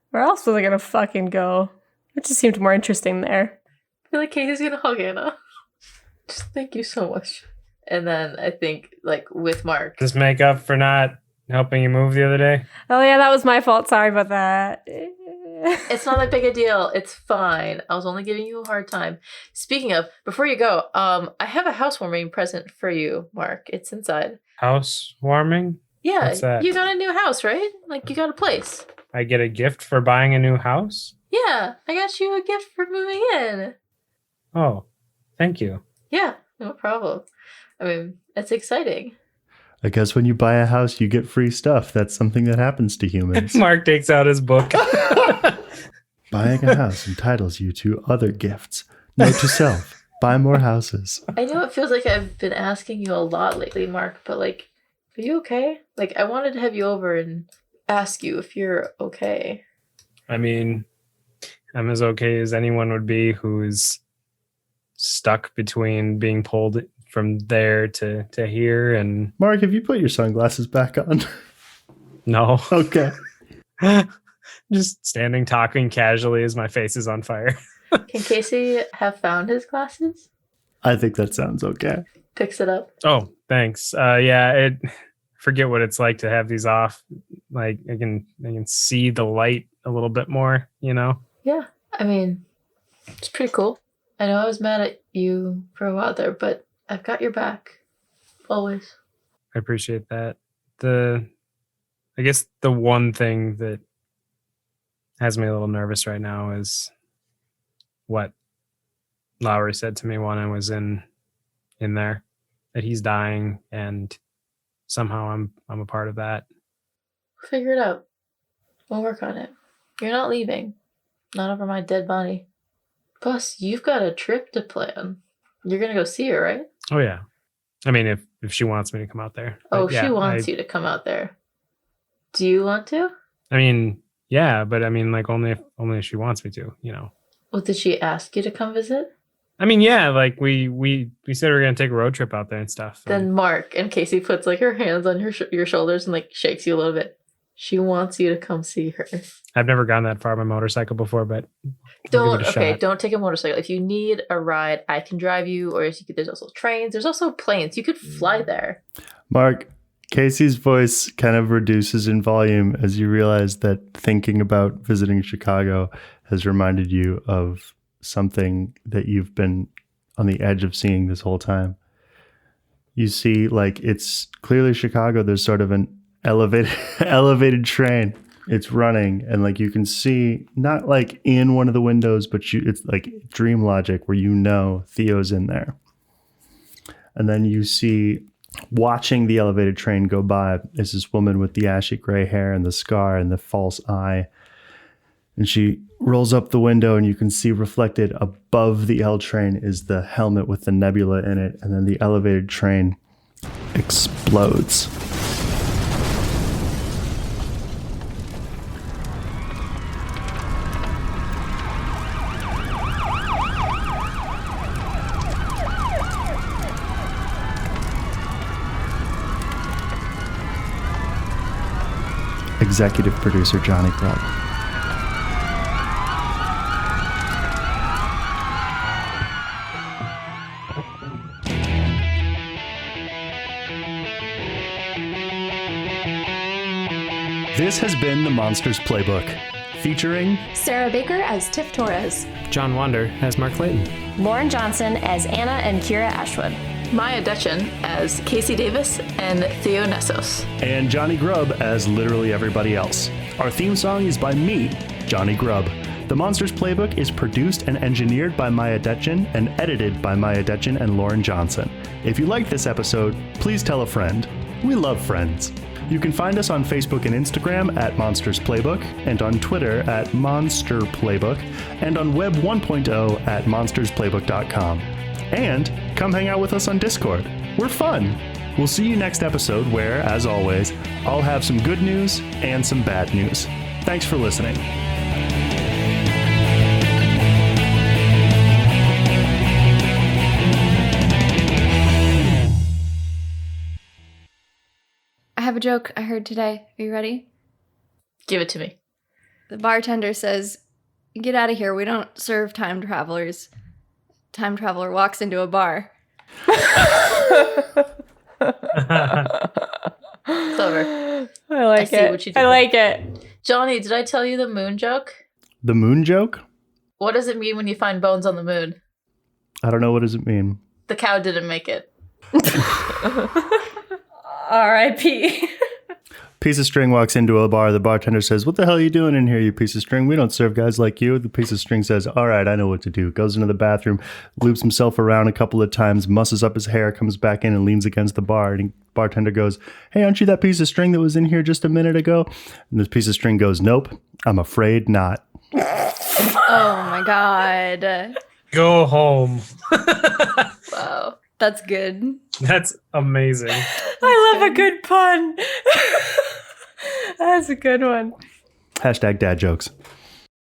Where else was I gonna fucking go? It just seemed more interesting there. I feel like Casey's gonna hug Anna. Just thank you so much. And then I think, like, with Mark. Just make up for not helping you move the other day? Oh, yeah, that was my fault. Sorry about that. It's not that big a deal. It's fine. I was only giving you a hard time. Speaking of, before you go, I have a housewarming present for you, Mark. It's inside. Housewarming? Yeah, What's that? you got a new house, right? Like, you got a place. I get a gift for buying a new house? Yeah, I got you a gift for moving in. Oh, thank you. Yeah, no problem. I mean, it's exciting. I guess when you buy a house, you get free stuff. That's something that happens to humans. Mark takes out his book. Buying a house entitles you to other gifts. Note to self, buy more houses. I know it feels like I've been asking you a lot lately, Mark, but, like, are you okay? Like, I wanted to have you over and ask you if you're okay. I mean, I'm as okay as anyone would be who's stuck between being pulled from there to here. And Mark, have you put your sunglasses back on? no. Okay. Just standing talking casually as my face is on fire. Can Casey have found his glasses? I think that sounds okay. Picks it up. Oh, thanks. Yeah, forget what it's like to have these off. Like I can see the light a little bit more, you know? Yeah. I mean, it's pretty cool. I know I was mad at you for a while there, but I've got your back. Always. I appreciate that. I guess the one thing that has me a little nervous right now is what Lowry said to me when I was in there, that he's dying and somehow I'm a part of that. Figure it out. We'll work on it. You're not leaving. Not over my dead body. Plus, you've got a trip to plan. You're gonna go see her, right? Oh yeah. I mean, if she wants me to come out there. Oh, But yeah, she wants you to come out there. Do you want to? I mean, yeah, but I mean, like only if she wants me to, you know. Well, did she ask you to come visit? I mean, yeah, like we said we were gonna take a road trip out there and stuff. Then Mark and Casey puts like her hands on your shoulders and like shakes you a little bit. She wants you to come see her. I've never gone that far on my motorcycle before, but Don't take a motorcycle. If you need a ride, I can drive you. Or if you could, there's also trains. There's also planes. You could fly there. Mark, Casey's voice kind of reduces in volume as you realize that thinking about visiting Chicago has reminded you of something that you've been on the edge of seeing this whole time. You see, like, it's clearly Chicago. There's sort of an elevated train. It's running, and like you can see, not like in one of the windows, but it's like dream logic where you know Theo's in there. And then you see, watching the elevated train go by, is this woman with the ashy gray hair and the scar and the false eye. And she rolls up the window, and you can see reflected above the L train is the helmet with the nebula in it. And then the elevated train explodes. Executive producer Jonny Grubb. This has been the Monsters Playbook, featuring Sarah Baker as Tiff Torres, John Wander as Mark Clayton, Lauren Johnson as Anna and Kira Ashwood, Miah Detjen as Casey Davis and Theo Nessos, and Jonny Grubb as literally everybody else. Our theme song is by me, Jonny Grubb. The Monsters Playbook is produced and engineered by Miah Detjen and edited by Miah Detjen and Lauren Johnson. If you liked this episode, please tell a friend. We love friends. You can find us on Facebook and Instagram at Monsters Playbook, and on Twitter at Monster Playbook, and on Web 1.0 at monstersplaybook.com. And come hang out with us on Discord. We're fun. We'll see you next episode where, as always, I'll have some good news and some bad news. Thanks for listening. I have a joke I heard today. Are you ready? Give it to me. The bartender says, "Get out of here. We don't serve time travelers." Time traveler walks into a bar. Clever. I like see it. what you did I there. like it. Johnny, did I tell you the moon joke? The moon joke? What does it mean when you find bones on the moon? I don't know. What does it mean? The cow didn't make it. R.I.P. Piece of string walks into a bar. The bartender says, "What the hell are you doing in here, you piece of string? We don't serve guys like you." The piece of string says, "All right, I know what to do." Goes into the bathroom, loops himself around a couple of times, musses up his hair, comes back in and leans against the bar. And the bartender goes, "Hey, aren't you that piece of string that was in here just a minute ago?" And this piece of string goes, "Nope, I'm afraid not." Oh my god. Go home. Wow. That's good. That's amazing. I love a good pun. That's a good one. Hashtag dad jokes.